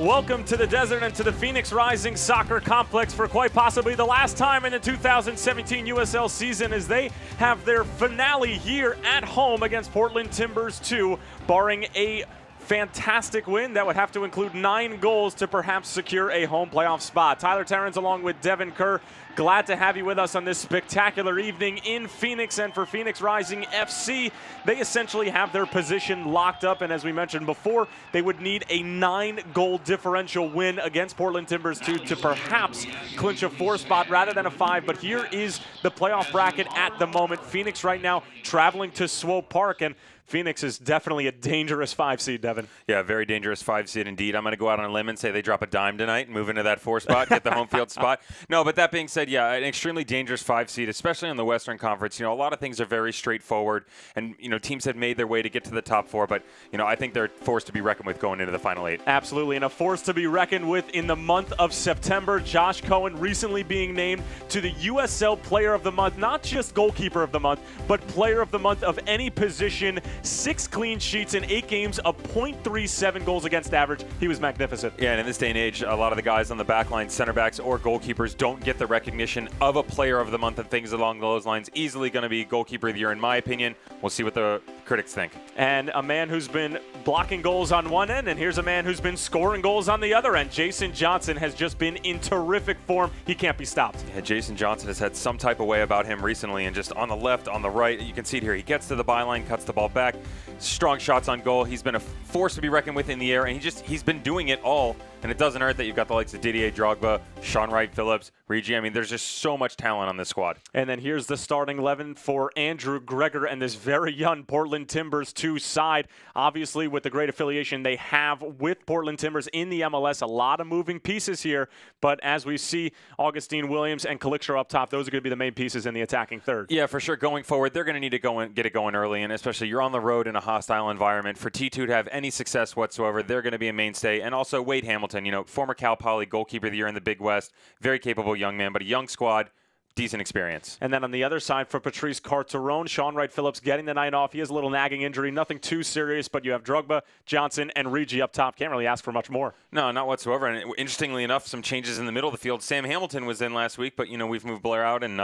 Welcome to the desert and to the Phoenix Rising Soccer Complex for quite possibly the last time in the 2017 USL season, as they have their finale here at home against Portland Timbers 2, barring a fantastic win that would have to include 9 goals to perhaps secure a home playoff spot. Tyler Terrence along with Devin Kerr, glad to have you with us on this spectacular evening in Phoenix. And for Phoenix Rising FC, they essentially have their position locked up, and as we mentioned before, they would need a 9-goal differential win against Portland Timbers 2 to perhaps clinch a 4 spot rather than a 5. But here is the playoff bracket at the moment. Phoenix right now traveling to Swope Park, and Phoenix is definitely a dangerous 5 seed, Devin. Yeah, very dangerous 5 seed indeed. I'm going to go out on a limb and say they drop a dime tonight and move into that 4 spot, get the home field spot. No, but that being said, yeah, an extremely dangerous 5 seed, especially in the Western Conference. You know, a lot of things are very straightforward, and, you know, teams have made their way to get to the top 4, but, you know, I think they're forced to be reckoned with going into the final 8. Absolutely, and a force to be reckoned with in the month of September. Josh Cohen recently being named to the USL Player of the Month, not just Goalkeeper of the Month, but Player of the Month of any position. 6 clean sheets in 8 games, a .37 goals against average. He was magnificent. Yeah, and in this day and age, a lot of the guys on the back line, center backs or goalkeepers, don't get the recognition of a Player of the Month and things along those lines. Easily going to be Goalkeeper of the Year, in my opinion. We'll see what the critics think. And a man who's been blocking goals on one end, and here's a man who's been scoring goals on the other end. Jason Johnson has just been in terrific form. He can't be stopped. Yeah, Jason Johnson has had some type of way about him recently, and just on the left, on the right, you can see it here. He gets to the byline, cuts the ball back. Strong shots on goal. He's been a force to be reckoned with in the air, and he's been doing it all. And it doesn't hurt that you've got the likes of Didier Drogba, Sean Wright-Phillips, Regi. I mean, there's just so much talent on this squad. And then here's the starting 11 for Andrew Gregor and this very young Portland Timbers 2 side. Obviously, with the great affiliation they have with Portland Timbers in the MLS, a lot of moving pieces here. But as we see, Augustine Williams and Calixto up top, those are going to be the main pieces in the attacking third. Yeah, for sure. Going forward, they're going to need to go and get it going early, and especially you're on the road in a hostile environment. For T2 to have any success whatsoever, they're going to be a mainstay. And also Wade Hamilton, you know, former Cal Poly Goalkeeper of the Year in the Big West, very capable young man, but a young squad, decent experience. And then on the other side for Patrice Carteron, Sean Wright-Phillips getting the night off. He has a little nagging injury, nothing too serious, but you have Drogba, Johnson, and Regi up top. Can't really ask for much more. No, not whatsoever. And interestingly enough, some changes in the middle of the field. Sam Hamilton was in last week, but, you know, we've moved Blair out, and,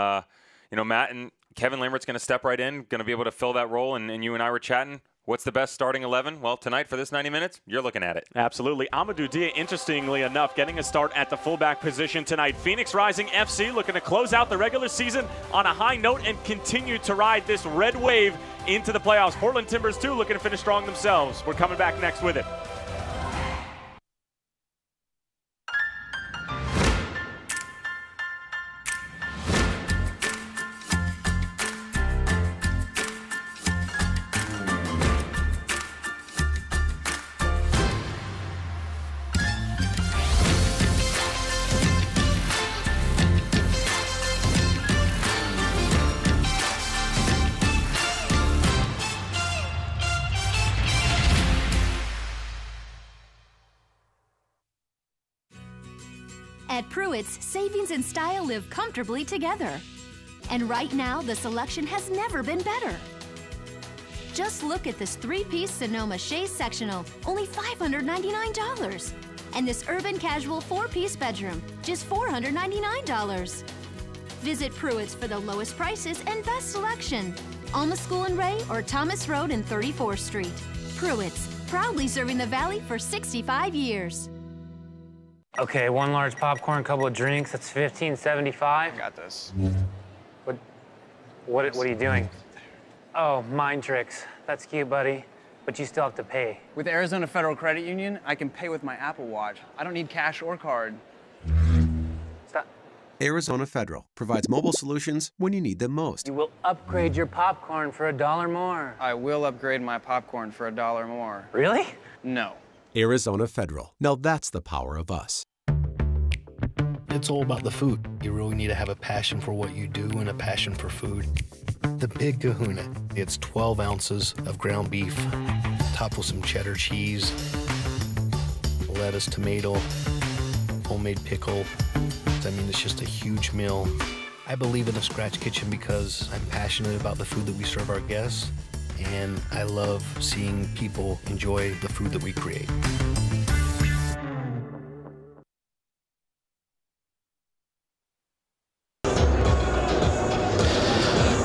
you know, Matt and Kevin Lambert's going to step right in, going to be able to fill that role, and you and I were chatting. What's the best starting 11? Well, tonight for this 90 minutes, you're looking at it. Absolutely. Amadou Dia, interestingly enough, getting a start at the fullback position tonight. Phoenix Rising FC looking to close out the regular season on a high note and continue to ride this red wave into the playoffs. Portland Timbers 2 looking to finish strong themselves. We're coming back next with it. At Pruitt's, savings and style live comfortably together. And right now, the selection has never been better. Just look at this 3-piece Sonoma Chaise sectional, only $599. And this urban casual 4-piece bedroom, just $499. Visit Pruitt's for the lowest prices and best selection. Alma School and Ray or Thomas Road and 34th Street. Pruitt's, proudly serving the Valley for 65 years. Okay, 1 large popcorn, couple of drinks. That's $15.75. I got this. What are you doing? Oh, mind tricks. That's cute, buddy. But you still have to pay. With Arizona Federal Credit Union, I can pay with my Apple Watch. I don't need cash or card. Stop. Arizona Federal provides mobile solutions when you need them most. You will upgrade your popcorn for $1 more. I will upgrade my popcorn for $1 more. Really? No. Arizona Federal. Now that's the power of us. It's all about the food. You really need to have a passion for what you do and a passion for food. The Big Kahuna. It's 12 ounces of ground beef, topped with some cheddar cheese, lettuce, tomato, homemade pickle. I mean, it's just a huge meal. I believe in a scratch kitchen because I'm passionate about the food that we serve our guests, and I love seeing people enjoy the food that we create.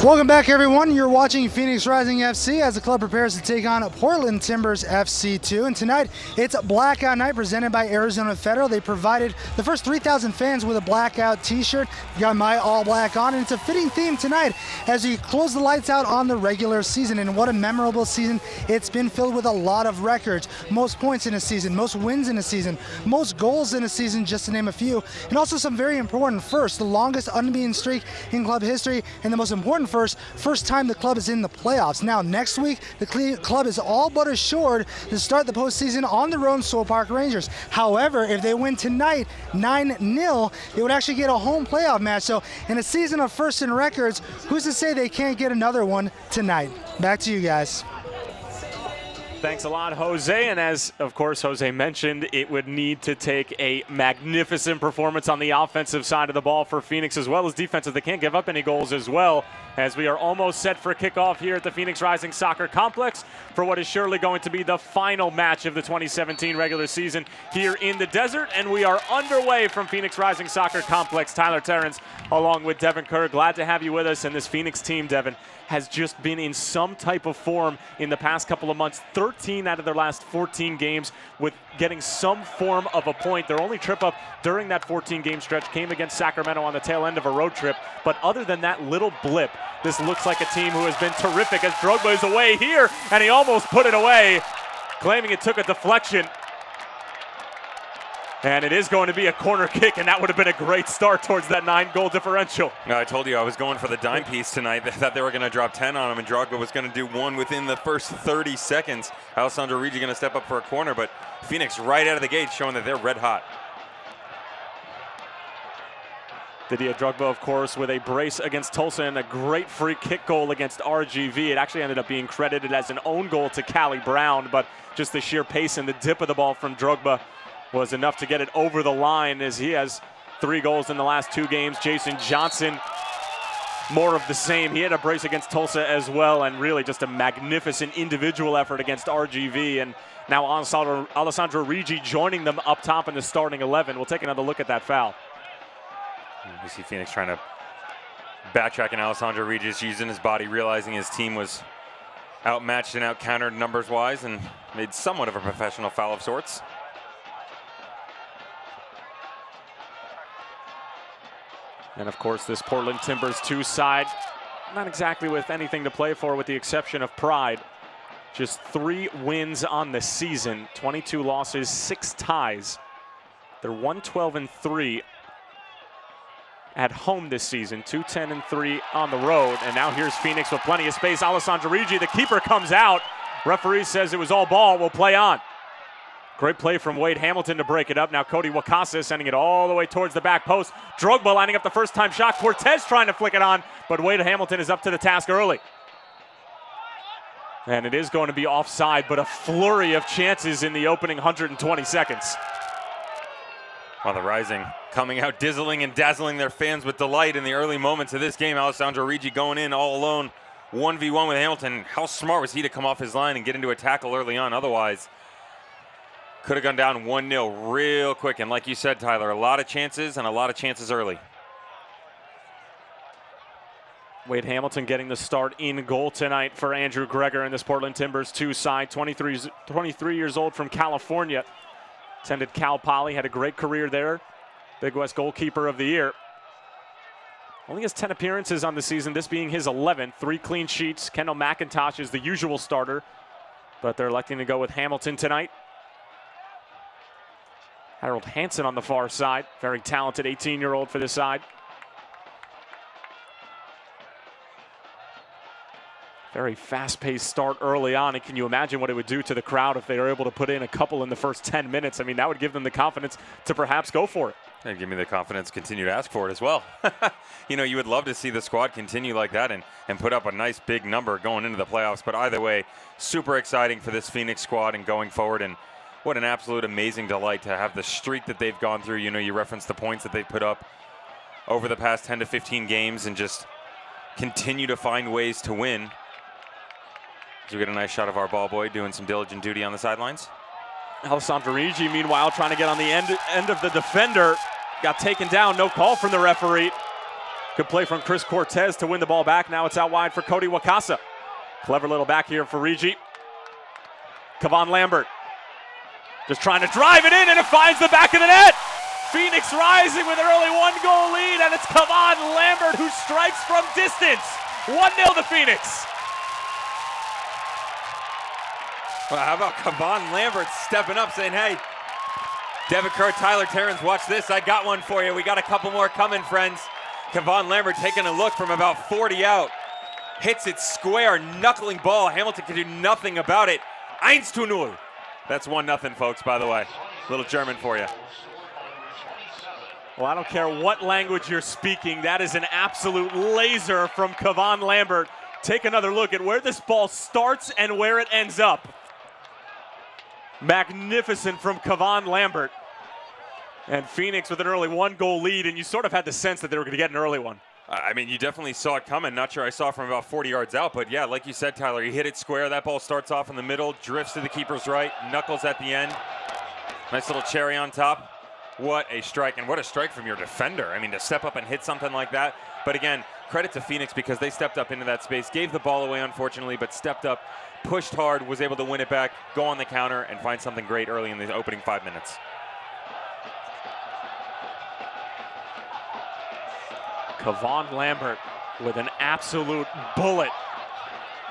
Welcome back, everyone. You're watching Phoenix Rising FC as the club prepares to take on Portland Timbers FC2. And tonight, it's Blackout Night presented by Arizona Federal. They provided the first 3,000 fans with a blackout t-shirt. You got my all black on, and it's a fitting theme tonight as we close the lights out on the regular season. And what a memorable season it's been, filled with a lot of records. Most points in a season, most wins in a season, most goals in a season, just to name a few. And also some very important firsts, the longest unbeaten streak in club history, and the most important first time the club is in the playoffs. Now, next week, the club is all but assured to start the postseason on the road in Soul Park Rangers. However, if they win tonight 9-0, they would actually get a home playoff match. So in a season of firsts and records, who's to say they can't get another one tonight? Back to you guys. Thanks a lot, Jose. And as, of course, Jose mentioned, it would need to take a magnificent performance on the offensive side of the ball for Phoenix, as well as defensive. They can't give up any goals as well, as we are almost set for kickoff here at the Phoenix Rising Soccer Complex for what is surely going to be the final match of the 2017 regular season here in the desert. And we are underway from Phoenix Rising Soccer Complex. Tyler Terrence along with Devin Kerr. Glad to have you with us. And this Phoenix team, Devin, has just been in some type of form in the past couple of months. 13 out of their last 14 games with getting some form of a point. Their only trip up during that 14-game stretch came against Sacramento on the tail end of a road trip. But other than that little blip, this looks like a team who has been terrific, as Drogba is away here, and he almost put it away, claiming it took a deflection. And it is going to be a corner kick, and that would have been a great start towards that 9-goal differential. I told you I was going for the dime piece tonight. They thought they were going to drop 10 on him, and Drogba was going to do one within the first 30 seconds. Alessandro Rigi going to step up for a corner, but Phoenix right out of the gate showing that they're red hot. Didier Drogba, of course, with a brace against Tulsa and a great free kick goal against RGV. It actually ended up being credited as an own goal to Callie Brown, but just the sheer pace and the dip of the ball from Drogba was enough to get it over the line, as he has 3 goals in the last 2 games. Jason Johnson, more of the same. He had a brace against Tulsa as well, and really just a magnificent individual effort against RGV. And now Alessandro Rigi joining them up top in the starting 11. We'll take another look at that foul. We see Phoenix trying to backtrack, and Alessandro Rigi is using his body, realizing his team was outmatched and out-countered numbers-wise, and made somewhat of a professional foul of sorts. And of course, this Portland Timbers 2 side, not exactly with anything to play for with the exception of pride. Just 3 wins on the season, 22 losses, 6 ties. They're 1-12-3 at home this season, 2-10-3 on the road. And now here's Phoenix with plenty of space. Alessandro Rigi, the keeper, comes out. Referee says it was all ball. We'll play on. Great play from Wade Hamilton to break it up. Now Cody Wakasa sending it all the way towards the back post. Drogba lining up the first-time shot. Cortez trying to flick it on, but Wade Hamilton is up to the task early. And it is going to be offside, but a flurry of chances in the opening 120 seconds. Well, the Rising coming out dizzling and dazzling their fans with delight in the early moments of this game. Alessandro Rigi going in all alone, 1v1 with Hamilton. How smart was he to come off his line and get into a tackle early on? Otherwise, could have gone down 1-0 real quick. And like you said, Tyler, a lot of chances and a lot of chances early. Wade Hamilton getting the start in goal tonight for Andrew Greger and this Portland Timbers 2 side. 23 years old from California. Attended Cal Poly, had a great career there. Big West goalkeeper of the year. Only has 10 appearances on the season, this being his 11th. 3 clean sheets. Kendall McIntosh is the usual starter, but they're electing to go with Hamilton tonight. Harold Hansen on the far side. Very talented 18-year-old for this side. Very fast-paced start early on, and can you imagine what it would do to the crowd if they were able to put in a couple in the first 10 minutes? I mean, that would give them the confidence to perhaps go for it. And give me the confidence to continue to ask for it as well. You know, you would love to see the squad continue like that and put up a nice big number going into the playoffs. But either way, super exciting for this Phoenix squad and going forward. And what an absolute amazing delight to have the streak that they've gone through. You know, you referenced the points that they've put up over the past 10 to 15 games and just continue to find ways to win. So we get a nice shot of our ball boy doing some diligent duty on the sidelines. Alessandro Rigi, meanwhile, trying to get on the end of the defender. Got taken down, no call from the referee. Good play from Chris Cortez to win the ball back. Now it's out wide for Cody Wakasa. Clever little back here for Rigi. Kevon Lambert just trying to drive it in, and it finds the back of the net. Phoenix rising with an early 1-goal lead, and it's Kevon Lambert who strikes from distance. 1-0 to Phoenix. Well, how about Kevon Lambert stepping up saying, hey, Devin Kerr, Tyler Terrence, watch this. I got one for you. We got a couple more coming, friends. Kevon Lambert taking a look from about 40 out. Hits it square, knuckling ball. Hamilton can do nothing about it. 1-0. That's 1-0, folks, by the way. Little German for you. Well, I don't care what language you're speaking. That is an absolute laser from Kevon Lambert. Take another look at where this ball starts and where it ends up. Magnificent from Kevon Lambert. And Phoenix with an early 1-goal lead, and you sort of had the sense that they were going to get an early one. I mean, you definitely saw it coming. Not sure I saw it from about 40 yards out, but yeah, like you said, Tyler, he hit it square. That ball starts off in the middle, drifts to the keeper's right, knuckles at the end. Nice little cherry on top. What a strike, and what a strike from your defender. I mean, to step up and hit something like that. But again, credit to Phoenix because they stepped up into that space, gave the ball away, unfortunately, but stepped up, pushed hard, was able to win it back, go on the counter, and find something great early in the opening 5 minutes. Kevon Lambert with an absolute bullet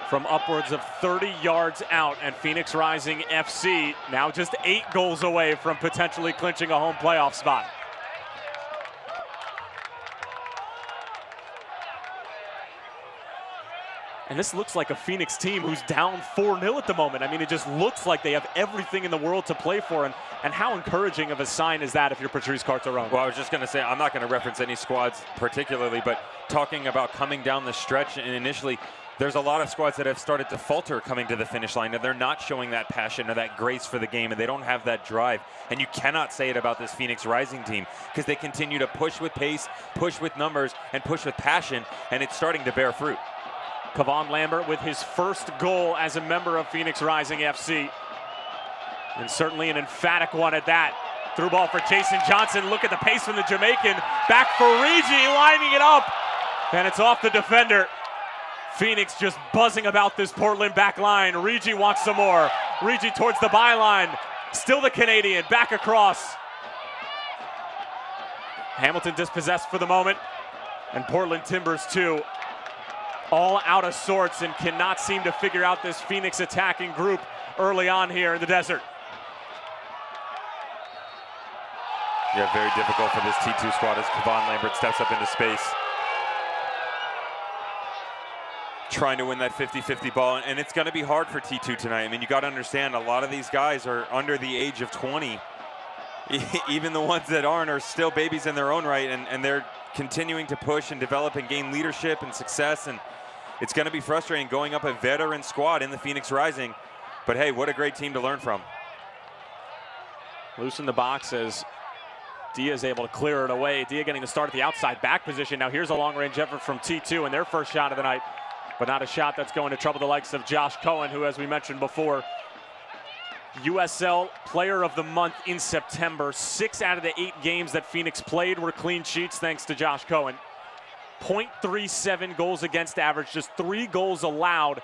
from upwards of 30 yards out, and Phoenix Rising FC now just 8 goals away from potentially clinching a home playoff spot. And this looks like a Phoenix team who's down 4-0 at the moment. I mean, it just looks like they have everything in the world to play for, and how encouraging of a sign is that if you're Patrice Carteron? Well, I was just going to say, I'm not going to reference any squads particularly, but talking about coming down the stretch, and initially, there's a lot of squads that have started to falter coming to the finish line, and they're not showing that passion or that grace for the game, and they don't have that drive. And you cannot say it about this Phoenix Rising team because they continue to push with pace, push with numbers, and push with passion, and it's starting to bear fruit. Kevon Lambert with his first goal as a member of Phoenix Rising FC. And certainly an emphatic one at that. Through ball for Jason Johnson. Look at the pace from the Jamaican. Back for Rigi, lining it up. And it's off the defender. Phoenix just buzzing about this Portland back line. Rigi wants some more. Rigi towards the byline. Still the Canadian, back across. Hamilton dispossessed for the moment. And Portland Timbers too. All out of sorts and cannot seem to figure out this Phoenix attacking group early on here in the desert. Yeah, very difficult for this T2 squad as Kevon Lambert steps up into space. Trying to win that 50-50 ball, and it's going to be hard for T2 tonight. I mean, you got to understand, a lot of these guys are under the age of 20. Even the ones that aren't are still babies in their own right, and they're continuing to push and develop and gain leadership and success, and it's going to be frustrating going up a veteran squad in the Phoenix Rising. But hey, what a great team to learn from. Loose in the box as Dia is able to clear it away. Dia getting the start at the outside back position. Now here's a long-range effort from T2 and their first shot of the night, but not a shot that's going to trouble the likes of Josh Cohen, who, as we mentioned before, USL Player of the Month in September. 6 out of the 8 games that Phoenix played were clean sheets thanks to Josh Cohen. .37 goals against average, just 3 goals allowed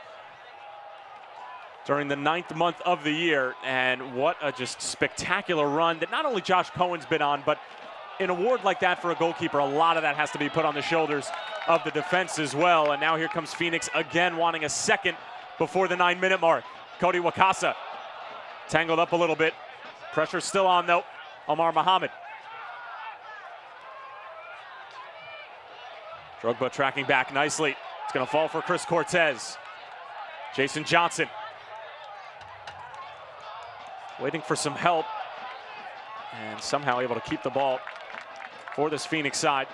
during the 9th month of the year. And what a just spectacular run that not only Josh Cohen's been on, but an award like that for a goalkeeper, a lot of that has to be put on the shoulders of the defense as well. And now here comes Phoenix again, wanting a second before the 9-minute mark. Cody Wakasa tangled up a little bit. Pressure still on though. Omar Mohamed. Drogba tracking back nicely. It's going to fall for Chris Cortez. Jason Johnson waiting for some help and somehow able to keep the ball for this Phoenix side.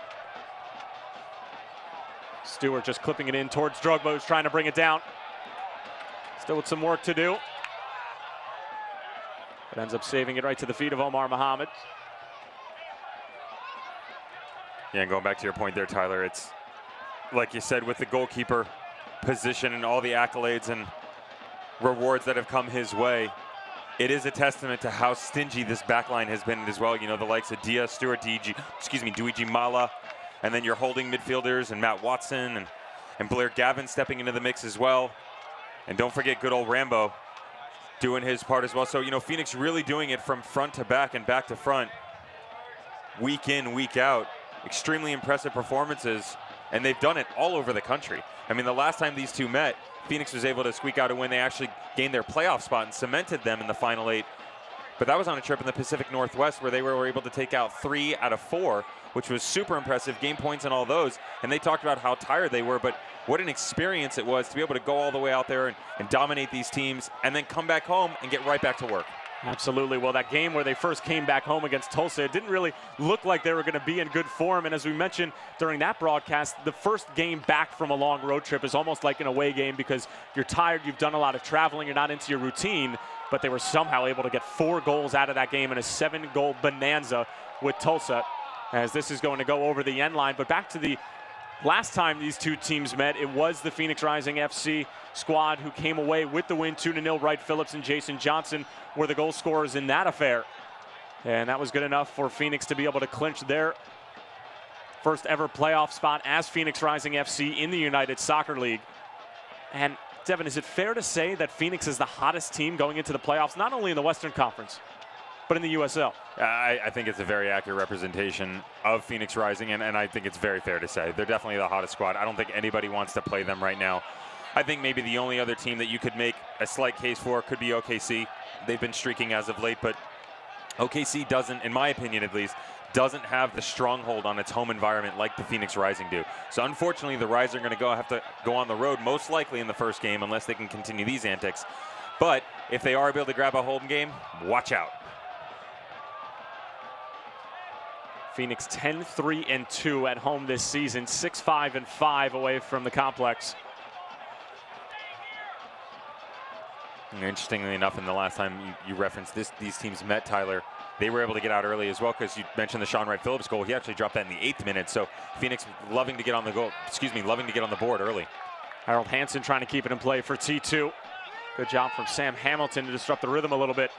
Stewart just clipping it in towards Drogba, who's trying to bring it down. Still with some work to do. But ends up saving it right to the feet of Omar Mohamed. Yeah, and going back to your point there, Tyler, it's like you said, with the goalkeeper position and all the accolades and rewards that have come his way, it is a testament to how stingy this back line has been as well. You know, the likes of Dia, Stewart, Duiji Mala, And then you're holding midfielders and Matt Watson and Blair Gavin stepping into the mix as well. And don't forget good old Rambo doing his part as well. So, you know, Phoenix really doing it from front to back and back to front, week in, week out. Extremely impressive performances, and they've done it all over the country. I mean, the last time these two met, Phoenix was able to squeak out a win. They actually gained their playoff spot and cemented them in the final 8. But that was on a trip in the Pacific Northwest where they were able to take out 3 out of 4, which was super impressive, game points and all those. And they talked about how tired they were, but what an experience it was to be able to go all the way out there and dominate these teams and then come back home and get right back to work. Absolutely. Well, that game where they first came back home against Tulsa, it didn't really look like they were going to be in good form. And as we mentioned during that broadcast, the first game back from a long road trip is almost like an away game because you're tired, you've done a lot of traveling, you're not into your routine. But they were somehow able to get 4 goals out of that game in a 7-goal bonanza with Tulsa, as this is going to go over the end line. But back to the last time these two teams met, it was the Phoenix Rising FC squad who came away with the win 2-0. Wright Phillips and Jason Johnson were the goal scorers in that affair. And that was good enough for Phoenix to be able to clinch their first ever playoff spot as Phoenix Rising FC in the United Soccer League. And Devin, is it fair to say that Phoenix is the hottest team going into the playoffs, not only in the Western Conference, but in the USL? I think it's a very accurate representation of Phoenix Rising, and I think it's very fair to say they're definitely the hottest squad. I don't think anybody wants to play them right now. I think maybe the only other team that you could make a slight case for could be OKC. They've been streaking as of late, but OKC doesn't, in my opinion at least, doesn't have the stronghold on its home environment like the Phoenix Rising do. So unfortunately, the Rising are going to have to go on the road most likely in the first game unless they can continue these antics. But if they are able to grab a home game, watch out. Phoenix 10-3-2 at home this season, 6-5-5 away from the complex. And interestingly enough, in the last time you referenced these teams met, Tyler, they were able to get out early as well, because you mentioned the Sean Wright Phillips goal. He actually dropped that in the 8th minute. So Phoenix loving to get on the loving to get on the board early. Harold Hansen trying to keep it in play for T2. Good job from Sam Hamilton to disrupt the rhythm a little bit.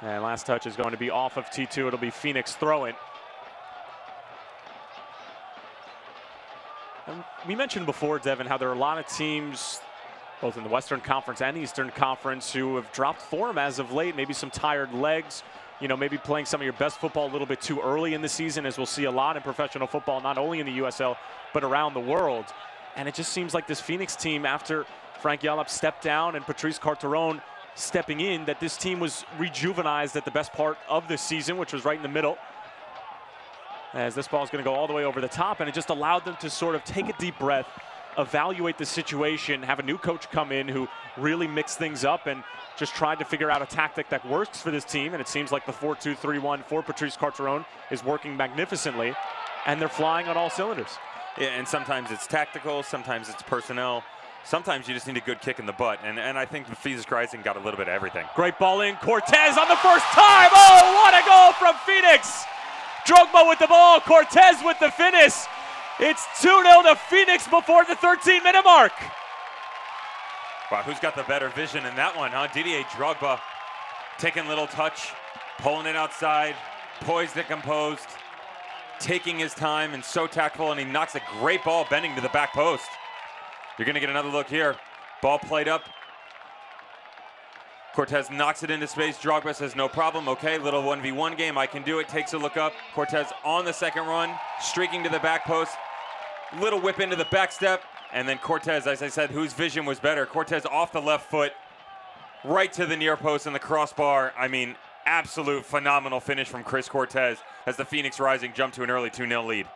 And last touch is going to be off of T2. It'll be Phoenix throw-in. And we mentioned before, Devin, how there are a lot of teams, both in the Western Conference and Eastern Conference, who have dropped form as of late. Maybe some tired legs, you know, maybe playing some of your best football a little bit too early in the season, as we'll see a lot in professional football, not only in the USL, but around the world. And it just seems like this Phoenix team, after Frank Yallop stepped down and Patrice Carteron stepping in, that this team was rejuvenized at the best part of the season, which was right in the middle. As this ball is going to go all the way over the top, and it just allowed them to sort of take a deep breath, evaluate the situation, have a new coach come in who really mixed things up and just tried to figure out a tactic that works for this team. And it seems like the 4-2-3-1 for Patrice Carteron is working magnificently, and they're flying on all cylinders. Yeah, and sometimes it's tactical, sometimes it's personnel. Sometimes you just need a good kick in the butt, and I think the Phoenix Rising got a little bit of everything. Great ball in, Cortez on the first time. Oh, what a goal from Phoenix! Drogba with the ball, Cortez with the finish. It's 2-0 to Phoenix before the 13-minute mark. Wow, who's got the better vision in that one, huh? Didier Drogba taking a little touch, pulling it outside, poised and composed, taking his time and so tactful, and he knocks a great ball bending to the back post. You're going to get another look here. Ball played up. Cortez knocks it into space. Drogba says, no problem. Okay, little 1v1 game. I can do it. Takes a look up. Cortez on the second run, streaking to the back post. Little whip into the back step. And then Cortez, as I said, whose vision was better? Cortez off the left foot, right to the near post and the crossbar. I mean, absolute phenomenal finish from Chris Cortez as the Phoenix Rising jumped to an early 2-0 lead.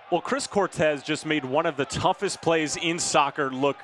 Well, Chris Cortez just made one of the toughest plays in soccer look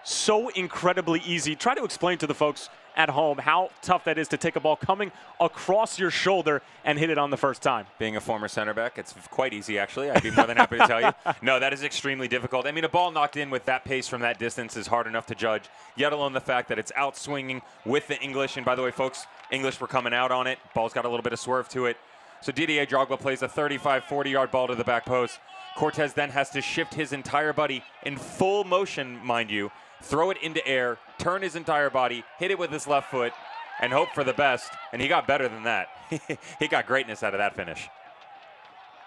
so incredibly easy. Try to explain to the folks at home how tough that is to take a ball coming across your shoulder and hit it on the first time. Being a former center back, it's quite easy, actually. I'd be more than happy to tell you. No, that is extremely difficult. I mean, a ball knocked in with that pace from that distance is hard enough to judge, yet alone the fact that it's out swinging with the English. And by the way, folks, English were coming out on it. Ball's got a little bit of swerve to it. So Didier Drogba plays a 35, 40-yard ball to the back post. Cortez then has to shift his entire body in full motion, mind you, throw it into air, turn his entire body, hit it with his left foot, and hope for the best. And he got better than that. He got greatness out of that finish.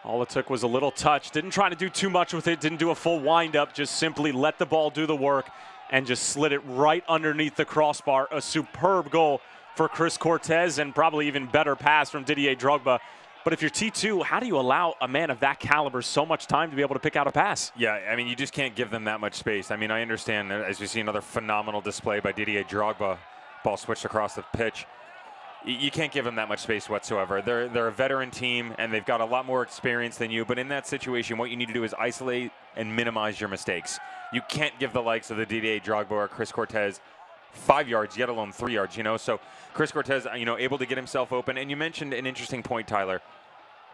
All it took was a little touch. Didn't try to do too much with it. Didn't do a full wind-up. Just simply let the ball do the work and just slid it right underneath the crossbar. A superb goal for Chris Cortez, and probably even better pass from Didier Drogba. But if you're T2, how do you allow a man of that caliber so much time to be able to pick out a pass? Yeah, I mean, you just can't give them that much space. I mean, I understand, as we see another phenomenal display by Didier Drogba, ball switched across the pitch. You can't give them that much space whatsoever. They're a veteran team, and they've got a lot more experience than you. But in that situation, what you need to do is isolate and minimize your mistakes. You can't give the likes of the Didier Drogba or Chris Cortez 5 yards, yet alone 3 yards, you know. So Chris Cortez, you know, able to get himself open. And you mentioned an interesting point, Tyler.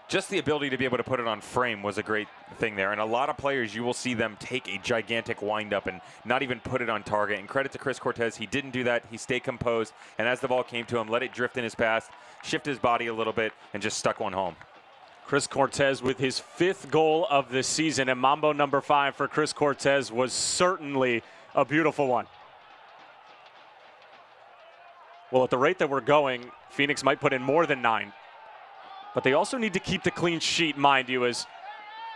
Just the ability to be able to put it on frame was a great thing there. And a lot of players, you will see them take a gigantic wind-up and not even put it on target. And credit to Chris Cortez, he didn't do that. He stayed composed. And as the ball came to him, let it drift in his pass, shift his body a little bit, and just stuck one home. Chris Cortez with his 5th goal of the season. And Mambo number 5 for Chris Cortez was certainly a beautiful one. Well, at the rate that we're going, Phoenix might put in more than 9. But they also need to keep the clean sheet, mind you, as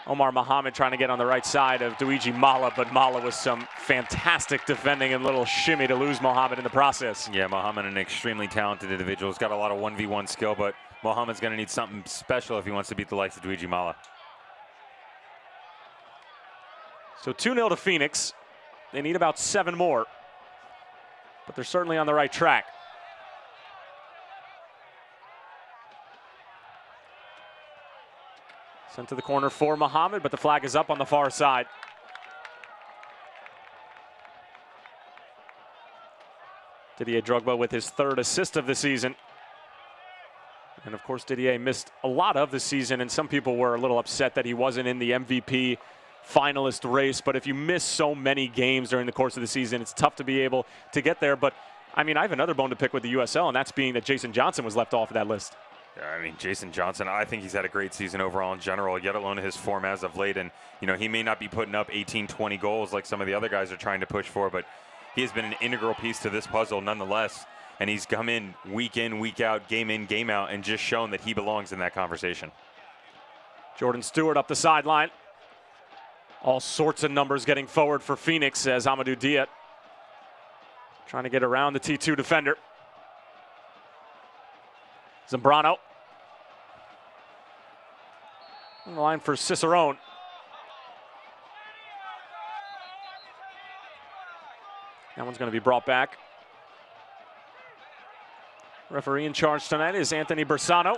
Omar Mohamed trying to get on the right side of Luigi Mala, but Mala with some fantastic defending and little shimmy to lose Mohamed in the process. Yeah, Mohamed, an extremely talented individual. He's got a lot of 1v1 skill, but Mohamed's going to need something special if he wants to beat the likes of Luigi Mala. So 2-0 to Phoenix. They need about 7 more, but they're certainly on the right track. Sent to the corner for Mohamed, but the flag is up on the far side. Didier Drogba with his 3rd assist of the season. And of course, Didier missed a lot of the season, and some people were a little upset that he wasn't in the MVP finalist race. But if you miss so many games during the course of the season, it's tough to be able to get there. But I mean, I have another bone to pick with the USL, and that's being that Jason Johnson was left off of that list. Yeah, I mean, Jason Johnson, I think he's had a great season overall in general, yet alone his form as of late. And, you know, he may not be putting up 18, 20 goals like some of the other guys are trying to push for, but he has been an integral piece to this puzzle nonetheless. And he's come in, week out, game out, and just shown that he belongs in that conversation. Jordan Stewart up the sideline. All sorts of numbers getting forward for Phoenix as Amadou Diat trying to get around the T2 defender. Zambrano. On the line for Cicerone. That one's going to be brought back. Referee in charge tonight is Anthony Bersano.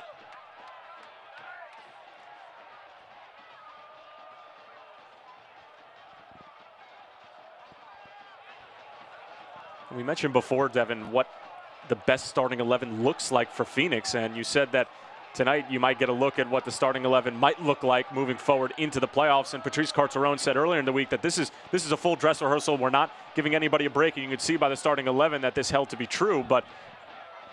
We mentioned before, Devin, what the best starting 11 looks like for Phoenix, and you said that tonight you might get a look at what the starting 11 might look like moving forward into the playoffs. And Patrice Carteron said earlier in the week that this is a full dress rehearsal. We're not giving anybody a break. And you can see by the starting 11 that this held to be true. But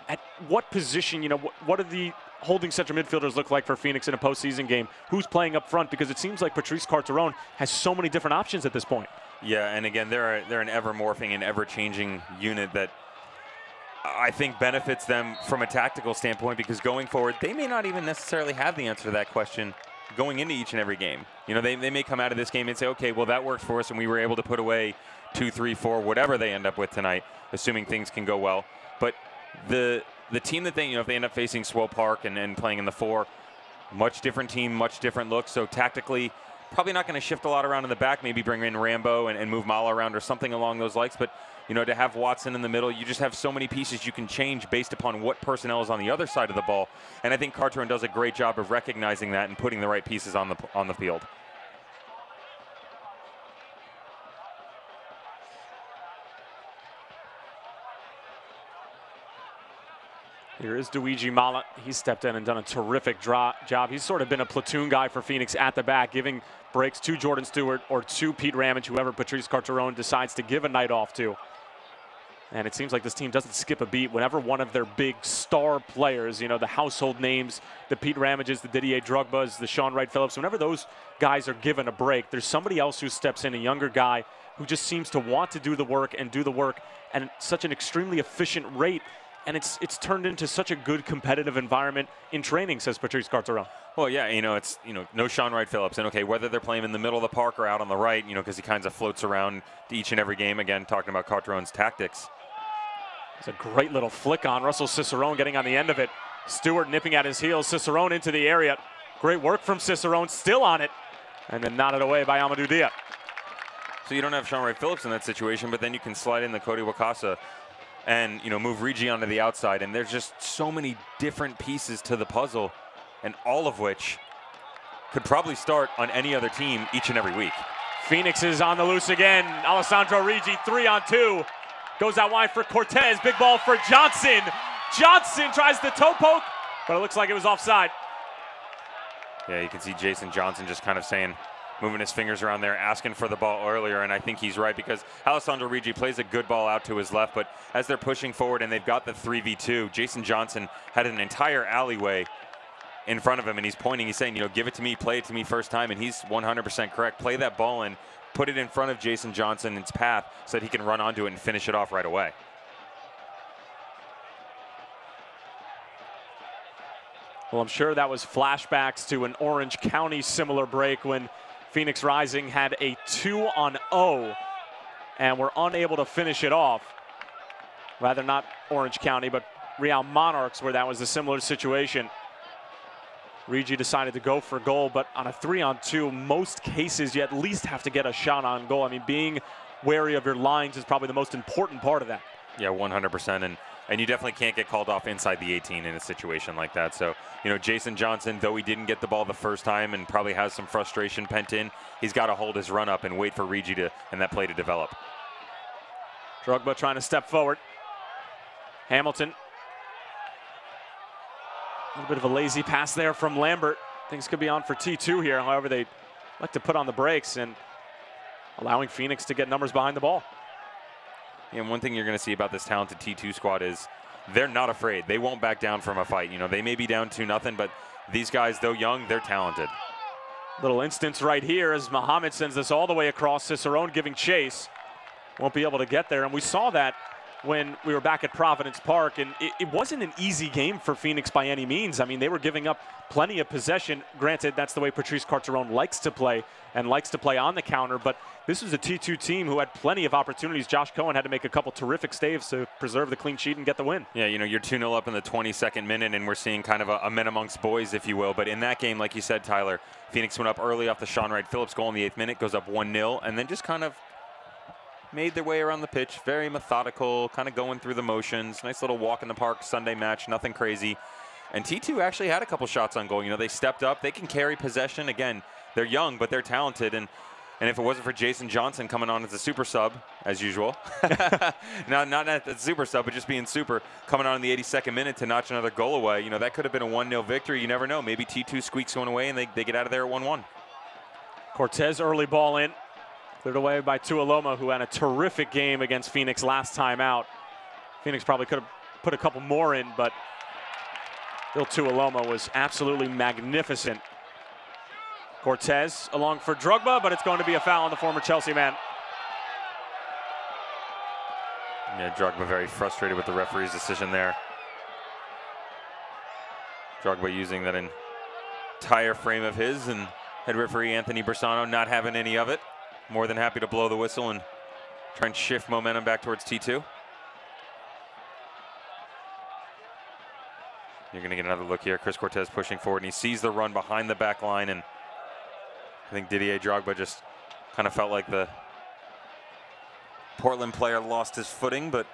at what position, you know, what do the holding central midfielders look like for Phoenix in a postseason game? Who's playing up front? Because it seems like Patrice Carteron has so many different options at this point. Yeah, and again, they're an ever-morphing and ever-changing unit that I think benefits them from a tactical standpoint, because going forward, they may not even necessarily have the answer to that question going into each and every game. You know, they may come out of this game and say, okay, well, that worked for us, and we were able to put away 2, 3, 4, whatever they end up with tonight, assuming things can go well. But the team that they, you know, if they end up facing Swope Park and playing in the 4, much different team, much different look. So tactically, probably not going to shift a lot around in the back, maybe bring in Rambo and move Mala around or something along those lines. But, you know, to have Watson in the middle, you just have so many pieces you can change based upon what personnel is on the other side of the ball. And I think Carteron does a great job of recognizing that and putting the right pieces on the field. Here is Luigi Mala. He stepped in and done a terrific job. He's sort of been a platoon guy for Phoenix at the back, giving breaks to Jordan Stewart or to Pete Ramage, whoever Patrice Carteron decides to give a night off to. And it seems like this team doesn't skip a beat. Whenever one of their big star players, you know, the household names, the Pete Ramages, the Didier Drogbas, the Sean Wright Phillips, whenever those guys are given a break, there's somebody else who steps in, a younger guy who just seems to want to do the work and do the work at such an extremely efficient rate. and it's turned into such a good competitive environment in training, says Patrice Carteron. Well, yeah, it's no Sean Wright Phillips, and okay, whether they're playing in the middle of the park or out on the right, because he kind of floats around each and every game. Again, talking about Carteron's tactics. It's a great little flick on Russell Cicerone getting on the end of it. Stewart nipping at his heels. Cicerone into the area. Great work from Cicerone, still on it, and then knotted away by Amadou Dia. So you don't have Sean Wright Phillips in that situation, but then you can slide in the Cody Wakasa and move Rigi onto the outside, and there's just so many different pieces to the puzzle, and all of which could probably start on any other team each and every week. Phoenix is on the loose again. Alessandro Rigi 3-on-2. Goes out wide for Cortez. Big ball for Johnson. Johnson tries the toe poke, but it looks like it was offside. Yeah, you can see Jason Johnson just kind of moving his fingers around there, asking for the ball earlier, and I think he's right because Alessandro Rigi plays a good ball out to his left, but as they're pushing forward and they've got the 3v2, Jason Johnson had an entire alleyway in front of him, and he's pointing, he's saying, give it to me, play it to me first time, and he's 100% correct. Play that ball in, put it in front of Jason Johnson in its path so that he can run onto it and finish it off right away. Well, I'm sure that was flashbacks to an Orange County similar break when Phoenix Rising had a 2-on-0 and were unable to finish it off. Rather not Orange County, but Real Monarchs, where that was a similar situation. Rigi decided to go for goal, but on a 3-on-2, most cases you at least have to get a shot on goal. I mean, being wary of your lines is probably the most important part of that. Yeah, 100%. And you definitely can't get called off inside the 18 in a situation like that. So, Jason Johnson, though he didn't get the ball the first time and probably has some frustration pent in, he's got to hold his run up and wait for Rigi and that play to develop. Drogba trying to step forward. Hamilton. A little bit of a lazy pass there from Lambert. Things could be on for T2 here. However, they like to put on the brakes and allowing Phoenix to get numbers behind the ball. And one thing you're going to see about this talented T2 squad is they're not afraid. They won't back down from a fight. They may be down 2-0, but these guys, though young, they're talented. Little instance right here as Muhammad sends this all the way across. Cicerone giving chase. Won't be able to get there. And we saw that when we were back at Providence Park, and it wasn't an easy game for Phoenix by any means. I mean, they were giving up plenty of possession. Granted, that's the way Patrice Carteron likes to play and likes to play on the counter, but this was a T2 team who had plenty of opportunities. Josh Cohen had to make a couple terrific saves to preserve the clean sheet and get the win. Yeah, you're 2-0 up in the 22nd minute, and we're seeing kind of a men amongst boys, if you will. But in that game, like you said, Tyler, Phoenix went up early off the Sean Wright Phillips goal in the 8th minute, goes up 1-0, and then just kind of made their way around the pitch, very methodical, kind of going through the motions. Nice little walk in the park Sunday match, nothing crazy. And T2 actually had a couple shots on goal. They stepped up. They can carry possession. Again, they're young, but they're talented. And if it wasn't for Jason Johnson coming on as a super sub, as usual, not as a super sub, but just being super, coming on in the 82nd minute to notch another goal away, that could have been a 1-0 victory. You never know. Maybe T2 squeaks one away and they get out of there at 1-1. Cortez early ball in. Cleared away by Tuoloma, who had a terrific game against Phoenix last time out. Phoenix probably could have put a couple more in, but Bill Tuoloma was absolutely magnificent. Cortez along for Drogba, but it's going to be a foul on the former Chelsea man. Yeah, Drogba very frustrated with the referee's decision there. Drogba using that entire frame of his, and head referee Anthony Bersano not having any of it. More than happy to blow the whistle and try and shift momentum back towards T2. You're going to get another look here. Chris Cortez pushing forward, and he sees the run behind the back line, and I think Didier Drogba just kind of felt like the Portland player lost his footing, but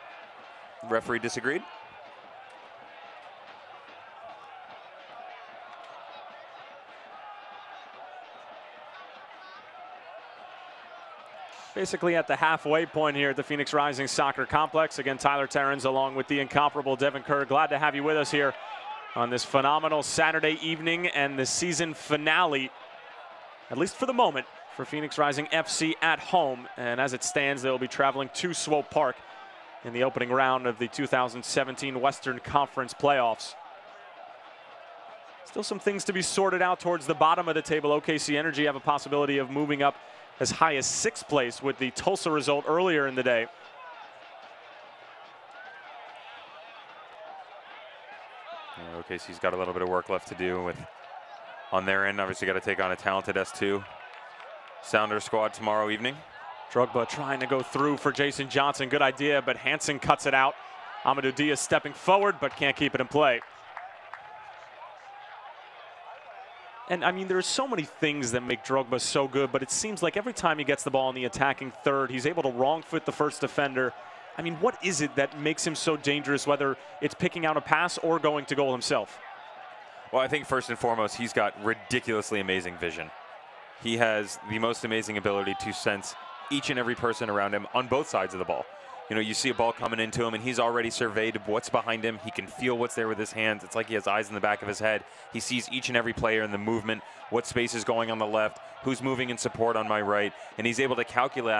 the referee disagreed. Basically at the halfway point here at the Phoenix Rising Soccer Complex. Again, Tyler Terrens along with the incomparable Devin Kerr. Glad to have you with us here on this phenomenal Saturday evening and the season finale, at least for the moment, for Phoenix Rising FC at home. And as it stands, they'll be traveling to Swope Park in the opening round of the 2017 Western Conference playoffs. Still some things to be sorted out towards the bottom of the table. OKC Energy have a possibility of moving up as high as 6th place with the Tulsa result earlier in the day. OKC's got a little bit of work left to do with on their end. Obviously got to take on a talented S2 Sounder squad tomorrow evening. Drogba trying to go through for Jason Johnson. Good idea, but Hansen cuts it out. Amadou Diaz stepping forward, but can't keep it in play. And I mean, there's so many things that make Drogba so good, but it seems like every time he gets the ball in the attacking third, he's able to wrong foot the first defender. I mean, what is it that makes him so dangerous, whether it's picking out a pass or going to goal himself? Well, I think first and foremost, he's got ridiculously amazing vision. He has the most amazing ability to sense each and every person around him on both sides of the ball. You know, you see a ball coming into him and he's already surveyed what's behind him. He can feel what's there with his hands. It's like he has eyes in the back of his head. He sees each and every player in the movement, what space is going on the left, who's moving in support on my right, and he's able to calculate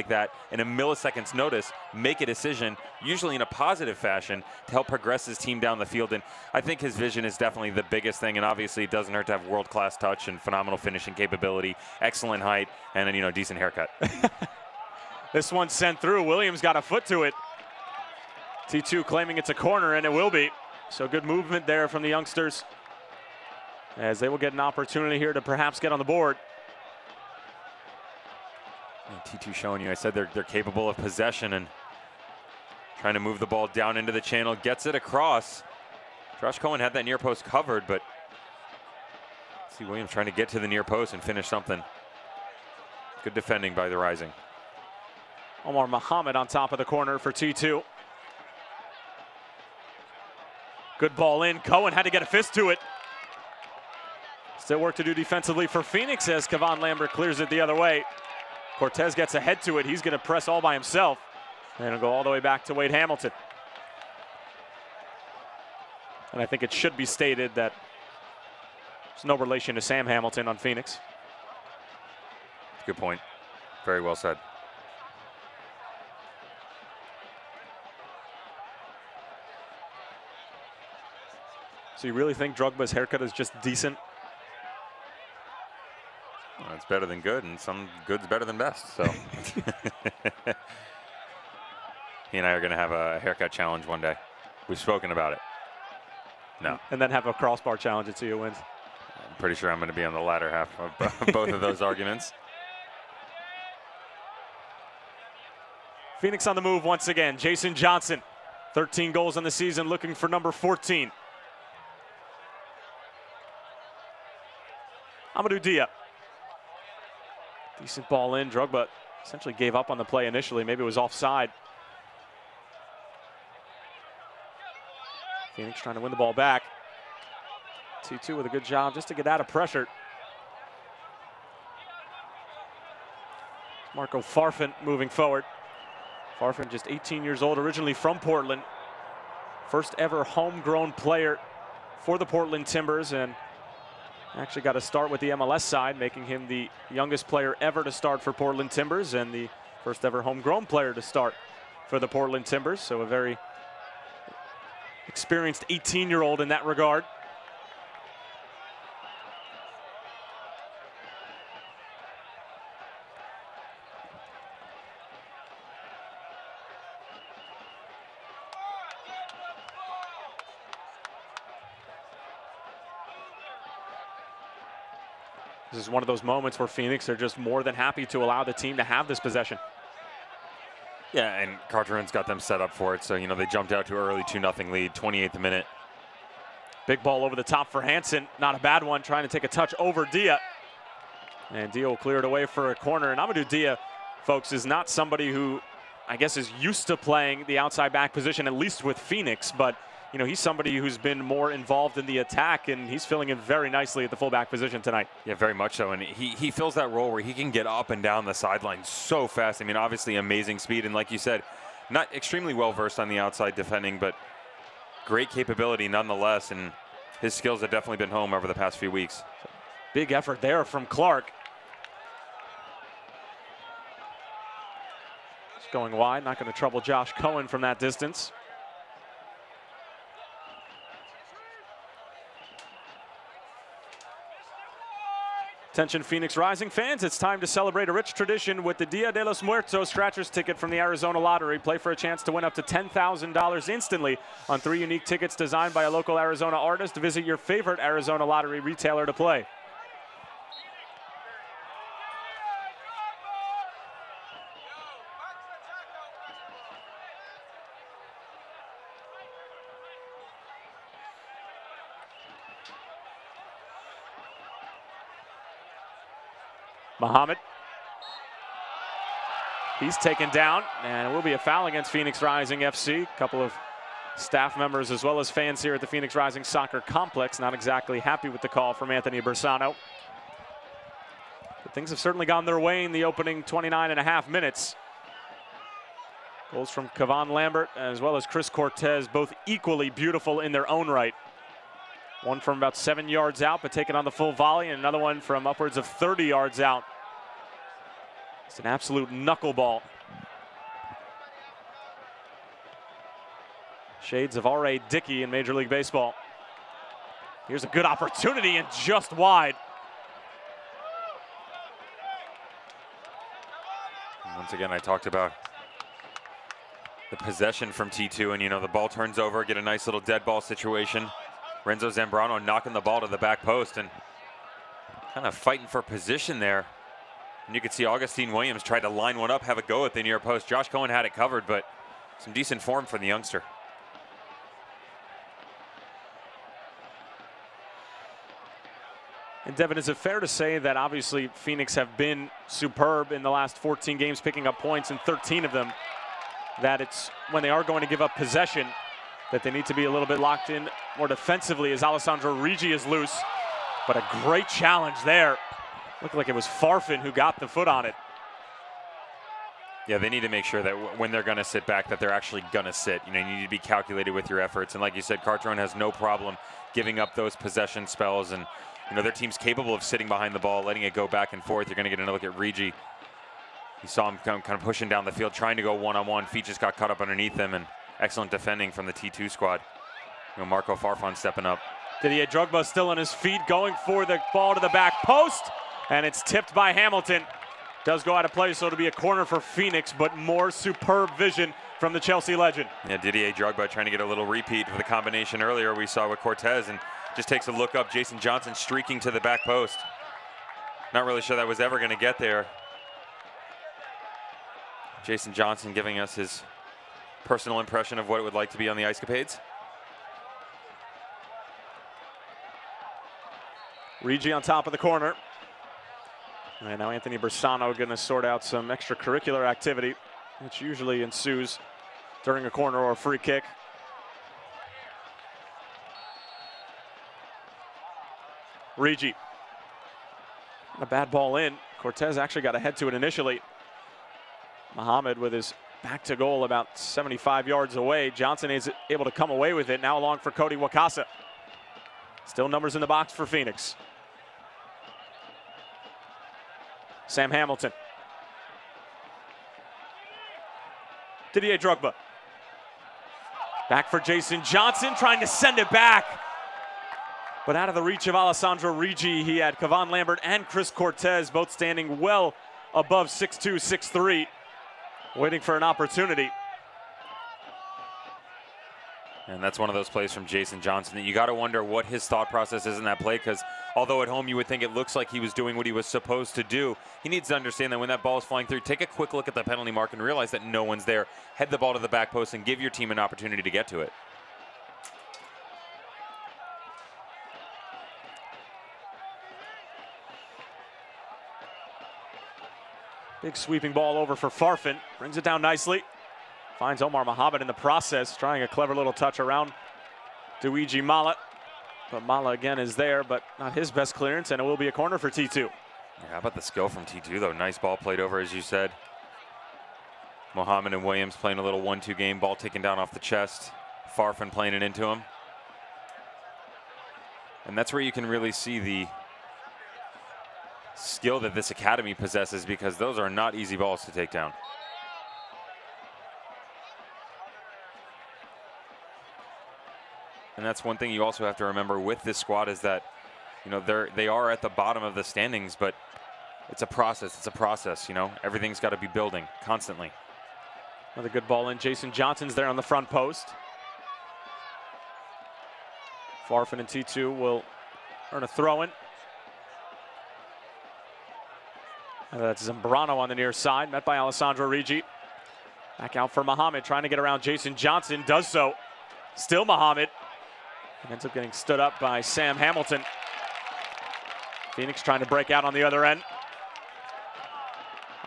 that in a millisecond's notice, make a decision, usually in a positive fashion, to help progress his team down the field. And I think his vision is definitely the biggest thing, and obviously it doesn't hurt to have world-class touch and phenomenal finishing capability, excellent height, and then, you know, decent haircut. This one's sent through. Williams got a foot to it. T2 claiming it's a corner, and it will be. So good movement there from the youngsters, as they will get an opportunity here to perhaps get on the board. T2 showing you, I said they're capable of possession and trying to move the ball down into the channel, gets it across. Josh Cohen had that near post covered, but see Williams trying to get to the near post and finish something. Good defending by the Rising. Omar Muhammad on top of the corner for T2. Good ball in. Cohen had to get a fist to it. Still work to do defensively for Phoenix as Kevon Lambert clears it the other way. Cortez gets ahead to it. He's going to press all by himself. And it'll go all the way back to Wade Hamilton. And I think it should be stated that there's no relation to Sam Hamilton on Phoenix. Good point. Very well said. So you really think Drogba's haircut is just decent? Well, it's better than good, and some good's better than best. So he and I are going to have a haircut challenge one day. We've spoken about it. No. And then have a crossbar challenge and see who wins. I'm pretty sure I'm going to be on the latter half of both of those arguments. Phoenix on the move once again. Jason Johnson, 13 goals on the season, looking for number 14. Amadou Diaz. Decent ball in. Drogba essentially gave up on the play initially. Maybe it was offside. Phoenix trying to win the ball back. T2 with a good job just to get out of pressure. Marco Farfan moving forward. Farfan just 18 years old, originally from Portland. First ever homegrown player for the Portland Timbers, and actually got to start with the MLS side, making him the youngest player ever to start for Portland Timbers and the first ever homegrown player to start for the Portland Timbers. So a very experienced 18-year-old in that regard. This is one of those moments where Phoenix are just more than happy to allow the team to have this possession. Yeah, and Carteron's got them set up for it. So, you know, they jumped out to an early 2-0 lead, 28th minute. Big ball over the top for Hansen. Not a bad one, trying to take a touch over Diaz. And Diaz will clear it away for a corner. And Amadou Diaz, folks, is not somebody who, I guess, is used to playing the outside back position, at least with Phoenix. But, you know, he's somebody who's been more involved in the attack, and he's filling in very nicely at the fullback position tonight. Yeah, very much so. And he fills that role where he can get up and down the sideline so fast. I mean, obviously amazing speed. And like you said, not extremely well versed on the outside defending, but great capability nonetheless. And his skills have definitely been home over the past few weeks. Big effort there from Clark. Just going wide, not going to trouble Josh Cohen from that distance. Attention Phoenix Rising fans, it's time to celebrate a rich tradition with the Dia de los Muertos scratchers ticket from the Arizona Lottery. Play for a chance to win up to $10,000 instantly on 3 unique tickets designed by a local Arizona artist. Visit your favorite Arizona Lottery retailer to play. Muhammad. He's taken down, and it will be a foul against Phoenix Rising FC. A couple of staff members as well as fans here at the Phoenix Rising Soccer Complex not exactly happy with the call from Anthony Bersano. But things have certainly gone their way in the opening 29.5 minutes. Goals from Kavan Lambert as well as Chris Cortez, both equally beautiful in their own right. One from about 7 yards out, but taken on the full volley, and another one from upwards of 30 yards out. It's an absolute knuckleball. Shades of R.A. Dickey in Major League Baseball. Here's a good opportunity and just wide. Once again, I talked about the possession from T2, and you know, the ball turns over, get a nice little dead ball situation. Renzo Zambrano knocking the ball to the back post and kind of fighting for position there. And you could see Augustine Williams tried to line one up, have a go at the near post. Josh Cohen had it covered, but some decent form for the youngster. And Devin, is it fair to say that obviously Phoenix have been superb in the last 14 games, picking up points in 13 of them, that it's when they are going to give up possession that they need to be a little bit locked in more defensively as Alessandro Rigi is loose. But a great challenge there. Looked like it was Farfan who got the foot on it. Yeah, they need to make sure that when they're going to sit back, that they're actually going to sit. You know, you need to be calculated with your efforts. And like you said, Cartron has no problem giving up those possession spells. And, you know, their team's capable of sitting behind the ball, letting it go back and forth. You're going to get another look at Rigi. You saw him kind of pushing down the field, trying to go one-on-one. Feet just got caught up underneath him, and excellent defending from the T2 squad. You know, Marco Farfan stepping up. Didier Drogba still on his feet, going for the ball to the back post, and it's tipped by Hamilton. Does go out of play, so it'll be a corner for Phoenix, but more superb vision from the Chelsea legend. Yeah, Didier Drogba trying to get a little repeat of the combination earlier we saw with Cortez, and just takes a look up. Jason Johnson streaking to the back post. Not really sure that was ever going to get there. Jason Johnson giving us his personal impression of what it would like to be on the Ice Capades. Rigi on top of the corner. And now Anthony Bersano going to sort out some extracurricular activity, which usually ensues during a corner or a free kick. Rigi. A bad ball in. Cortez actually got a head to it initially. Muhammad with his back to goal about 75 yards away. Johnson is able to come away with it. Now along for Cody Wakasa. Still numbers in the box for Phoenix. Sam Hamilton. Didier Drogba. Back for Jason Johnson, trying to send it back. But out of the reach of Alessandro Rigi, he had Kavan Lambert and Chris Cortez both standing well above 6'2", 6'3", waiting for an opportunity. And that's one of those plays from Jason Johnson that you got to wonder what his thought process is in that play, because although at home you would think it looks like he was doing what he was supposed to do, he needs to understand that when that ball is flying through, take a quick look at the penalty mark and realize that no one's there. Head the ball to the back post and give your team an opportunity to get to it. Big sweeping ball over for Farfan. Brings it down nicely. Finds Omar Mohamed in the process, trying a clever little touch around Luigi Mala. But Mala again is there, but not his best clearance, and it will be a corner for T2. Yeah, how about the skill from T2, though? Nice ball played over, as you said. Mohamed and Williams playing a little 1-2 game, ball taken down off the chest. Farfan playing it into him. And that's where you can really see the skill that this academy possesses, because those are not easy balls to take down. And that's one thing you also have to remember with this squad, is that you know, they are at the bottom of the standings, but it's a process. It's a process, you know. Everything's got to be building constantly. Another good ball in. Jason Johnson's there on the front post. Farfan and T2 will earn a throw-in. That's Zambrano on the near side, met by Alessandro Rigi. Back out for Muhammad, trying to get around Jason Johnson, does so. Still Muhammad. And ends up getting stood up by Sam Hamilton. Phoenix trying to break out on the other end.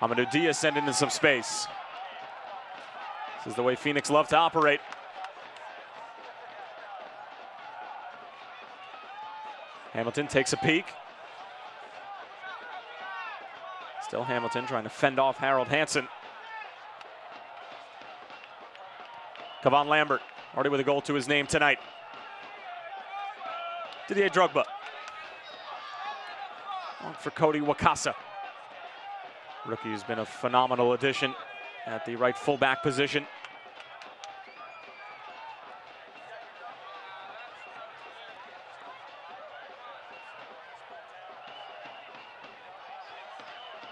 Amadou Diaz sent into some space. This is the way Phoenix love to operate. Hamilton takes a peek. Still Hamilton trying to fend off Harold Hansen. Kevon Lambert, already with a goal to his name tonight. Didier Drogba. On for Cody Wakasa. Rookie has been a phenomenal addition at the right fullback position.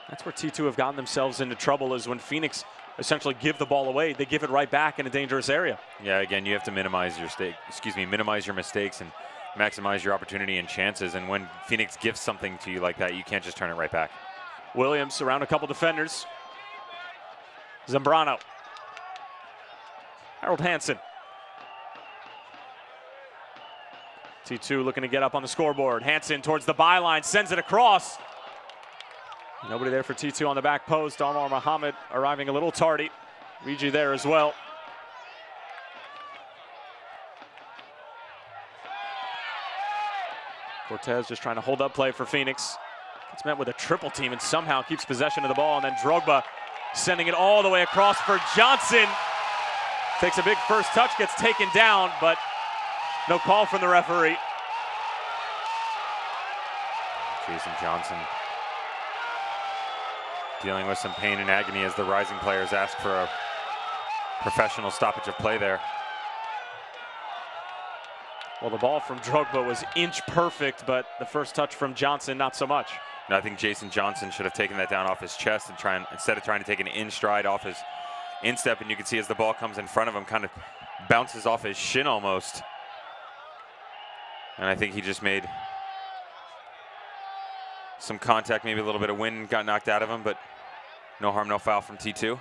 That's where T2 have gotten themselves into trouble, is when Phoenix essentially give the ball away, they give it right back in a dangerous area. Yeah, again, you have to minimize your minimize your mistakes and maximize your opportunity and chances. And when Phoenix gives something to you like that, you can't just turn it right back. Williams around a couple defenders. Zambrano. Harold Hansen. T2 looking to get up on the scoreboard. Hansen towards the byline, sends it across. Nobody there for T2 on the back post. Omar Muhammad arriving a little tardy. Rigi there as well. Cortez just trying to hold up play for Phoenix. It's met with a triple team and somehow keeps possession of the ball. And then Drogba sending it all the way across for Johnson. Takes a big first touch, gets taken down, but no call from the referee. Jason Johnson dealing with some pain and agony as the rising players ask for a professional stoppage of play there. Well, the ball from Drogba was inch perfect, but the first touch from Johnson, not so much. No, I think Jason Johnson should have taken that down off his chest and instead of trying to take an in stride off his instep, and you can see as the ball comes in front of him, kind of bounces off his shin almost. And I think he just made some contact, maybe a little bit of wind got knocked out of him, but no harm, no foul from T2.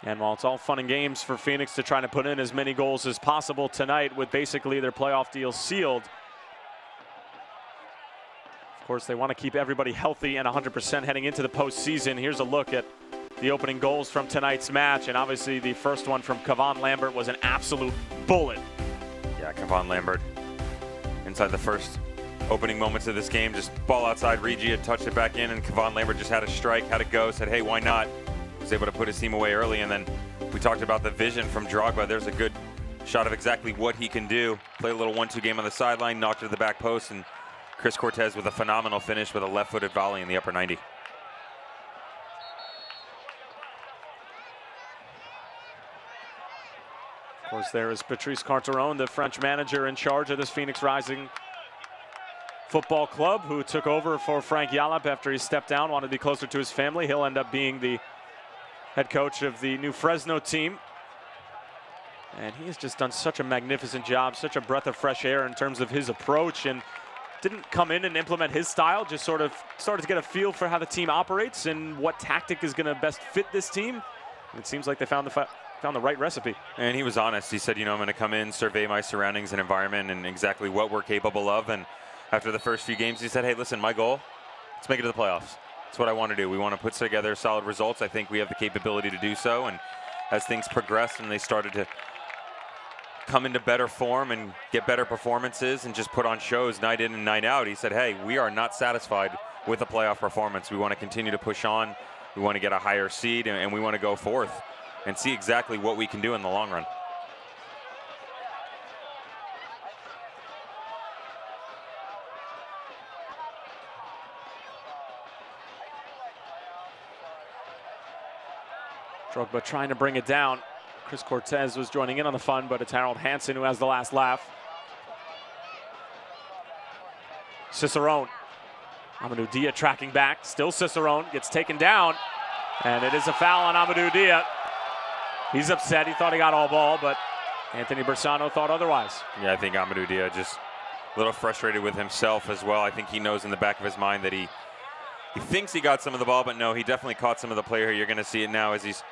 And while it's all fun and games for Phoenix to try to put in as many goals as possible tonight with basically their playoff deal sealed, of course, they want to keep everybody healthy and 100% heading into the postseason. Here's a look at the opening goals from tonight's match, and obviously the first one from Kevon Lambert was an absolute bullet. Yeah, Kevon Lambert inside the first opening moments of this game, just ball outside. Rigi had touched it back in, and Kevon Lambert just had a strike, had a go, said, hey, why not? Was able to put his team away early, and then we talked about the vision from Drogba. There's a good shot of exactly what he can do. Play a little 1-2 game on the sideline, knocked it to the back post, and Chris Cortez with a phenomenal finish with a left-footed volley in the upper 90. Of course, there is Patrice Carteron, the French manager in charge of this Phoenix Rising Football Club, who took over for Frank Yallop after he stepped down, wanted to be closer to his family. He'll end up being the head coach of the new Fresno team. And he has just done such a magnificent job, such a breath of fresh air in terms of his approach, and didn't come in and implement his style, just sort of started to get a feel for how the team operates and what tactic is going to best fit this team. And it seems like they found the right recipe. And he was honest. He said, you know, I'm going to come in, survey my surroundings and environment and exactly what we're capable of. And after the first few games, he said, hey, listen, my goal, let's make it to the playoffs. That's what I want to do. We want to put together solid results. I think we have the capability to do so. And as things progressed and they started to come into better form and get better performances and just put on shows night in and night out, he said, hey, we are not satisfied with a playoff performance. We want to continue to push on. We want to get a higher seed, and we want to go forth and see exactly what we can do in the long run. Drogba trying to bring it down. Chris Cortez was joining in on the fun, but it's Harold Hansen who has the last laugh. Cicerone. Amadou Dia tracking back. Still Cicerone. Gets taken down. And it is a foul on Amadou Dia. He's upset. He thought he got all ball, but Anthony Bersano thought otherwise. Yeah, I think Amadou Dia just a little frustrated with himself as well. I think he knows in the back of his mind that he thinks he got some of the ball, but no, he definitely caught some of the play here. You're going to see it now as he's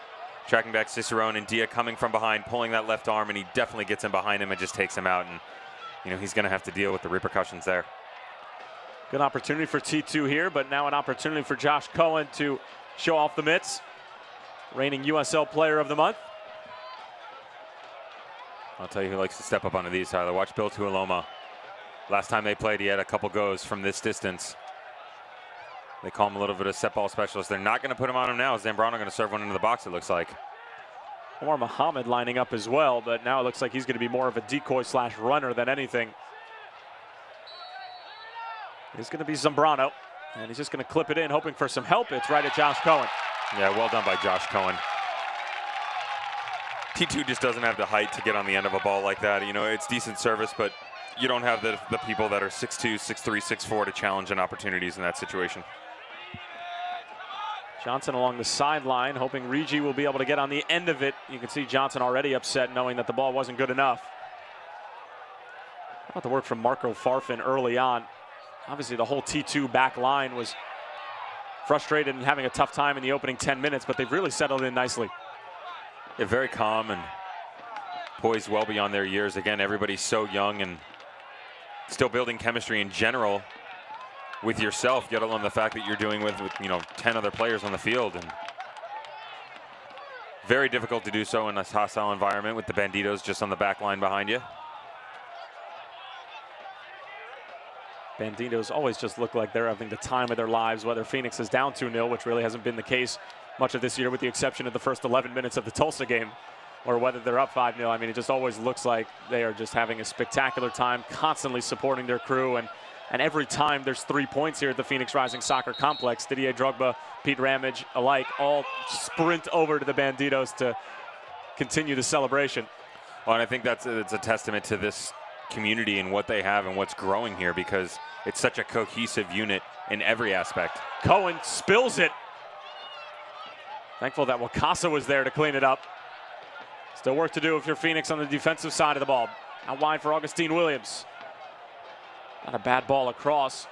tracking back Cicerone, and Dia coming from behind, pulling that left arm, and he definitely gets in behind him and just takes him out. And, you know, he's going to have to deal with the repercussions there. Good opportunity for T2 here, but now an opportunity for Josh Cohen to show off the mitts. Reigning USL Player of the Month. I'll tell you who likes to step up onto these, Tyler. Watch Bill Tuiloma. Last time they played, he had a couple goes from this distance. They call him a little bit of set ball specialist. They're not going to put him on him now. Zambrano going to serve one into the box, it looks like. Omar Muhammad lining up as well, but now it looks like he's going to be more of a decoy slash runner than anything. It's going to be Zambrano, and he's just going to clip it in, hoping for some help. It's right at Josh Cohen. Yeah, well done by Josh Cohen. T2 just doesn't have the height to get on the end of a ball like that. You know, it's decent service, but you don't have the people that are 6'2", 6'3", 6'4" to challenge in opportunities in that situation. Johnson along the sideline, hoping Rigi will be able to get on the end of it. You can see Johnson already upset, knowing that the ball wasn't good enough. How about the work from Marco Farfan early on? Obviously, the whole T2 back line was frustrated and having a tough time in the opening 10 minutes, but they've really settled in nicely. They're very calm and poised well beyond their years. Again, everybody's so young and still building chemistry in general with yourself, yet alone the fact that you're doing with you know 10 other players on the field, and very difficult to do so in a hostile environment with the Banditos just on the back line behind you. Banditos always just look like they're having the time of their lives, whether Phoenix is down 2-0, which really hasn't been the case much of this year with the exception of the first 11 minutes of the Tulsa game, or whether they're up 5-0. I mean, it just always looks like they are just having a spectacular time, constantly supporting their crew, and every time there's 3 points here at the Phoenix Rising Soccer Complex, Didier Drogba, Pete Ramage alike all sprint over to the Banditos to continue the celebration. Well, and I think it's a testament to this community and what they have and what's growing here, because it's such a cohesive unit in every aspect. Cohen spills it. Thankful that Wakasa was there to clean it up. Still work to do if you're Phoenix on the defensive side of the ball. Out wide for Augustine Williams. Not a bad ball across.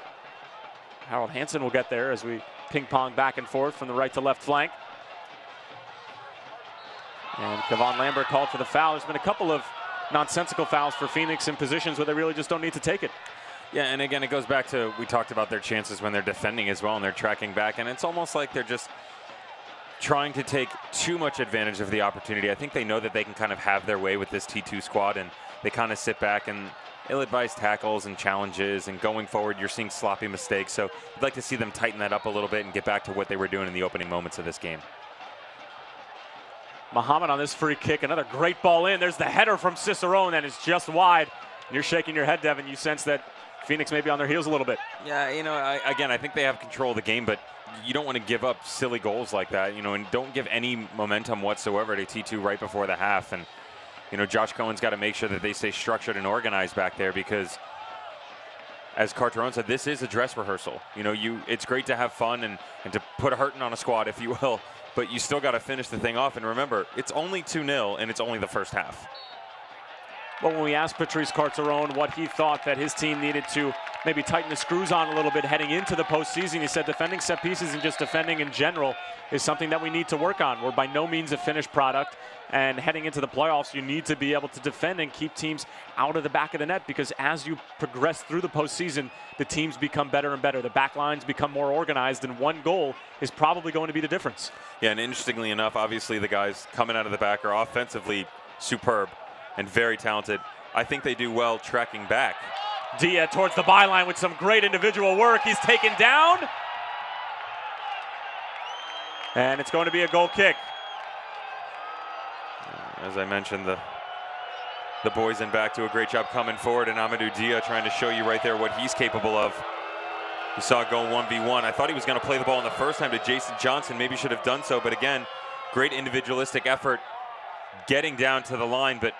Harold Hansen will get there as we ping pong back and forth from the right to left flank. And Kevon Lambert called for the foul. There's been a couple of nonsensical fouls for Phoenix in positions where they really just don't need to take it. Yeah, and again, it goes back to, we talked about their chances when they're defending as well and they're tracking back, and it's almost like they're just trying to take too much advantage of the opportunity. I think they know that they can kind of have their way with this T2 squad, and they kind of sit back and ill-advised tackles and challenges, and going forward you're seeing sloppy mistakes. So I'd like to see them tighten that up a little bit and get back to what they were doing in the opening moments of this game. Muhammad on this free kick, another great ball in. There's the header from Cicerone, and it's just wide. You're shaking your head, Devin. You sense that Phoenix may be on their heels a little bit. Yeah, you know, I think they have control of the game, but you don't want to give up silly goals like that, you know, and don't give any momentum whatsoever to T2 right before the half. And, you know, Josh Cohen's got to make sure that they stay structured and organized back there, because, as Carterone said, this is a dress rehearsal. You know, it's great to have fun and to put a hurting on a squad, if you will, but you still got to finish the thing off. And remember, it's only 2-0, and it's only the first half. But when we asked Patrice Carterone what he thought that his team needed to maybe tighten the screws on a little bit heading into the postseason, he said defending set pieces and just defending in general is something that we need to work on. We're by no means a finished product, and heading into the playoffs, you need to be able to defend and keep teams out of the back of the net, because as you progress through the postseason, the teams become better and better. The back lines become more organized, and one goal is probably going to be the difference. Yeah, and interestingly enough, obviously the guys coming out of the back are offensively superb and very talented. I think they do well tracking back. Dia towards the byline with some great individual work. He's taken down. And it's going to be a goal kick. As I mentioned, the boys in back do a great job coming forward, and Amadou Dia trying to show you right there what he's capable of. You saw it go 1v1. I thought he was going to play the ball in the first time to Jason Johnson. Maybe should have done so, but again, great individualistic effort getting down to the line, but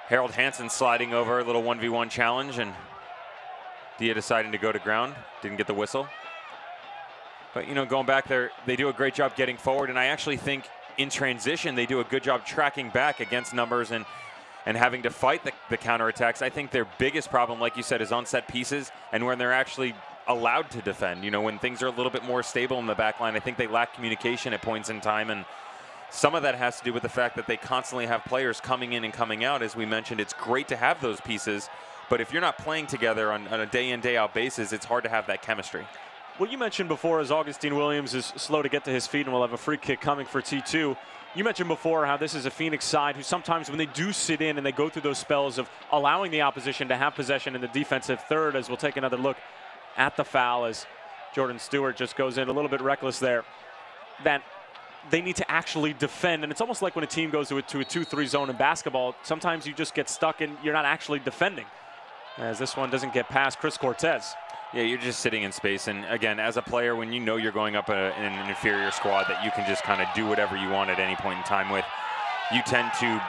Harold Hansen sliding over, a little 1v1 challenge, and Dia deciding to go to ground, didn't get the whistle. But, you know, going back there, they do a great job getting forward, and I actually think in transition they do a good job tracking back against numbers and having to fight the counterattacks. I think their biggest problem, like you said, is on set pieces and when they're actually allowed to defend. You know, when things are a little bit more stable in the back line, I think they lack communication at points in time, and some of that has to do with the fact that they constantly have players coming in and coming out. As we mentioned, it's great to have those pieces, but if you're not playing together on a day-in, day-out basis, it's hard to have that chemistry. Well, you mentioned before, as Augustine Williams is slow to get to his feet and will have a free kick coming for T2. You mentioned before how this is a Phoenix side who sometimes when they do sit in and they go through those spells of allowing the opposition to have possession in the defensive third, as we'll take another look at the foul as Jordan Stewart just goes in a little bit reckless there, that they need to actually defend. And it's almost like when a team goes to a 2-3 zone in basketball, sometimes you just get stuck and you're not actually defending, as this one doesn't get past Chris Cortez. Yeah, you're just sitting in space. And again, as a player, when you know you're going up in an inferior squad that you can just kind of do whatever you want at any point in time with, you tend to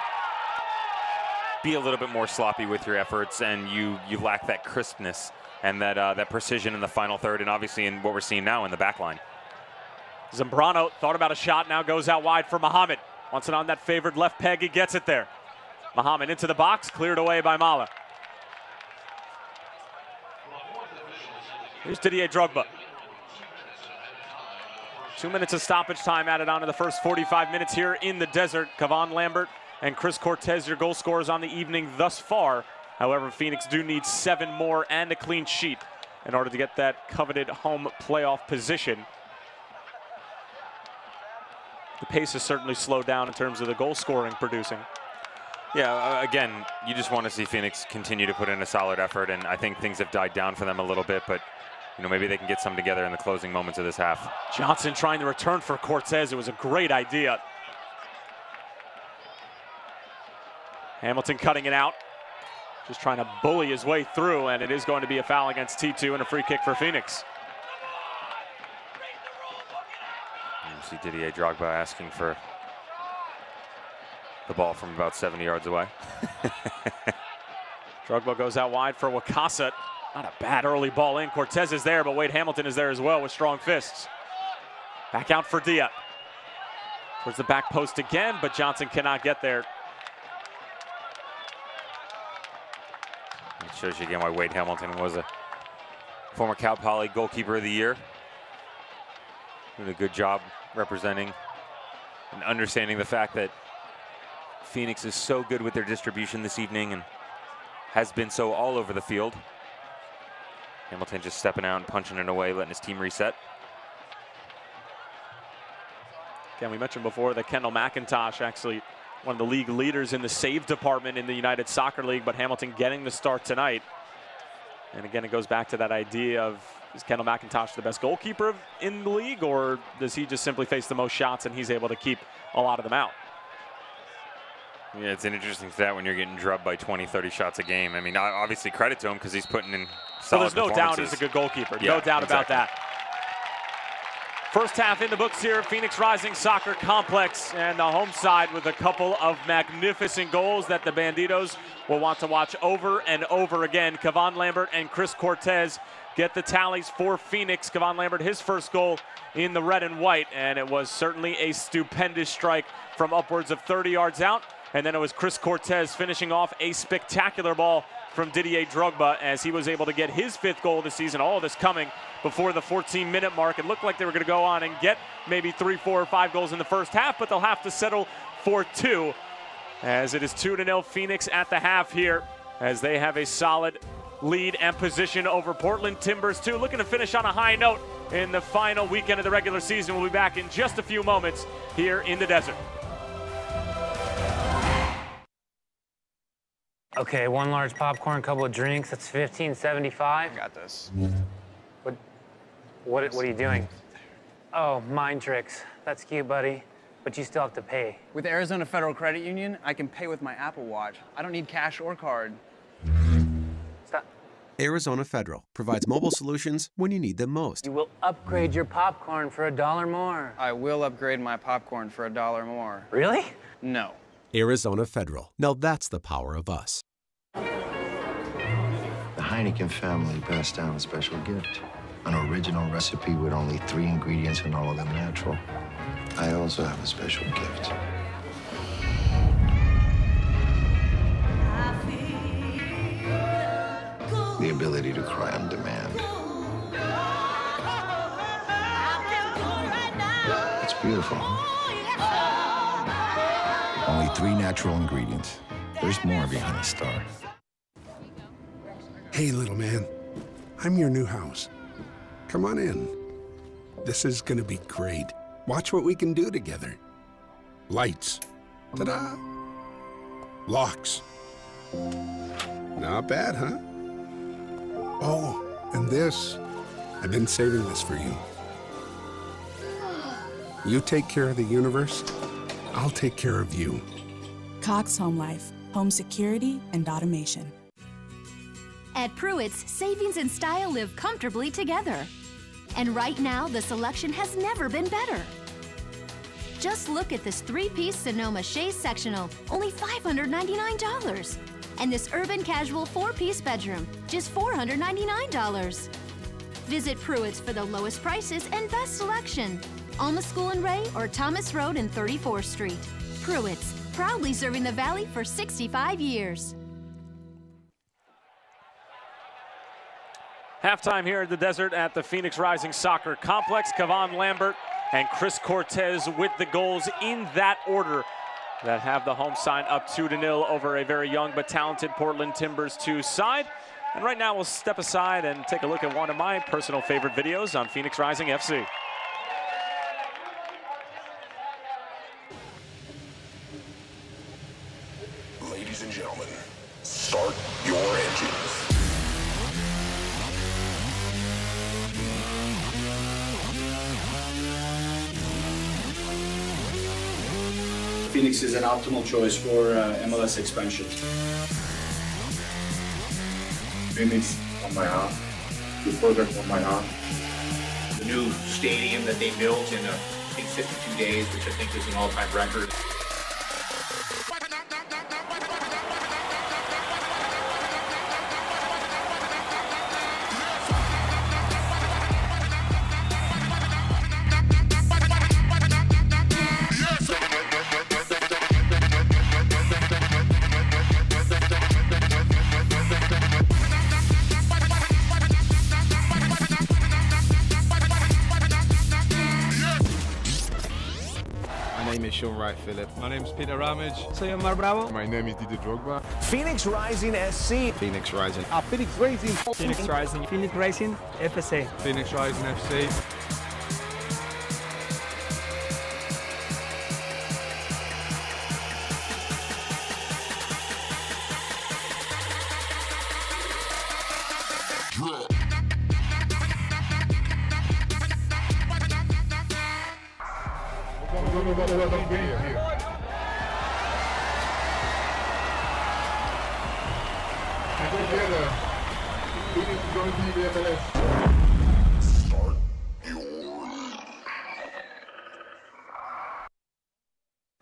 be a little bit more sloppy with your efforts, and you lack that crispness and that precision in the final third, and obviously in what we're seeing now in the back line. Zambrano thought about a shot, now goes out wide for Muhammad. Wants it on that favored left peg, he gets it there. Muhammad into the box, cleared away by Mala. Here's Didier Drogba. 2 minutes of stoppage time added on to the first 45 minutes here in the desert. Kevon Lambert and Chris Cortez, your goal scorers on the evening thus far. However, Phoenix do need 7 more and a clean sheet in order to get that coveted home playoff position. The pace has certainly slowed down in terms of the goal scoring producing. Yeah, again, you just want to see Phoenix continue to put in a solid effort, and I think things have died down for them a little bit, but you know, maybe they can get some together in the closing moments of this half. Johnson trying to return for Cortez. It was a great idea. Hamilton cutting it out. Just trying to bully his way through, and it is going to be a foul against T2 and a free kick for Phoenix. You see Didier Drogba asking for the ball from about 70 yards away. Drogba goes out wide for Wakasa. Not a bad early ball in. Cortez is there, but Wade Hamilton is there as well with strong fists. Back out for Dia. Towards the back post again, but Johnson cannot get there. It shows you again why Wade Hamilton was a former Cal Poly goalkeeper of the year. Doing a good job representing and understanding the fact that Phoenix is so good with their distribution this evening and has been so all over the field. Hamilton just stepping out and punching it away, letting his team reset. Again, we mentioned before that Kendall McIntosh, actually one of the league leaders in the save department in the United Soccer League, but Hamilton getting the start tonight. And again, it goes back to that idea of, is Kendall McIntosh the best goalkeeper in the league, or does he just simply face the most shots and he's able to keep a lot of them out? Yeah, it's an interesting stat when you're getting drubbed by 20, 30 shots a game. I mean, obviously credit to him because he's putting in solid performances. There's no doubt he's a good goalkeeper. Yeah, no doubt exactly about that. First half in the books here, Phoenix Rising Soccer Complex, and the home side with a couple of magnificent goals that the Banditos will want to watch over and over again. Kevon Lambert and Chris Cortez get the tallies for Phoenix. Kevon Lambert, his first goal in the red and white, and it was certainly a stupendous strike from upwards of 30 yards out. And then it was Chris Cortez finishing off a spectacular ball from Didier Drogba as he was able to get his 5th goal of the season. All of this coming before the 14-minute mark. It looked like they were going to go on and get maybe 3, 4, or 5 goals in the first half, but they'll have to settle for 2 as it is 2-0 Phoenix at the half here as they have a solid lead and position over Portland Timbers 2. Looking to finish on a high note in the final weekend of the regular season. We'll be back in just a few moments here in the desert. Okay, 1 large popcorn, couple of drinks. That's $15.75. I got this. What are you doing? Oh, mind tricks. That's cute, buddy. But you still have to pay. With Arizona Federal Credit Union, I can pay with my Apple Watch. I don't need cash or card. Stop. Arizona Federal provides mobile solutions when you need them most. You will upgrade your popcorn for $1 more. I will upgrade my popcorn for $1 more. Really? Arizona Federal. Now that's the power of us. The Heineken family passed down a special gift. An original recipe with only 3 ingredients and all of them natural. I also have a special gift. The ability to cry on demand. It's beautiful. Only 3 natural ingredients. There's more behind the star. Hey, little man. I'm your new house. Come on in. This is gonna be great. Watch what we can do together. Lights. Ta-da! Locks. Not bad, huh? Oh, and this. I've been saving this for you. You take care of the universe, I'll take care of you. Cox Home Life, home security and automation. At Pruitt's, savings and style live comfortably together. And right now, the selection has never been better. Just look at this 3-piece Sonoma Shea sectional, only $599. And this urban casual 4-piece bedroom, just $499. Visit Pruitt's for the lowest prices and best selection. Alma School and Ray or Thomas Road and 34th Street. Pruitt's, proudly serving the Valley for 65 years. Halftime here at the Desert at the Phoenix Rising Soccer Complex. Kevon Lambert and Chris Cortez with the goals in that order that have the home side up 2-0 over a very young but talented Portland Timbers 2 side. And right now we'll step aside and take a look at one of my personal favorite videos on Phoenix Rising FC. Ladies and gentlemen, start your engines. Phoenix is an optimal choice for MLS expansion. Phoenix on my heart. The project on my heart. The new stadium that they built in, I think, 52 days, which I think is an all-time record. My name is Peter Ramage. Soy Omar Bravo. My name is Didier Drogba. Phoenix Rising SC. Phoenix Rising. Phoenix Rising. Phoenix Rising. Phoenix Rising FC. Phoenix Rising FC.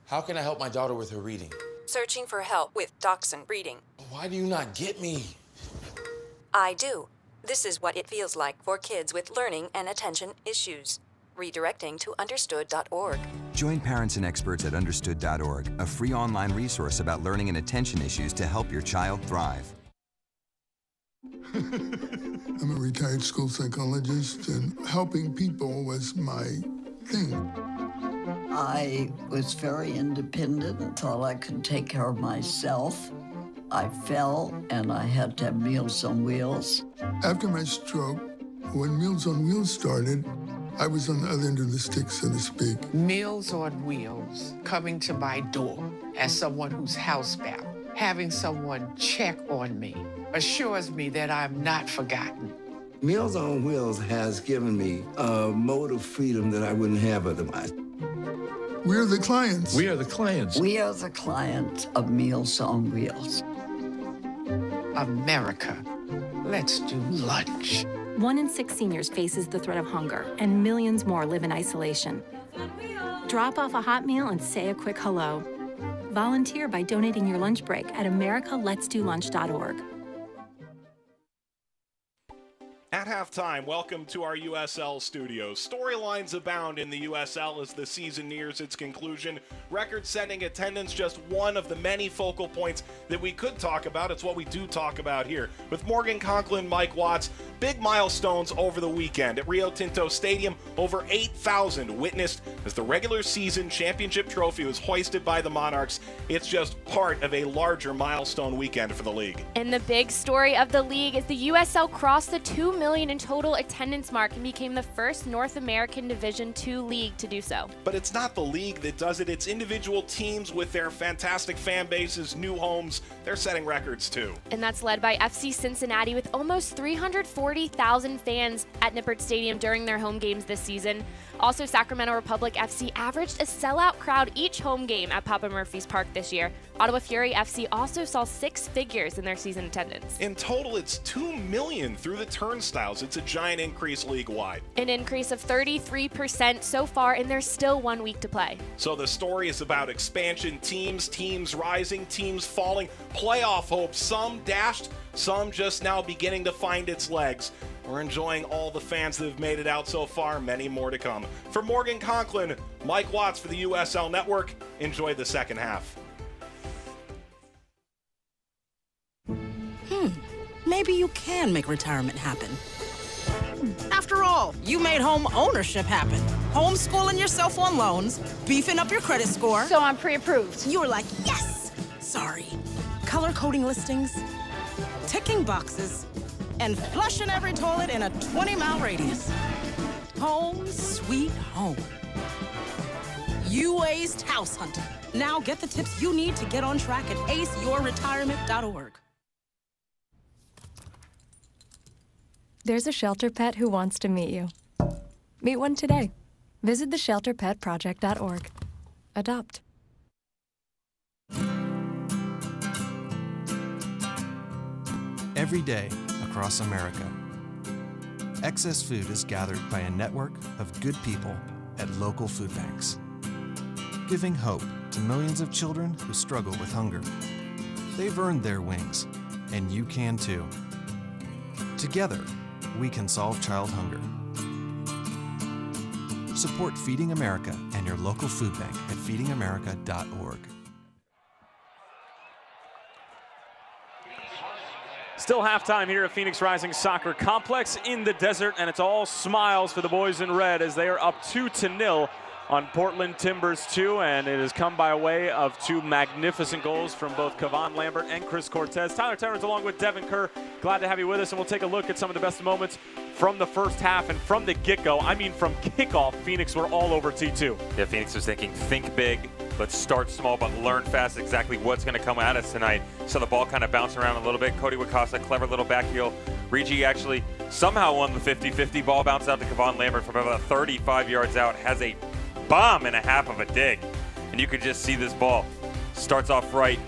How can I help my daughter with her reading? Searching for help with Dachshund Reading. Why do you not get me? I do. This is what it feels like for kids with learning and attention issues. Redirecting to understood.org. Join parents and experts at understood.org, a free online resource about learning and attention issues to help your child thrive. I'm a retired school psychologist, and helping people was my thing. I was very independent and thought I could take care of myself. I fell, and I had to have Meals on Wheels. After my stroke, when Meals on Wheels started, I was on the other end of the stick, so to speak. Meals on Wheels, coming to my door as someone who's housebound, having someone check on me, assures me that I'm not forgotten. Meals on Wheels has given me a mode of freedom that I wouldn't have otherwise. We're the clients. We are the clients. We are the clients of Meals on Wheels. America, let's do lunch. 1 in 6 seniors faces the threat of hunger, and millions more live in isolation. Drop off a hot meal and say a quick hello. Volunteer by donating your lunch break at americaletsdolunch.org. At halftime, welcome to our USL studios. Storylines abound in the USL as the season nears its conclusion. Record-setting attendance, just one of the many focal points that we could talk about. It's what we do talk about here. With Morgan Conklin, Mike Watts, big milestones over the weekend. At Rio Tinto Stadium, over 8,000 witnessed as the regular season championship trophy was hoisted by the Monarchs. It's just part of a larger milestone weekend for the league. And the big story of the league is the USL crossed the 2 million in total attendance mark and became the first North American Division II league to do so. But it's not the league that does it. It's individual teams with their fantastic fan bases, new homes. They're setting records too. And that's led by FC Cincinnati with almost 340,000 fans at Nippert Stadium during their home games this season. Also, Sacramento Republic FC averaged a sellout crowd each home game at Papa Murphy's Park this year. Ottawa Fury FC also saw 6 figures in their season attendance. In total, it's 2 million through the turnstiles. It's a giant increase league-wide. An increase of 33% so far, and there's still 1 week to play. So the story is about expansion teams rising, teams falling, playoff hopes, some dashed, some just now beginning to find its legs. We're enjoying all the fans that have made it out so far, many more to come. For Morgan Conklin, Mike Watts for the USL Network, enjoy the second half. Maybe you can make retirement happen. After all, you made home ownership happen. Homeschooling yourself on loans, beefing up your credit score. So I'm pre-approved. You were like, yes! Sorry. Color coding listings, ticking boxes, and flushing every toilet in a 20-mile radius. Home sweet home. You aced house hunting. Now get the tips you need to get on track at aceyourretirement.org. There's a shelter pet who wants to meet you. Meet one today. Visit theshelterpetproject.org. Adopt. Every day across America, excess food is gathered by a network of good people at local food banks, giving hope to millions of children who struggle with hunger. They've earned their wings, and you can too. Together, we can solve child hunger. Support Feeding America and your local food bank at feedingamerica.org. Still halftime here at Phoenix Rising Soccer Complex in the desert, and it's all smiles for the boys in red as they are up 2-0 on Portland Timbers 2, and it has come by way of 2 magnificent goals from both Kevon Lambert and Chris Cortez. Tyler Terrence along with Devin Kerr, glad to have you with us, and we'll take a look at some of the best moments from the first half and from the get-go. I mean, from kickoff, Phoenix were all over T2. Yeah, Phoenix was thinking, think big, let's start small, but learn fast exactly what's going to come at us tonight. So the ball kind of bounced around a little bit. Cody Wakasa, clever little back heel. Regi actually somehow won the 50-50. Ball bounced out to Kevon Lambert from about 35 yards out. Has a bomb and a half of a dig. And you could just see this ball. Starts off right,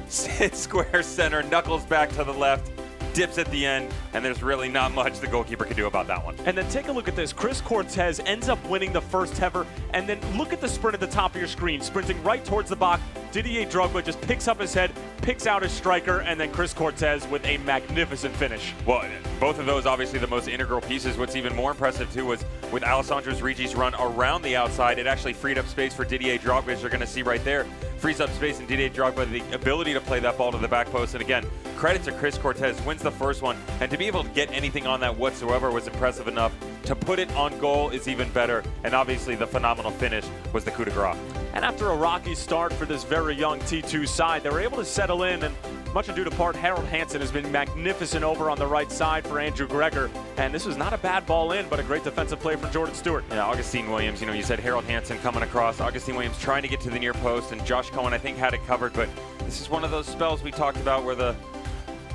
hits square center, knuckles back to the left, dips at the end, and there's really not much the goalkeeper can do about that one. And then take a look at this. Chris Cortez ends up winning the first header, and then look at the sprint at the top of your screen. Sprinting right towards the box, Didier Drogba just picks up his head, picks out his striker, and then Chris Cortez with a magnificent finish. Well, both of those obviously the most integral pieces. What's even more impressive too was with Alessandro Regi's run around the outside, it actually freed up space for Didier Drogba, as you're going to see right there. Frees up space in Didier Drogba, the ability to play that ball to the back post. And again, credit to Chris Cortez, wins the first one, and to be able to get anything on that whatsoever was impressive enough. To put it on goal is even better, and obviously the phenomenal finish was the coup de grace. And after a rocky start for this very young T2 side, they were able to settle in, and much ado to part, Harold Hansen has been magnificent over on the right side for Andrew Greger, and this was not a bad ball in, but a great defensive play from Jordan Stewart. Yeah, Augustine Williams, you said Harold Hansen coming across, Augustine Williams trying to get to the near post, and Josh Cohen I think had it covered, but this is one of those spells we talked about where the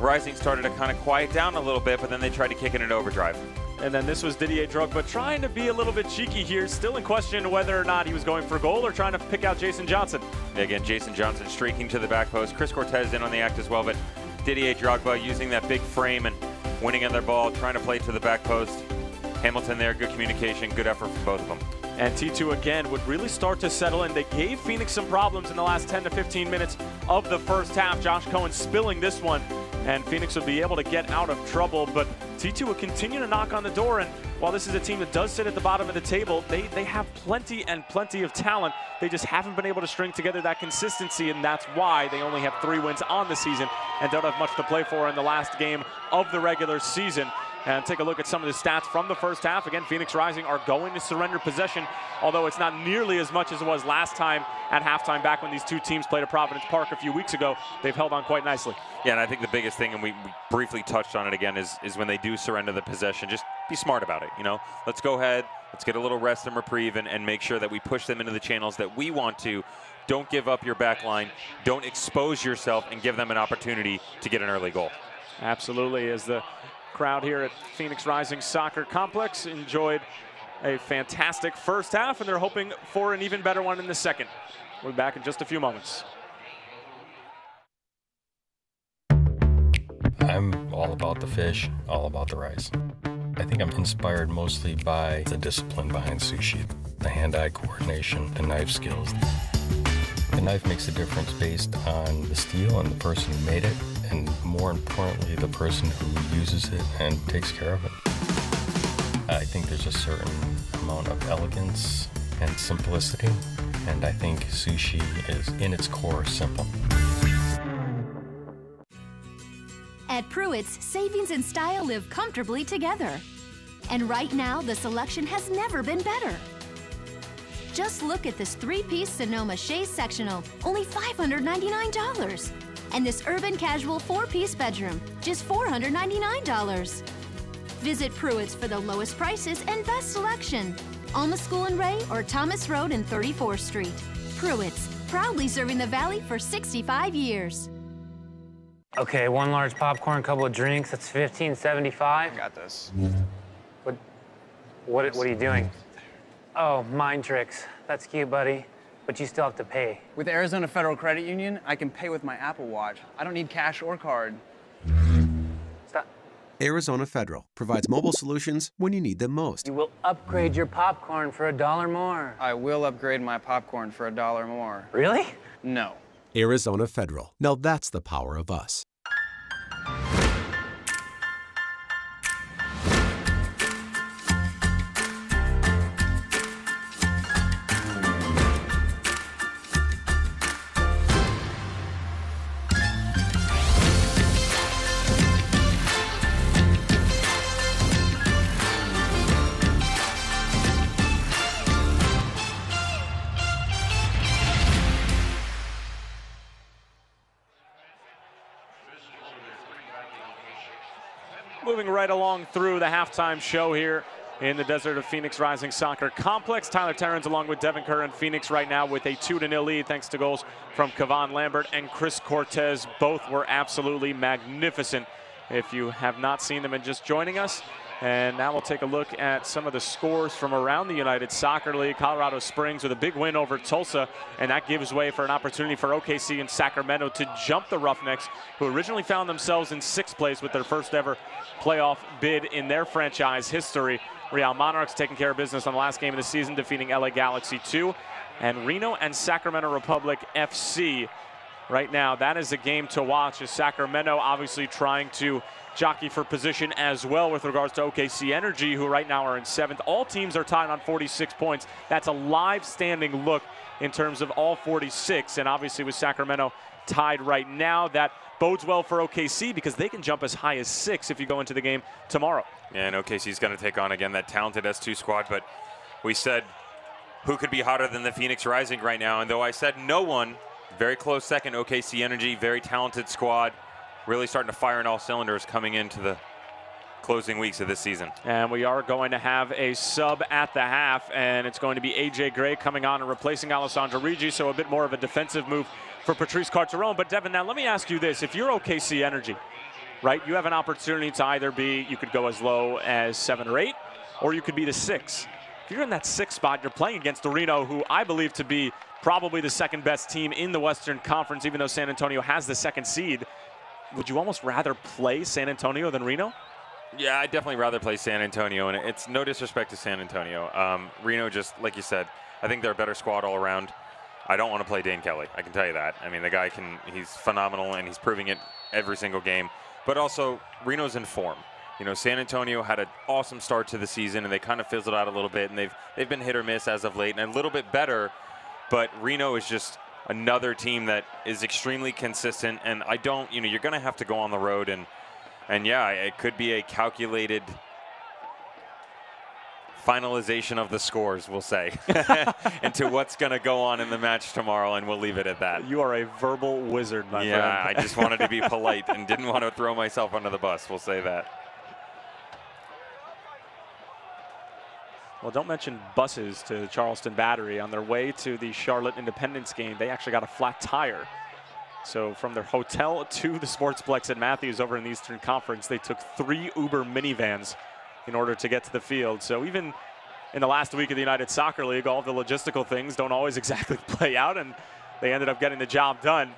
Rising started to kind of quiet down a little bit, but then they tried to kick in an overdrive. And then this was Didier Drogba trying to be a little bit cheeky here, still in question whether or not he was going for a goal or trying to pick out Jason Johnson. Again, Jason Johnson streaking to the back post. Chris Cortez in on the act as well, but Didier Drogba using that big frame and winning on their ball, trying to play to the back post. Hamilton there, good communication, good effort from both of them. And T2 again would really start to settle in. They gave Phoenix some problems in the last 10 to 15 minutes of the first half. Josh Cohen spilling this one. and Phoenix will be able to get out of trouble. But T2 will continue to knock on the door, and while this is a team that does sit at the bottom of the table, they have plenty of talent. They just haven't been able to string together that consistency, and that's why they only have 3 wins on the season and don't have much to play for in the last game of the regular season. And take a look at some of the stats from the first half. Again, Phoenix Rising are going to surrender possession, although it's not nearly as much as it was last time at halftime back when these two teams played at Providence Park a few weeks ago. They've held on quite nicely. Yeah, and I think the biggest thing, and we briefly touched on it again, is when they do surrender the possession, just be smart about it. You know, let's go ahead, let's get a little rest and reprieve, and make sure that we push them into the channels that we want to. Don't give up your back line. Don't expose yourself and give them an opportunity to get an early goal. Absolutely. As the crowd here at Phoenix Rising Soccer Complex enjoyed a fantastic first half, and they're hoping for an even better one in the second. We'll be back in just a few moments. I'm all about the fish, all about the rice. I think I'm inspired mostly by the discipline behind sushi, the hand-eye coordination, the knife skills. The knife makes a difference based on the steel and the person who made it, and more importantly, the person who uses it and takes care of it. I think there's a certain amount of elegance and simplicity, and I think sushi is, in its core, simple. At Pruitt's, savings and style live comfortably together. And right now, the selection has never been better. Just look at this 3-piece Sonoma Chaise sectional, only $599. And this urban casual 4-piece bedroom, just $499. Visit Pruitt's for the lowest prices and best selection. Alma School and Ray or Thomas Road and 34th Street. Pruitt's, proudly serving the Valley for 65 years. Okay, 1 large popcorn, couple of drinks. That's $15.75. I got this. What are you doing? Oh, mind tricks. That's cute, buddy. But you still have to pay. With Arizona Federal Credit Union, I can pay with my Apple Watch. I don't need cash or card. Stop. Arizona Federal provides mobile solutions when you need them most. You will upgrade your popcorn for $1 more. I will upgrade my popcorn for $1 more. Really? No. Arizona Federal. Now that's the power of us. Moving right along through the halftime show here in the Desert of Phoenix Rising Soccer Complex. Tyler Terrans along with Devin Kerr and Phoenix right now with a 2-0 lead thanks to goals from Kevon Lambert and Chris Cortez. Both were absolutely magnificent if you have not seen them and just joining us. And now we'll take a look at some of the scores from around the United Soccer League. Colorado Springs with a big win over Tulsa, and that gives way for an opportunity for OKC and Sacramento to jump the Roughnecks, who originally found themselves in 6th place with their first ever playoff bid in their franchise history. Real Monarchs taking care of business on the last game of the season, defeating LA Galaxy 2. And Reno and Sacramento Republic FC right now, that is a game to watch, as Sacramento obviously trying to jockey for position as well with regards to OKC Energy, who right now are in 7th. All teams are tied on 46 points. That's a live standing look in terms of all 46, and obviously with Sacramento tied right now, that bodes well for OKC because they can jump as high as 6 if you go into the game tomorrow. Yeah, and OKC's going to take on, again, that talented S2 squad, but we said who could be hotter than the Phoenix Rising right now, and though I said no one, very close second, OKC Energy, very talented squad, really starting to fire on all cylinders coming into the closing weeks of this season. And we are going to have a sub at the half, and it's going to be AJ Gray coming on and replacing Alessandro Rigi, so a bit more of a defensive move for Patrice Carteron. But Devin, now let me ask you this. If you're OKC Energy, right, you have an opportunity to either be, you could go as low as 7 or 8, or you could be the 6. If you're in that 6th spot, you're playing against Reno, who I believe to be probably the 2nd best team in the Western Conference, even though San Antonio has the 2nd seed. Would you almost rather play San Antonio than Reno? Yeah, I'd definitely rather play San Antonio, and it's no disrespect to San Antonio. Reno, just like you said, I think they're a better squad all around. I don't want to play Dane Kelly, I can tell you that. I mean, the guy he's phenomenal, and he's proving it every single game. but also Reno's in form. You know, San Antonio had an awesome start to the season, and they kind of fizzled out a little bit, and they've been hit or miss as of late, and a little bit better. But Reno is just another team that is extremely consistent, and you're going to have to go on the road, and yeah, it could be a calculated finalization of the scores, we'll say, into what's going to go on in the match tomorrow, and we'll leave it at that. You are a verbal wizard, my friend. Yeah, I just wanted to be polite and didn't want to throw myself under the bus, we'll say that. Well, don't mention buses to Charleston Battery. On their way to the Charlotte Independence game, they actually got a flat tire. So from their hotel to the Sportsplex at Matthews over in the Eastern Conference, they took 3 Uber minivans in order to get to the field. So even in the last week of the United Soccer League, all the logistical things don't always exactly play out, and they ended up getting the job done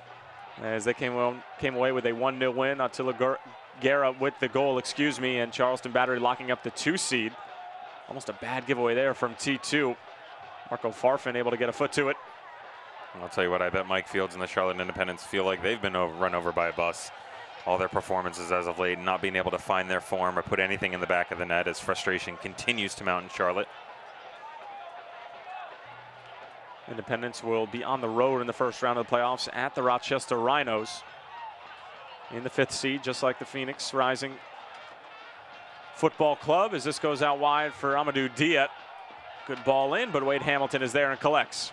as they came away with a 1-0 win. Attila Guerra with the goal, and Charleston Battery locking up the 2 seed. Almost a bad giveaway there from T2. Marco Farfan able to get a foot to it. I'll tell you what, I bet Mike Fields and the Charlotte Independents feel like they've been run over by a bus. All their performances as of late, not being able to find their form or put anything in the back of the net as frustration continues to mount in Charlotte. Independents will be on the road in the first round of the playoffs at the Rochester Rhinos in the 5th seed, just like the Phoenix Rising Football Club, as this goes out wide for Amadou Diat. Good ball in, but Wade Hamilton is there and collects.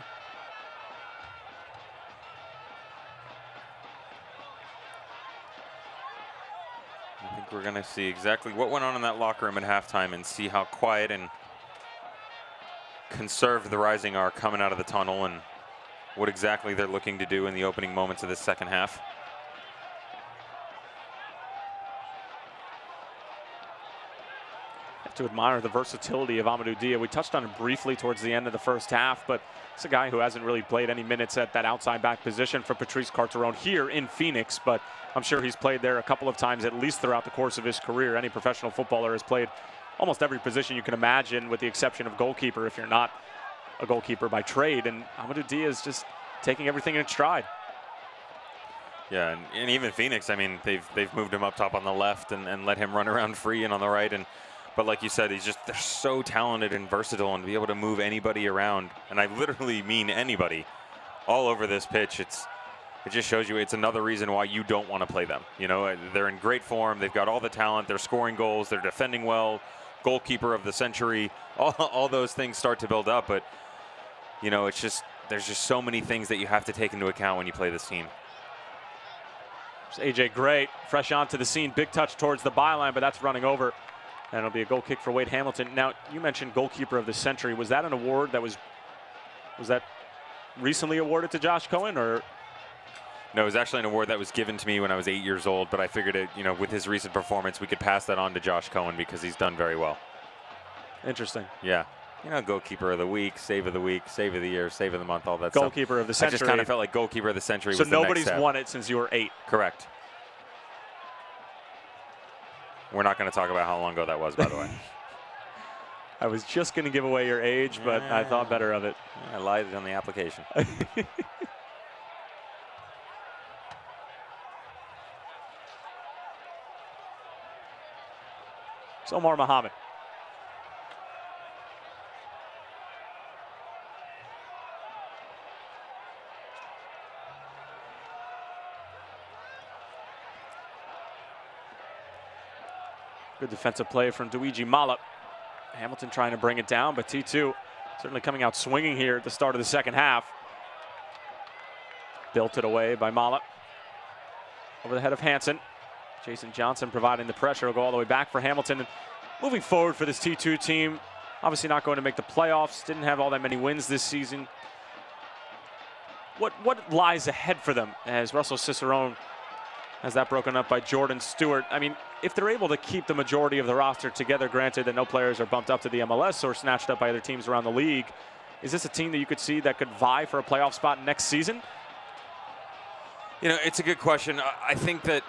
I think we're going to see exactly what went on in that locker room at halftime and see how quiet and conserved the Rising are coming out of the tunnel and what exactly they're looking to do in the opening moments of this second half. To admire the versatility of Amadou Diat. We touched on it briefly towards the end of the first half, but it's a guy who hasn't really played any minutes at that outside back position for Patrice Carteron here in Phoenix, but I'm sure he's played there a couple of times at least throughout the course of his career. Any professional footballer has played almost every position you can imagine, with the exception of goalkeeper if you're not a goalkeeper by trade, and Amadou Diat is just taking everything in stride. Yeah, and even Phoenix, I mean, they've moved him up top on the left and let him run around free and on the right, but like you said, they're so talented and versatile, and to be able to move anybody around, and I literally mean anybody, all over this pitch. It just shows you it's another reason why you don't want to play them. You know, they're in great form. They've got all the talent. They're scoring goals. They're defending well. Goalkeeper of the century. All those things start to build up, but you know, there's just so many things that you have to take into account when you play this team. There's AJ Gray fresh onto the scene. Big touch towards the byline, but that's running over. And it'll be a goal kick for Wade Hamilton. Now, you mentioned goalkeeper of the century. Was that an award that was that recently awarded to Josh Cohen, or? No, it was actually an award that was given to me when I was 8 years old, but I figured it, you know, with his recent performance, we could pass that on to Josh Cohen because he's done very well. Interesting. Yeah. You know, goalkeeper of the week, save of the year, save of the month, all that goalkeeper stuff. of the century. I just kind of felt like goalkeeper of the century was the next nobody's step. won it since you were 8. Correct. We're not going to talk about how long ago that was, by the way. I was just going to give away your age, but I thought better of it. I lied on the application. It's Omar Muhammad. Good defensive play from Luigi Mala. Hamilton trying to bring it down, but T2 certainly coming out swinging here at the start of the second half. Built it away by Mala. Over the head of Hansen. Jason Johnson providing the pressure. Will go all the way back for Hamilton. And moving forward for this T2 team, obviously not going to make the playoffs. Didn't have all that many wins this season. What lies ahead for them as Russell Cicerone has that broken up by Jordan Stewart? I mean, if they're able to keep the majority of the roster together, granted that no players are bumped up to the MLS or snatched up by other teams around the league, is this a team that you could see that could vie for a playoff spot next season? You know, it's a good question. I think that,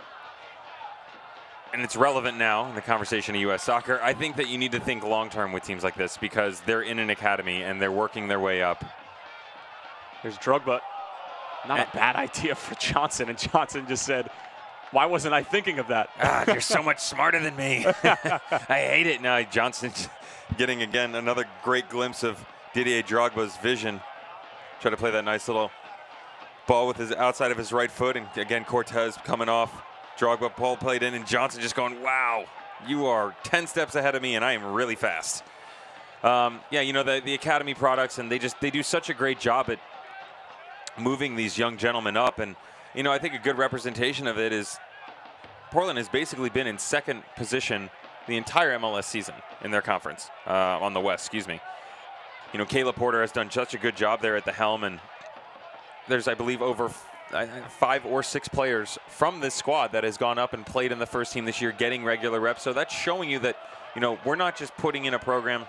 and it's relevant now in the conversation of U.S. soccer, I think that you need to think long-term with teams like this because they're in an academy and they're working their way up. There's Drogba. Not a bad idea for Johnson, and Johnson just said, Why wasn't I thinking of that? You're so much smarter than me. I hate it. Now Johnson getting, again, another great glimpse of Didier Drogba's vision. Try to play that nice little ball with his outside of his right foot. And, again, Cortez coming off. Drogba, ball played in, and Johnson just going, wow, you are 10 steps ahead of me, and I am really fast. Yeah, you know, the academy products, and they do such a great job at moving these young gentlemen up. And, you know, I think a good representation of it is Portland has basically been in second position the entire MLS season in their conference, on the West, excuse me. You know, Caleb Porter has done such a good job there at the helm, and there's, I believe, over 5 or 6 players from this squad that has gone up and played in the first team this year, getting regular reps. So that's showing you that, you know, we're not just putting in a program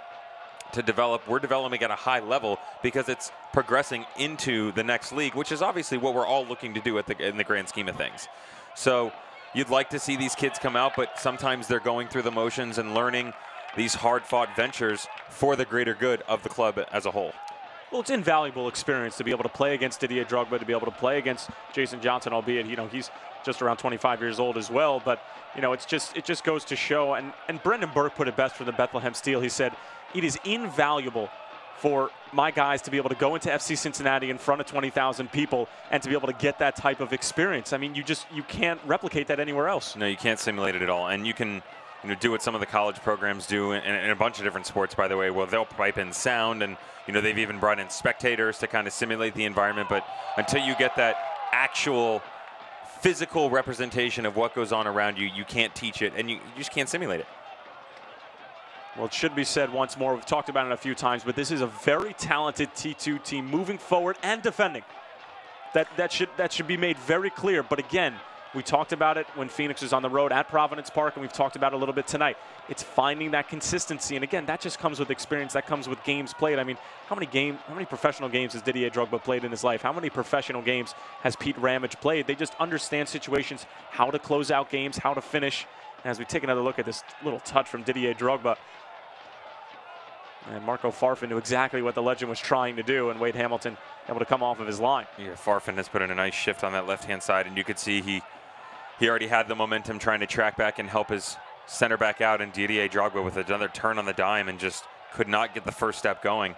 to develop, we're developing at a high level because it's progressing into the next league, which is obviously what we're all looking to do in the grand scheme of things. So you'd like to see these kids come out, but sometimes they're going through the motions and learning these hard-fought ventures for the greater good of the club as a whole. Well, it's invaluable experience to be able to play against Didier Drogba, to be able to play against Jason Johnson, albeit, you know, he's just around 25 years old as well. But, you know, it just goes to show, and Brendan Burke put it best for the Bethlehem Steel. He said, it is invaluable for my guys to be able to go into FC Cincinnati in front of 20,000 people and to be able to get that type of experience. I mean, you can't replicate that anywhere else. No, you can't simulate it at all. And you can, you know, do what some of the college programs do in a bunch of different sports, by the way. Well, they'll pipe in sound, and, you know, they've even brought in spectators to kind of simulate the environment. But until you get that actual physical representation of what goes on around you, you can't teach it, and you just can't simulate it. Well, it should be said once more, we've talked about it a few times, but this is a very talented T2 team moving forward and defending. That should be made very clear. But again, we talked about it when Phoenix was on the road at Providence Park, and we've talked about it a little bit tonight. It's finding that consistency, and again, that just comes with experience. That comes with games played. I mean, how many professional games has Didier Drogba played in his life? How many professional games has Pete Ramage played? They just understand situations, how to close out games, how to finish. And as we take another look at this little touch from Didier Drogba, and Marco Farfan knew exactly what the legend was trying to do, and Wade Hamilton able to come off of his line. Yeah, Farfan has put in a nice shift on that left-hand side, and you could see he already had the momentum trying to track back and help his center back out, and Didier Drogba with another turn on the dime and just could not get the first step going.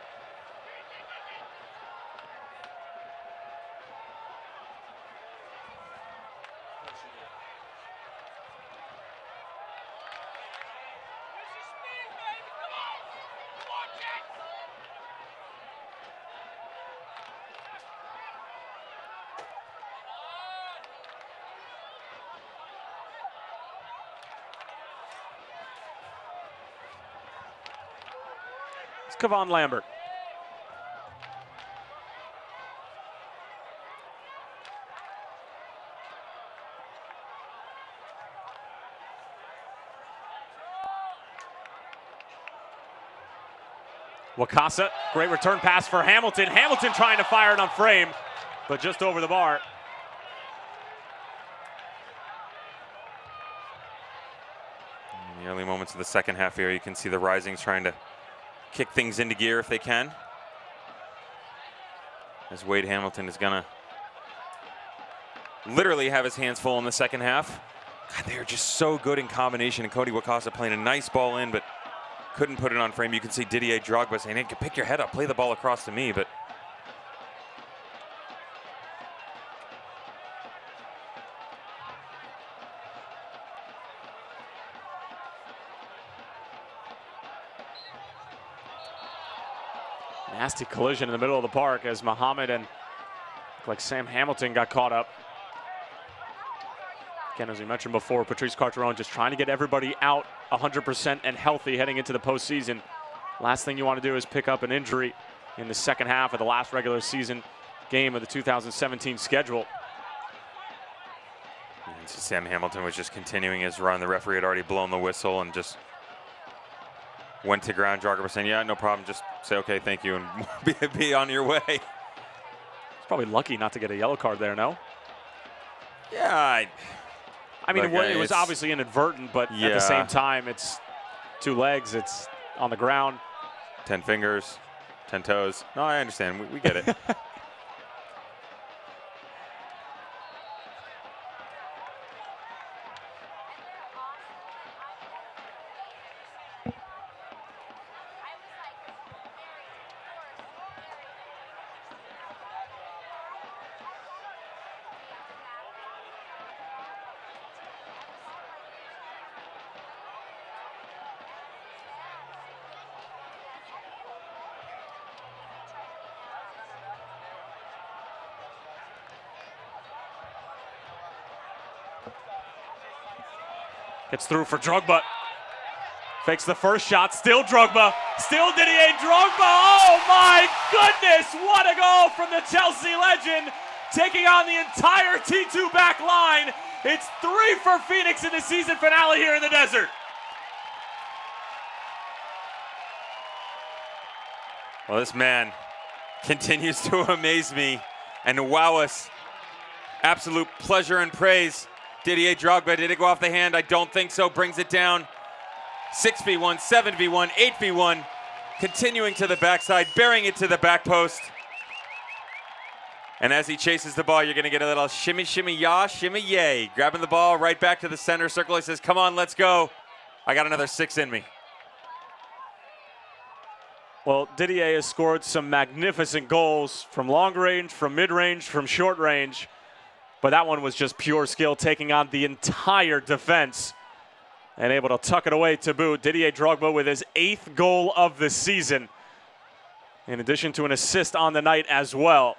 Kevon Lambert. Wakasa, great return pass for Hamilton. Hamilton trying to fire it on frame, but just over the bar. In the early moments of the second half here, you can see the Risings trying to kick things into gear if they can. As Wade Hamilton is gonna literally have his hands full in the second half. God, they are just so good in combination, and Cody Wakasa playing a nice ball in, but couldn't put it on frame. You can see Didier Drogba saying, hey, pick your head up, play the ball across to me, but nasty collision in the middle of the park as Muhammad and like Sam Hamilton got caught up. Again, as we mentioned before, Patrice Carteron just trying to get everybody out 100% and healthy heading into the postseason. Last thing you want to do is pick up an injury in the second half of the last regular season game of the 2017 schedule. And Sam Hamilton was just continuing his run. The referee had already blown the whistle and just went to ground. Drogba was saying, yeah, no problem, just say okay, thank you, and be on your way. He's probably lucky not to get a yellow card there, no? Yeah, I mean, it was obviously inadvertent, but yeah, at the same time, it's 2 legs, it's on the ground. 10 fingers, 10 toes. No, I understand, we get it. Gets through for Drogba. Fakes the first shot, still Drogba. Still Didier Drogba. Oh my goodness, what a goal from the Chelsea legend. Taking on the entire T2 back line. It's 3 for Phoenix in the season finale here in the desert. Well, this man continues to amaze me and wow us. Absolute pleasure and praise. Didier Drogba, did it go off the hand? I don't think so. Brings it down. 6v1, 7v1, 8v1. Continuing to the backside, burying it to the back post. And as he chases the ball, you're going to get a little shimmy, shimmy, yah, shimmy, yay. Grabbing the ball right back to the center circle. He says, come on, let's go. I got another 6 in me. Well, Didier has scored some magnificent goals from long range, from mid-range, from short range. But that one was just pure skill, taking on the entire defense and able to tuck it away to boot. Didier Drogba with his 8th goal of the season, in addition to an assist on the night as well.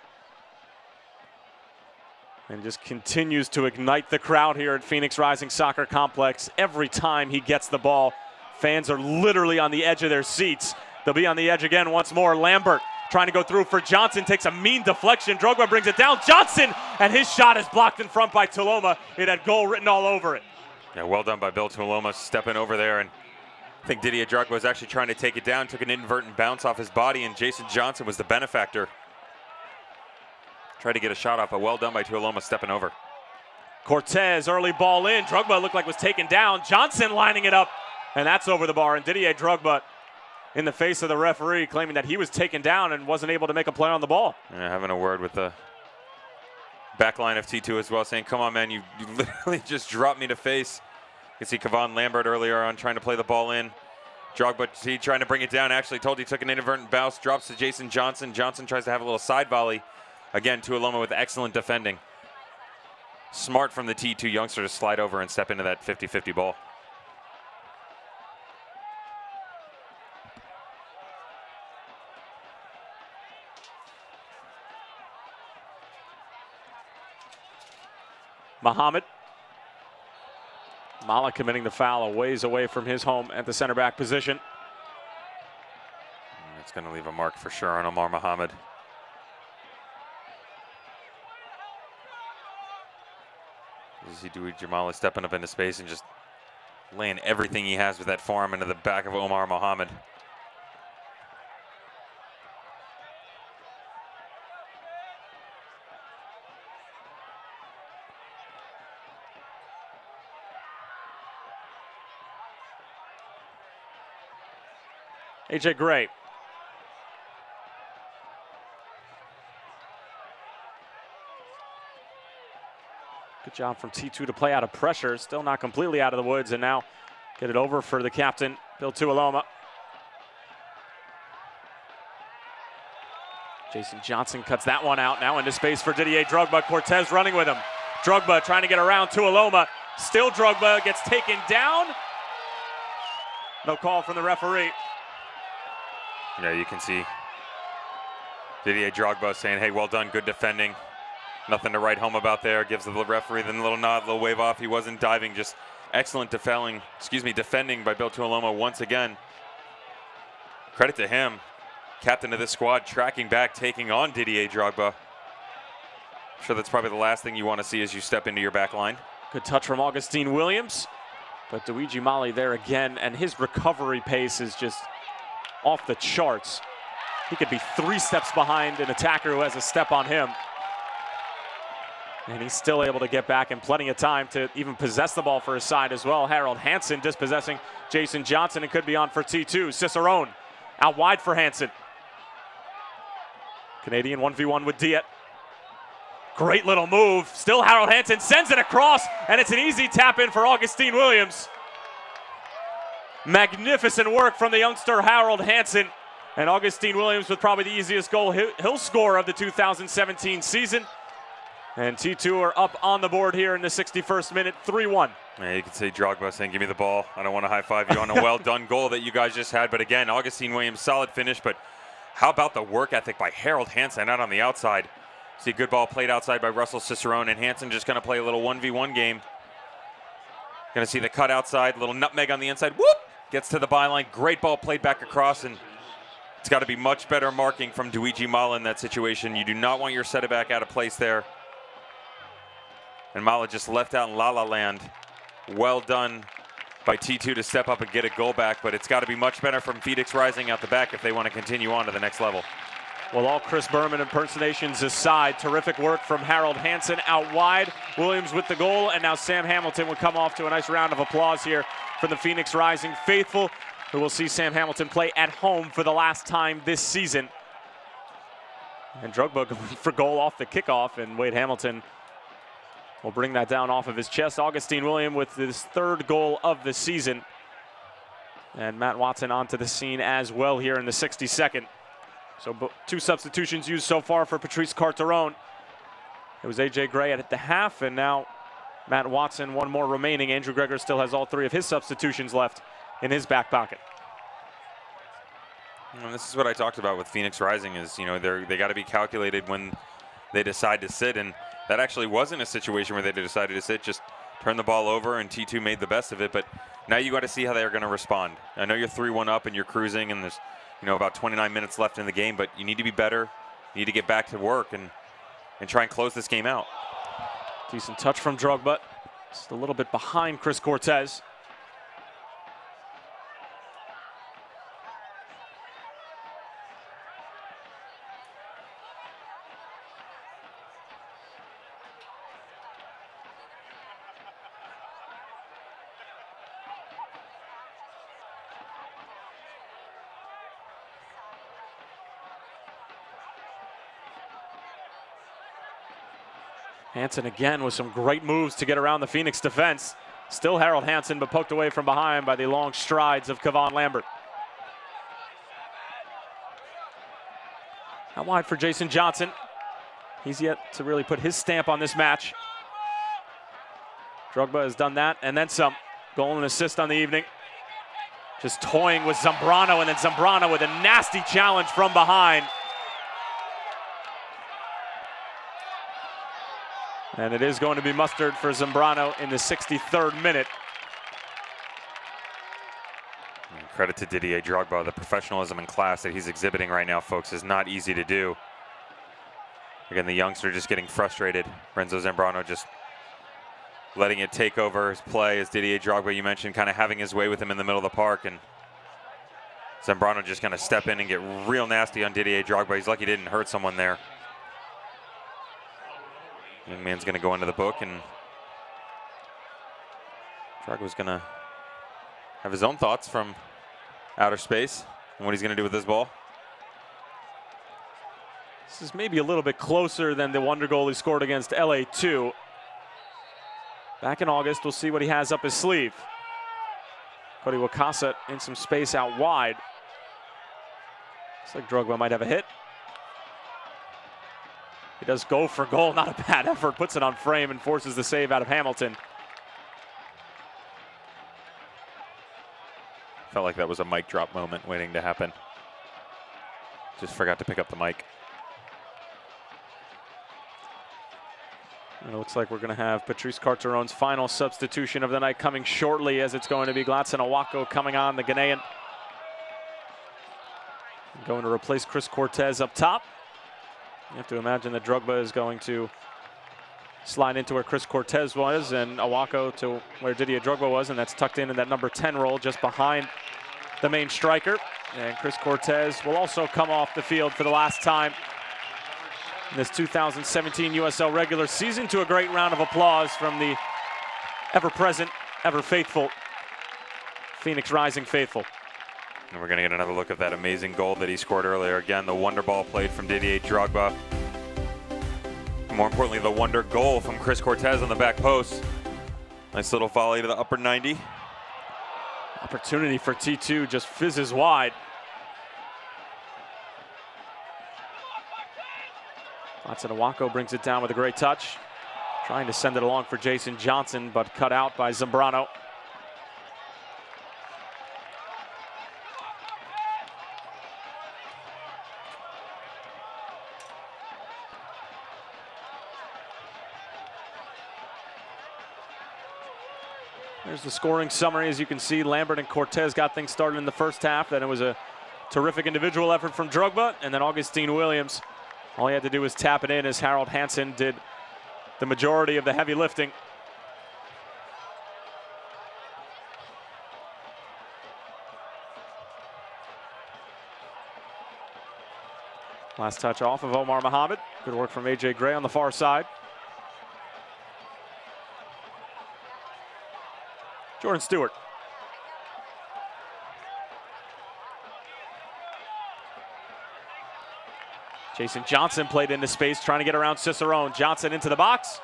And just continues to ignite the crowd here at Phoenix Rising Soccer Complex. Every time he gets the ball, fans are literally on the edge of their seats. They'll be on the edge again once more. Lambert trying to go through for Johnson, takes a mean deflection. Drogba brings it down. Johnson, and his shot is blocked in front by Tuloma. It had goal written all over it. Yeah, well done by Bill Tuloma stepping over there. And I think Didier Drogba was actually trying to take it down, took an inadvertent bounce off his body, and Jason Johnson was the benefactor. Tried to get a shot off, but well done by Tuloma stepping over. Cortez, early ball in. Drogba looked like was taken down. Johnson lining it up, and that's over the bar. And Didier Drogba in the face of the referee, claiming that he was taken down and wasn't able to make a play on the ball. Yeah, having a word with the back line of T2 as well, saying, come on, man, you literally just dropped me to face. You can see Kevon Lambert earlier on trying to play the ball in. Drogba, he trying to bring it down, actually told he took an inadvertent bounce, drops to Jason Johnson. Johnson tries to have a little side volley. Again, Tuloma with excellent defending. Smart from the T2 youngster to slide over and step into that 50-50 ball. Muhammad. Mala committing the foul a ways away from his home at the center back position. It's going to leave a mark for sure on Omar Muhammad. You see Dewey Jamali stepping up into space and just laying everything he has with that forearm into the back of Omar Muhammad. AJ Gray. Good job from T2 to play out of pressure. Still not completely out of the woods, and now get it over for the captain, Bill Tuiloma. Jason Johnson cuts that one out. Now into space for Didier Drogba. Cortez running with him. Drogba trying to get around Tuiloma. Still Drogba gets taken down. No call from the referee. Yeah, you can see Didier Drogba saying, hey, well done, good defending. Nothing to write home about there. Gives the referee then a little nod, a little wave off. He wasn't diving, just excellent defending by Bill Tuiloma once again. Credit to him. Captain of this squad, tracking back, taking on Didier Drogba. I'm sure that's probably the last thing you want to see as you step into your back line. Good touch from Augustine Williams. But Luigi Mali there again, and his recovery pace is just off the charts. He could be 3 steps behind an attacker who has a step on him. And he's still able to get back in plenty of time to even possess the ball for his side as well. Harold Hansen dispossessing Jason Johnson, and could be on for T2. Cicerone out wide for Hansen. Canadian 1v1 with Diet. Great little move. Still Harold Hansen sends it across, and it's an easy tap in for Augustine Williams. Magnificent work from the youngster Harold Hansen. And Augustine Williams with probably the easiest goal he'll score of the 2017 season. And T2 are up on the board here in the 61st minute, 3-1. Yeah, you can see Drogba saying, give me the ball. I don't want to high-five you on a well-done goal that you guys just had. But again, Augustine Williams, solid finish. But how about the work ethic by Harold Hansen out on the outside? See a good ball played outside by Russell Cicerone, and Hansen just going to play a little 1v1 game. Going to see the cut outside, little nutmeg on the inside. Whoop! Gets to the byline. Great ball played back across, and it's got to be much better marking from Luigi Mala in that situation. You do not want your center back out of place there. And Mala just left out in La-La land. Well done by T2 to step up and get a goal back, but it's got to be much better from Phoenix Rising out the back if they want to continue on to the next level. Well, all Chris Berman impersonations aside, terrific work from Harold Hansen out wide. Williams with the goal, and now Sam Hamilton would come off to a nice round of applause here from the Phoenix Rising faithful, who will see Sam Hamilton play at home for the last time this season. And Drogba going for goal off the kickoff, and Wade Hamilton will bring that down off of his chest. Augustine William with his third goal of the season. And Matt Watson onto the scene as well here in the 62nd. So 2 substitutions used so far for Patrice Carteron. It was A.J. Gray at the half, and now Matt Watson, 1 more remaining. Andrew Gregor still has all 3 of his substitutions left in his back pocket. And this is what I talked about with Phoenix Rising is, you know, they got to be calculated when they decide to sit, and that actually wasn't a situation where they decided to sit, just turn the ball over, and T2 made the best of it. But now you got to see how they're going to respond. I know you're 3-1 up and you're cruising, and there's, you know, about 29 minutes left in the game, but you need to be better. You need to get back to work and try and close this game out. Decent touch from Drogba. Just a little bit behind Chris Cortez. Hansen again with some great moves to get around the Phoenix defense. Still Harold Hansen, but poked away from behind by the long strides of Kevon Lambert. Out wide for Jason Johnson. He's yet to really put his stamp on this match. Drogba has done that, and then some. Goal and assist on the evening. Just toying with Zambrano, and then Zambrano with a nasty challenge from behind. And it is going to be mustered for Zambrano in the 63rd minute. And credit to Didier Drogba. The professionalism and class that he's exhibiting right now, folks, is not easy to do. Again, the youngster just getting frustrated. Renzo Zambrano just letting it take over his play, as Didier Drogba, you mentioned, kind of having his way with him in the middle of the park. And Zambrano just going to step in and get real nasty on Didier Drogba. He's lucky he didn't hurt someone there. Young man's going to go into the book, and Drogba's going to have his own thoughts from outer space and what he's going to do with this ball. This is maybe a little bit closer than the wonder goal he scored against LA2. Back in August, we'll see what he has up his sleeve. Cody Wakasa in some space out wide. Looks like Drogba might have a hit. He does go for goal, not a bad effort, puts it on frame and forces the save out of Hamilton. Felt like that was a mic drop moment waiting to happen. Just forgot to pick up the mic. And it looks like we're going to have Patrice Carteron's final substitution of the night coming shortly, as it's going to be Gladson Awako coming on, the Ghanaian. Going to replace Chris Cortez up top. You have to imagine that Drogba is going to slide into where Chris Cortez was, and Awako to where Didier Drogba was, and that's tucked in that number 10 role just behind the main striker. And Chris Cortez will also come off the field for the last time in this 2017 USL regular season, to a great round of applause from the ever-present, ever-faithful Phoenix Rising faithful. And we're going to get another look at that amazing goal that he scored earlier. Again, the wonder ball played from Didier Drogba. More importantly, the wonder goal from Chris Cortez on the back post. Nice little volley to the upper 90. Opportunity for T2, just fizzes wide. Gladson Awako brings it down with a great touch. Trying to send it along for Jason Johnson, but cut out by Zambrano. There's the scoring summary. As you can see, Lambert and Cortez got things started in the first half. Then it was a terrific individual effort from Drogba, and then Augustine Williams. All he had to do was tap it in as Harold Hansen did the majority of the heavy lifting. Last touch off of Omar Mohamed. Good work from A.J. Gray on the far side. Jordan Stewart. Jason Johnson played into space, trying to get around Cicerone. Johnson into the box.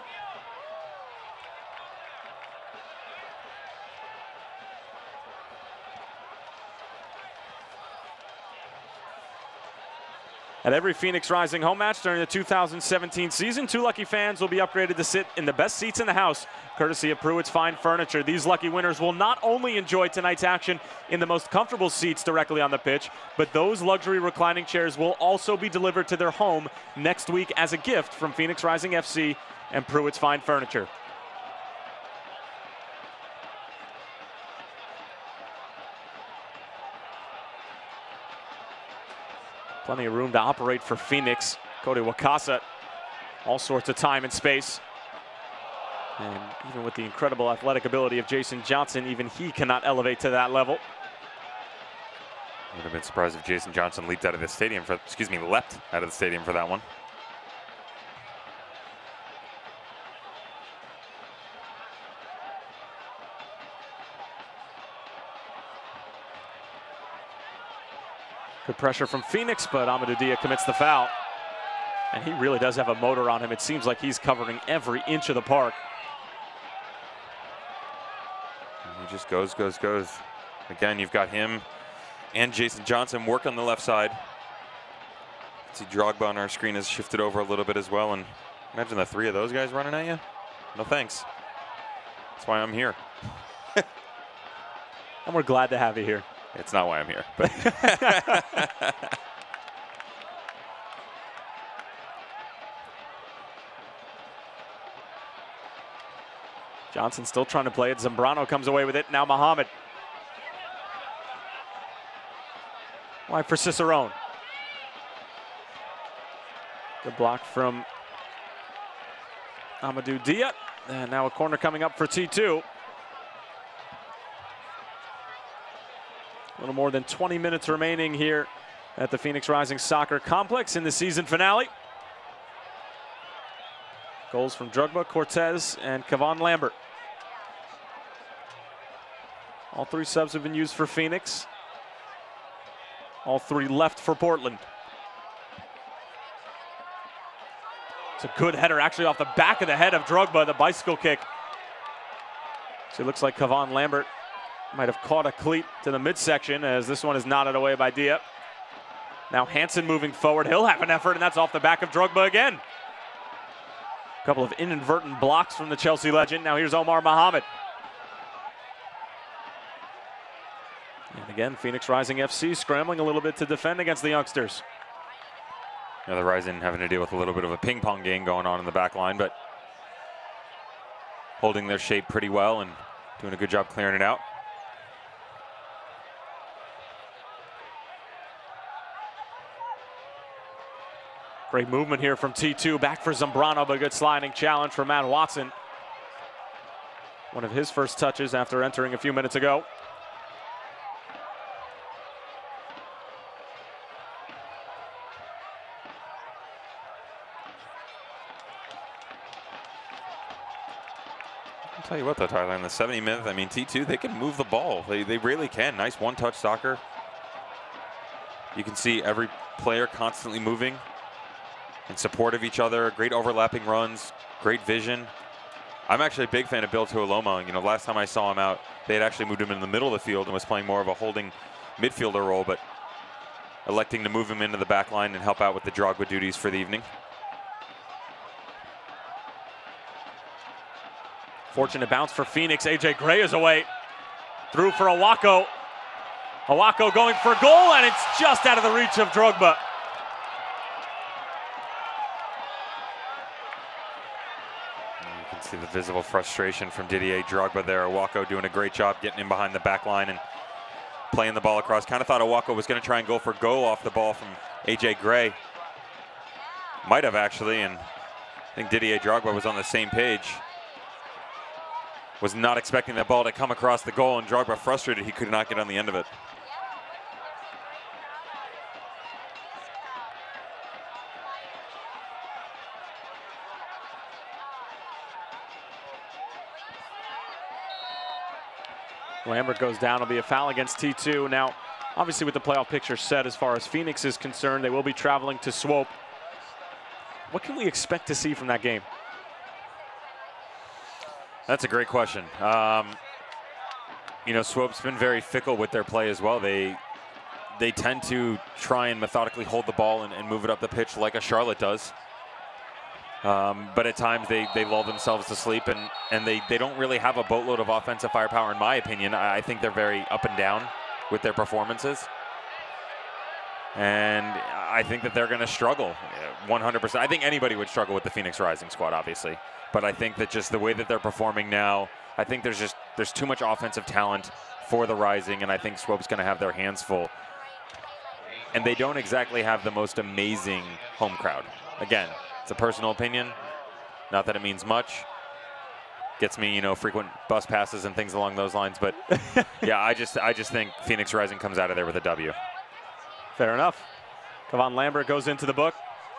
At every Phoenix Rising home match during the 2017 season, 2 lucky fans will be upgraded to sit in the best seats in the house, courtesy of Pruitt's Fine Furniture. These lucky winners will not only enjoy tonight's action in the most comfortable seats directly on the pitch, but those luxury reclining chairs will also be delivered to their home next week as a gift from Phoenix Rising FC and Pruitt's Fine Furniture. Plenty of room to operate for Phoenix. Cody Wakasa, all sorts of time and space. And even with the incredible athletic ability of Jason Johnson, even he cannot elevate to that level. Would have been surprised if Jason Johnson leaped out of the stadium for, leapt out of the stadium for that one. Good pressure from Phoenix, but Amadou Dia commits the foul. And he really does have a motor on him. It seems like he's covering every inch of the park. He just goes. Again, you've got him and Jason Johnson work on the left side. See Drogba on our screen has shifted over a little bit as well. And imagine the 3 of those guys running at you. No thanks. That's why I'm here. And we're glad to have you here. It's not why I'm here, but Johnson still trying to play it. Zambrano comes away with it. Now Mohamed. Wide for Cicerone. Good block from Amadou Dia. And now a corner coming up for T2. A little more than 20 minutes remaining here at the Phoenix Rising Soccer Complex in the season finale. Goals from Drogba, Cortez, and Kevon Lambert. All 3 subs have been used for Phoenix. All 3 left for Portland. It's a good header actually off the back of the head of Drogba, the bicycle kick. So it looks like Kevon Lambert might have caught a cleat to the midsection as this one is knotted away by Dia. Now Hansen moving forward. He'll have an effort, and that's off the back of Drogba again. A couple of inadvertent blocks from the Chelsea legend. Now here's Omar Mohamed. And again, Phoenix Rising FC scrambling a little bit to defend against the youngsters. Now the Rising having to deal with a little bit of a ping pong game going on in the back line, but holding their shape pretty well and doing a good job clearing it out. Great movement here from T2. Back for Zambrano, but a good sliding challenge for Matt Watson. One of his first touches after entering a few minutes ago. I'll tell you what though, Tyler, in the 70 minutes, I mean, T2, they can move the ball. They really can. Nice one-touch soccer. You can see every player constantly moving in support of each other, great overlapping runs, great vision. I'm actually a big fan of Bill Tuoloma. You know, last time I saw him out, they had actually moved him in the middle of the field and was playing more of a holding midfielder role, but electing to move him into the back line and help out with the Drogba duties for the evening. Fortunate bounce for Phoenix. A.J. Gray is away. Through for Awako. Awako going for goal, and it's just out of the reach of Drogba. See the visible frustration from Didier Drogba there. Awako doing a great job getting in behind the back line and playing the ball across. Kind of thought Awako was going to try and go for goal off the ball from AJ Gray. Might have actually, and I think Didier Drogba was on the same page. Was not expecting that ball to come across the goal, and Drogba frustrated he could not get on the end of it. Lambert goes down. It'll be a foul against T2. Now, obviously with the playoff picture set as far as Phoenix is concerned, they will be traveling to Swope. What can we expect to see from that game? That's a great question. You know, Swope's been very fickle with their play as well. They tend to try and methodically hold the ball and move it up the pitch like a Charlotte does. But at times they lull themselves to sleep, and they don't really have a boatload of offensive firepower, in my opinion. I think they're very up and down with their performances. And I think that they're going to struggle 100%. I think anybody would struggle with the Phoenix Rising squad, obviously. But I think that just the way that they're performing now, I think there's too much offensive talent for the Rising, and I think Swope's going to have their hands full. And they don't exactly have the most amazing home crowd. Again, it's a personal opinion. Not that it means much. Gets me, you know, frequent bus passes and things along those lines. But yeah, I just think Phoenix Rising comes out of there with a W. Fair enough. Kevon Lambert goes into the book.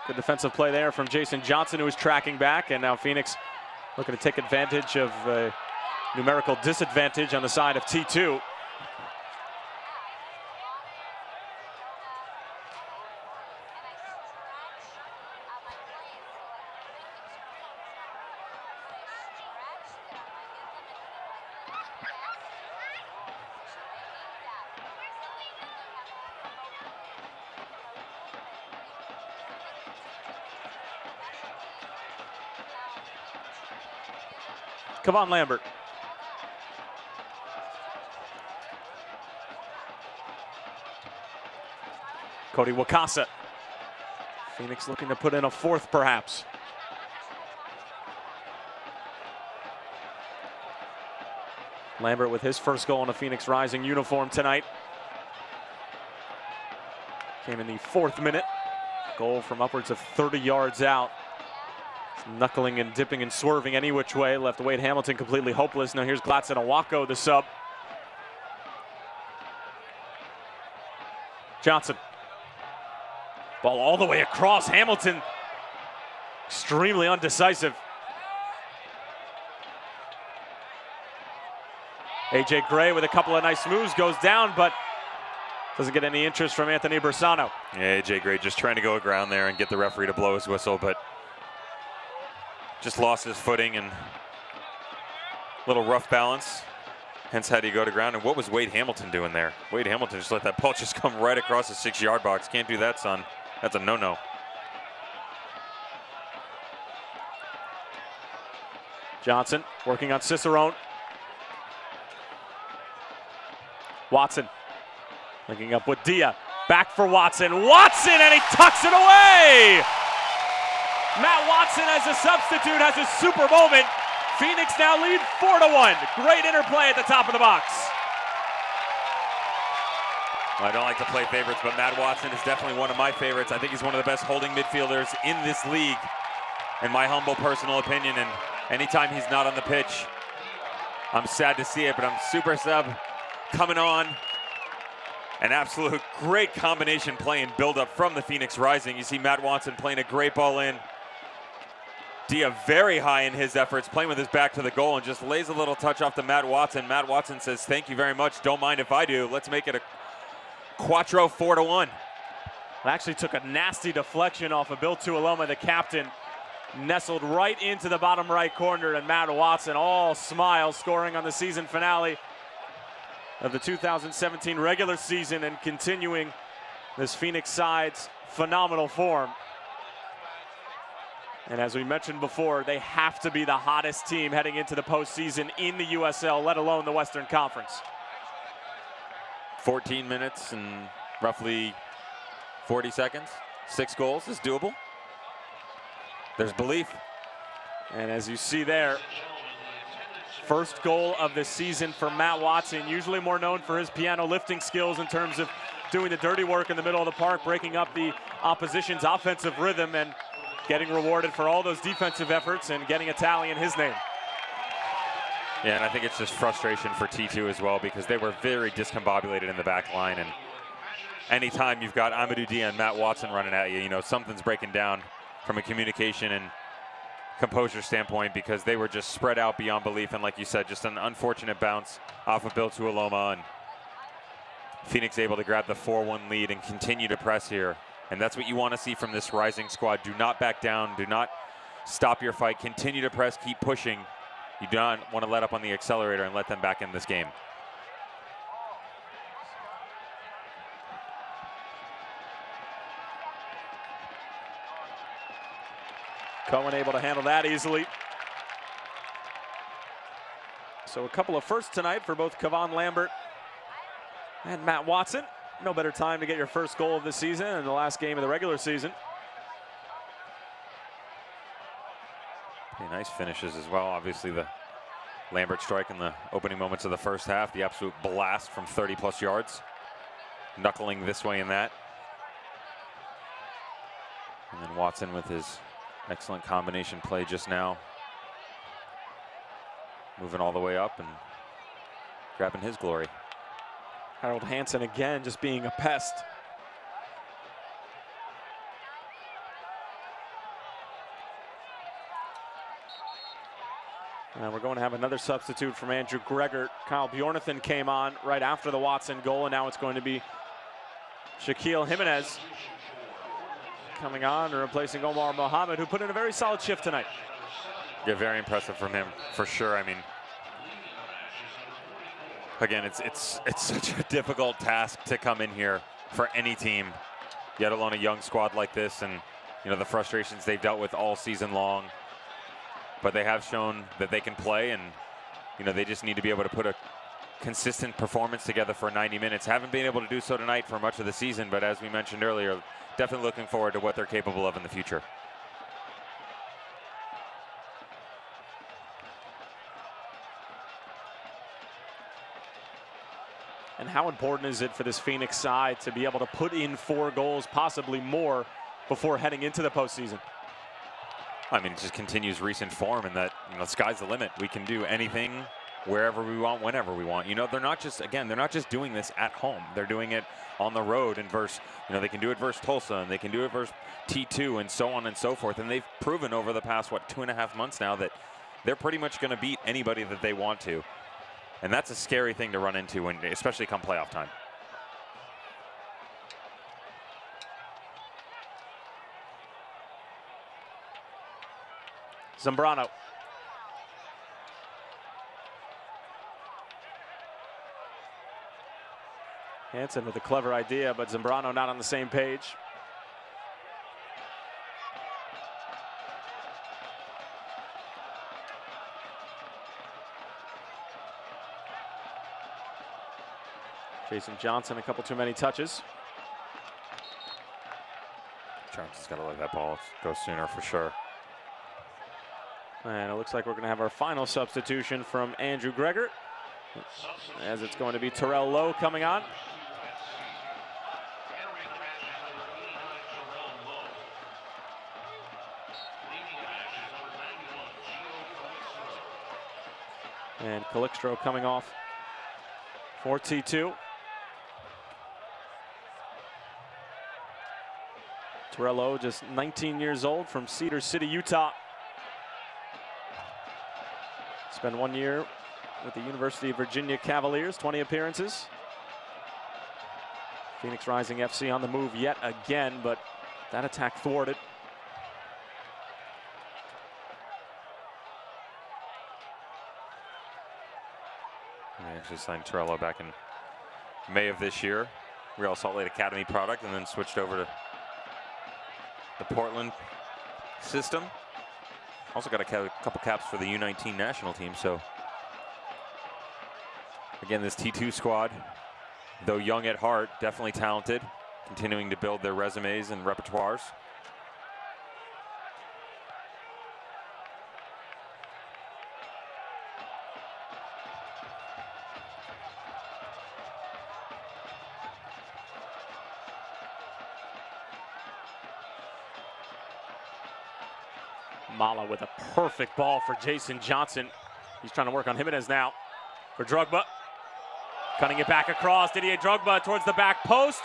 Good defensive play there from Jason Johnson, who was tracking back. And now Phoenix looking to take advantage of a numerical disadvantage on the side of T2. Kevon Lambert. Cody Wakasa. Phoenix looking to put in a fourth, perhaps. Lambert with his first goal in a Phoenix Rising uniform tonight. Came in the 4th minute. Goal from upwards of 30 yards out. Knuckling and dipping and swerving any which way. Left Wade Hamilton completely hopeless. Now here's Gladson Awako, the sub. Johnson. Ball all the way across. Hamilton extremely undecisive. AJ Gray with a couple of nice moves goes down, but doesn't get any interest from Anthony Bersano. Yeah, AJ Gray just trying to go aground there and get the referee to blow his whistle, but just lost his footing and a little rough balance. Hence had to go to ground. And what was Wade Hamilton doing there? Wade Hamilton just let that ball just come right across the 6-yard box. Can't do that, son. That's a no-no. Johnson working on Cicerone. Watson linking up with Dia. Back for Watson. Watson, and he tucks it away! Matt Watson as a substitute has a super moment. Phoenix now lead 4-1. Great interplay at the top of the box. Well, I don't like to play favorites, but Matt Watson is definitely one of my favorites. I think he's one of the best holding midfielders in this league, in my humble personal opinion. And anytime he's not on the pitch, I'm sad to see it, but I'm super sub coming on. An absolute great combination play and build-up from the Phoenix Rising. You see Matt Watson playing a great ball in. Dia very high in his efforts, playing with his back to the goal, and just lays a little touch off to Matt Watson. Matt Watson says, thank you very much. Don't mind if I do. Let's make it a quattro 4-1. It actually took a nasty deflection off of Bill Tuoloma, the captain. Nestled right into the bottom right corner, and Matt Watson, all smiles, scoring on the season finale of the 2017 regular season and continuing this Phoenix side's phenomenal form. And as we mentioned before, they have to be the hottest team heading into the postseason in the USL, let alone the Western Conference. 14 minutes and roughly 40 seconds. 6 goals is doable. There's belief. And as you see there, first goal of the season for Matt Watson, usually more known for his piano lifting skills in terms of doing the dirty work in the middle of the park, breaking up the opposition's offensive rhythm and getting rewarded for all those defensive efforts and getting a tally in his name. Yeah, and I think it's just frustration for T2 as well, because they were very discombobulated in the back line. And anytime you've got Amadou Dia and Matt Watson running at you, you know, something's breaking down from a communication and composure standpoint, because they were just spread out beyond belief. And like you said, just an unfortunate bounce off of Bill Tuoloma, and Phoenix able to grab the 4-1 lead and continue to press here. And that's what you want to see from this rising squad. Do not back down. Do not stop your fight. Continue to press. Keep pushing. You do not want to let up on the accelerator and let them back in this game. Cohen able to handle that easily. So a couple of firsts tonight for both Kevon Lambert and Matt Watson. No better time to get your first goal of the season in the last game of the regular season. Nice finishes as well. Obviously the Lambert strike in the opening moments of the first half, the absolute blast from 30+ yards, knuckling this way and that. And then Watson with his excellent combination play just now, moving all the way up and grabbing his glory. Harold Hansen again just being a pest. And we're going to have another substitute from Andrew Gregor. Kyle Bjornathan came on right after the Watson goal, and now it's going to be Shaquille Jimenez coming on and replacing Omar Mohammed, who put in a very solid shift tonight. Yeah, very impressive from him, for sure. I mean, again, it's such a difficult task to come in here for any team, yet alone a young squad like this, and you know the frustrations they've dealt with all season long. But they have shown that they can play, and you know they just need to be able to put a consistent performance together for 90 minutes. Haven't been able to do so tonight for much of the season, but as we mentioned earlier, definitely looking forward to what they're capable of in the future. And how important is it for this Phoenix side to be able to put in 4 goals, possibly more, before heading into the postseason? I mean, it just continues recent form, and that, you know, sky's the limit. We can do anything, wherever we want, whenever we want. You know, they're not just, again, they're not just doing this at home. They're doing it on the road and versus, you know, they can do it versus Tulsa, and they can do it versus T2, and so on and so forth. And they've proven over the past, what, 2.5 months now that they're pretty much going to beat anybody that they want to. And that's a scary thing to run into, when, especially come playoff time. Zambrano. Hansen with a clever idea, but Zambrano not on the same page. Jason Johnson, a couple too many touches. Johnson's got to let that ball go sooner for sure. And it looks like we're going to have our final substitution from Andrew Gregor, as it's going to be Terrell Lowe coming on. And Calixtro coming off for T2. Terrell Lowe, just 19 years old, from Cedar City, Utah. Spent 1 year with the University of Virginia Cavaliers, 20 appearances. Phoenix Rising FC on the move yet again, but that attack thwarted. They actually signed Torello back in May of this year. Real Salt Lake Academy product, and then switched over to the Portland system. Also got a couple caps for the U19 national team. So again, this T2 squad, though young at heart, definitely talented, continuing to build their resumes and repertoires. Mala with a perfect ball for Jason Johnson. He's trying to work on Jimenez now for Drogba. Cutting it back across. Didier Drogba towards the back post.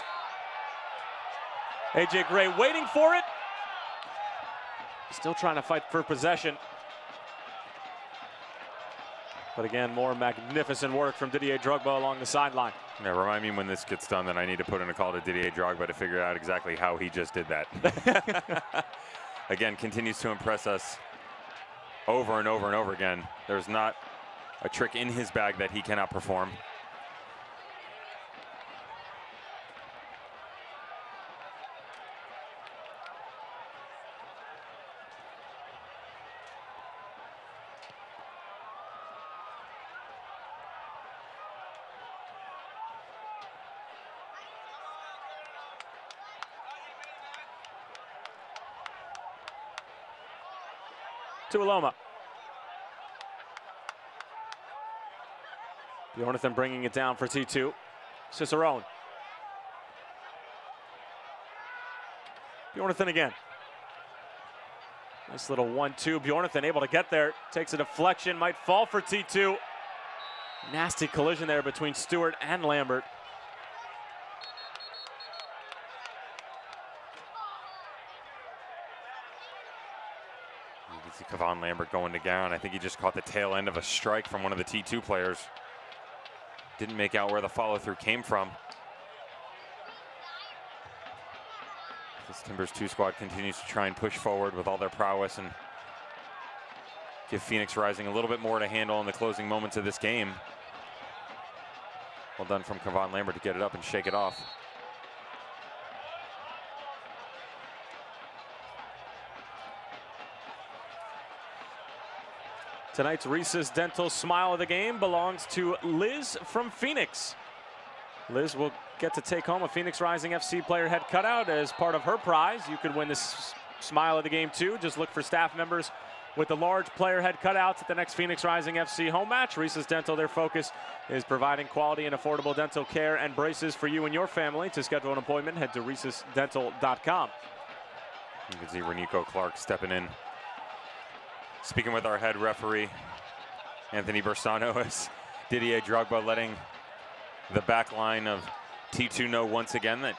AJ Gray waiting for it. Still trying to fight for possession. But again, more magnificent work from Didier Drogba along the sideline. Yeah, remind me when this gets done that I need to put in a call to Didier Drogba to figure out exactly how he just did that. Again, continues to impress us over and over and over again. There's not a trick in his bag that he cannot perform. To Aloma. Bjornathan bringing it down for T2. Cicerone. Bjornathan again. Nice little 1-2. Bjornathan able to get there. Takes a deflection, might fall for T2. Nasty collision there between Stewart and Lambert. You can see Kevon Lambert going to ground. I think he just caught the tail end of a strike from one of the T2 players. Didn't make out where the follow-through came from. This Timbers 2 squad continues to try and push forward with all their prowess and give Phoenix Rising a little bit more to handle in the closing moments of this game. Well done from Kevon Lambert to get it up and shake it off. Tonight's Reese's Dental Smile of the game belongs to Liz from Phoenix. Liz will get to take home a Phoenix Rising FC player head cutout as part of her prize. You could win this Smile of the game too. Just look for staff members with the large player head cutouts at the next Phoenix Rising FC home match. Reese's Dental, their focus is providing quality and affordable dental care and braces for you and your family. To schedule an appointment, head to reesesdental.com. You can see Renico Clark stepping in, speaking with our head referee, Anthony Bersano, as Didier Drogba letting the back line of T2 know once again that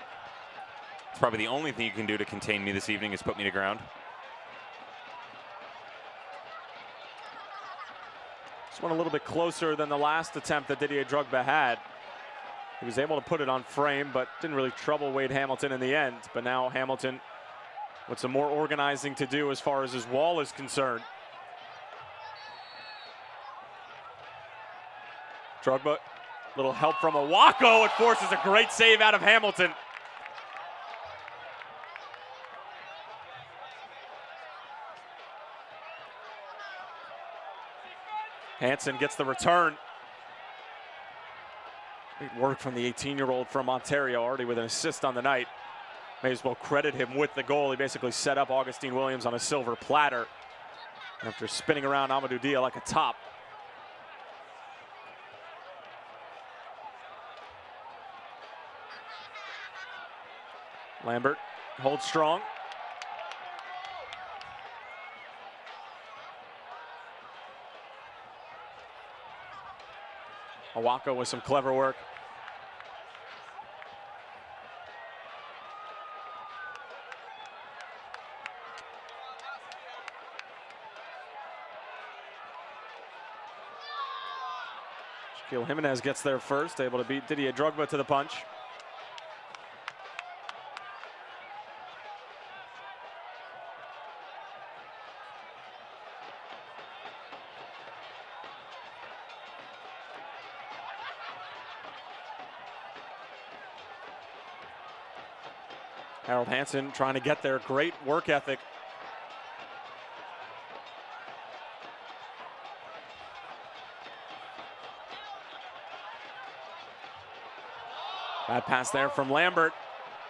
it's probably the only thing you can do to contain me this evening is put me to ground. This one a little bit closer than the last attempt that Didier Drogba had. He was able to put it on frame, but didn't really trouble Wade Hamilton in the end. But now Hamilton with some more organizing to do as far as his wall is concerned. Drogba, little help from Owako. It forces a great save out of Hamilton. Hansen gets the return. Great work from the 18-year-old from Ontario, already with an assist on the night. May as well credit him with the goal. He basically set up Augustine Williams on a silver platter after spinning around Amadou Dia like a top. Lambert holds strong. Owako with some clever work. Shaquille Jimenez gets there first, able to beat Didier Drogba to the punch. Harold Hansen trying to get there. Great work ethic. Bad pass there from Lambert.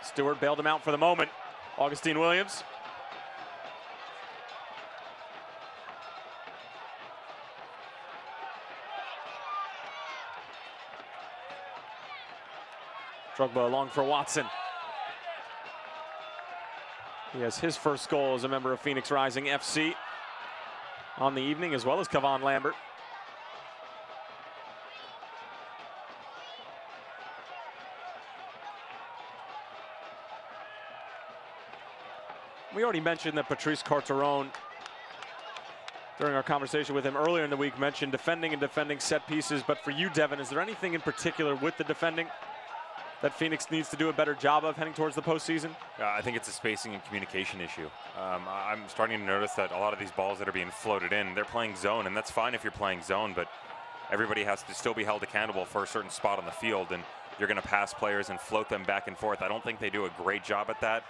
Stewart bailed him out for the moment. Augustine Williams. Drogba along for Watson. He has his first goal as a member of Phoenix Rising FC. on the evening, as well as Kevon Lambert. We already mentioned that Patrice Carteron, during our conversation with him earlier in the week, mentioned defending and defending set pieces. But for you, Devin, is there anything in particular with the defending that Phoenix needs to do a better job of heading towards the postseason? I think it's a spacing and communication issue. I'm starting to notice that a lot of these balls that are being floated in, they're playing zone, and that's fine if you're playing zone, but everybody has to still be held accountable for a certain spot on the field, and you're going to pass players and float them back and forth. I don't think they do a great job at that.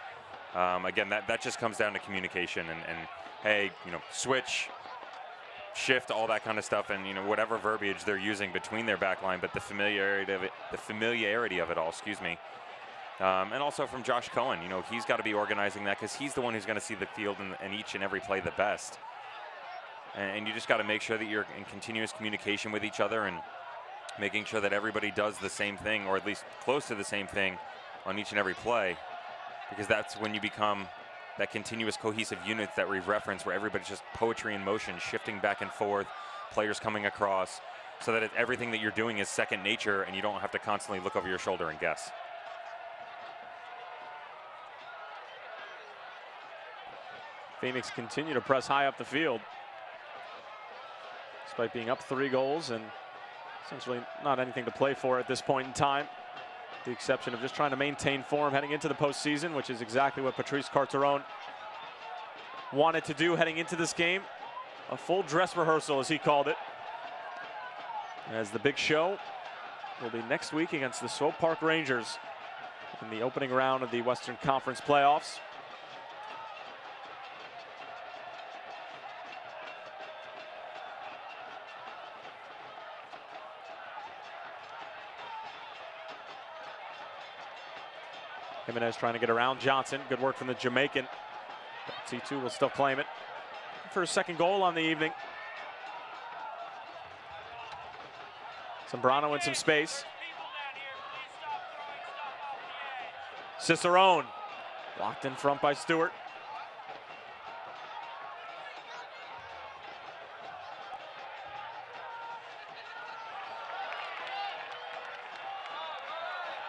Again, that just comes down to communication and hey, switch, shift, all that kind of stuff, and whatever verbiage they're using between their back line, but the familiarity of it all, excuse me. And also from Josh Cohen, he's got to be organizing that, because he's the one who's going to see the field in each and every play the best. And you just got to make sure that you're in continuous communication with each other and making sure that everybody does the same thing, or at least close to the same thing on each and every play, because that's when you become that continuous cohesive unit that we've referenced, where everybody's just poetry in motion, shifting back and forth, players coming across, so that everything that you're doing is second nature and you don't have to constantly look over your shoulder and guess. Phoenix continue to press high up the field, despite being up 3 goals and essentially not anything to play for at this point in time. The exception of just trying to maintain form heading into the postseason, which is exactly what Patrice Carteron wanted to do heading into this game. A full dress rehearsal, as he called it, as the big show will be next week against the Swope Park Rangers in the opening round of the Western Conference playoffs. Jimenez trying to get around Johnson. Good work from the Jamaican. T2 will still claim it for his second goal on the evening. Zambrano in some space. Cicerone locked in front by Stewart.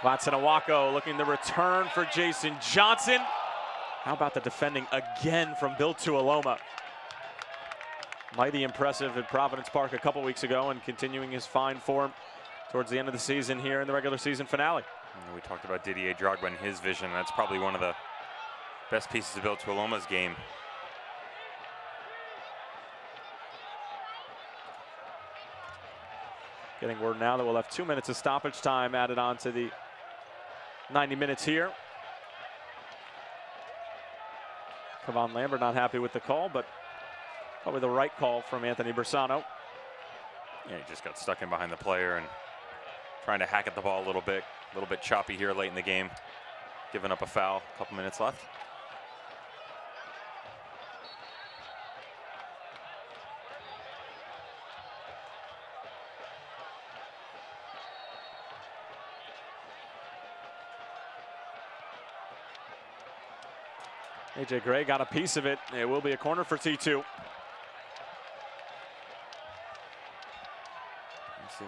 Glatzenawako looking to return for Jason Johnson. How about the defending again from Bill Tuoloma? Mighty impressive at Providence Park a couple weeks ago, and continuing his fine form towards the end of the season here in the regular season finale. We talked about Didier Drogba and his vision. That's probably one of the best pieces of Bill Tuoloma's game. Getting word now that we'll have 2 minutes of stoppage time added on to the 90 minutes here. Kevon Lambert not happy with the call, but probably the right call from Anthony Bersano. Yeah, he just got stuck in behind the player and trying to hack at the ball a little bit choppy here late in the game, giving up a foul, a couple minutes left. AJ Gray got a piece of it. It will be a corner for T2.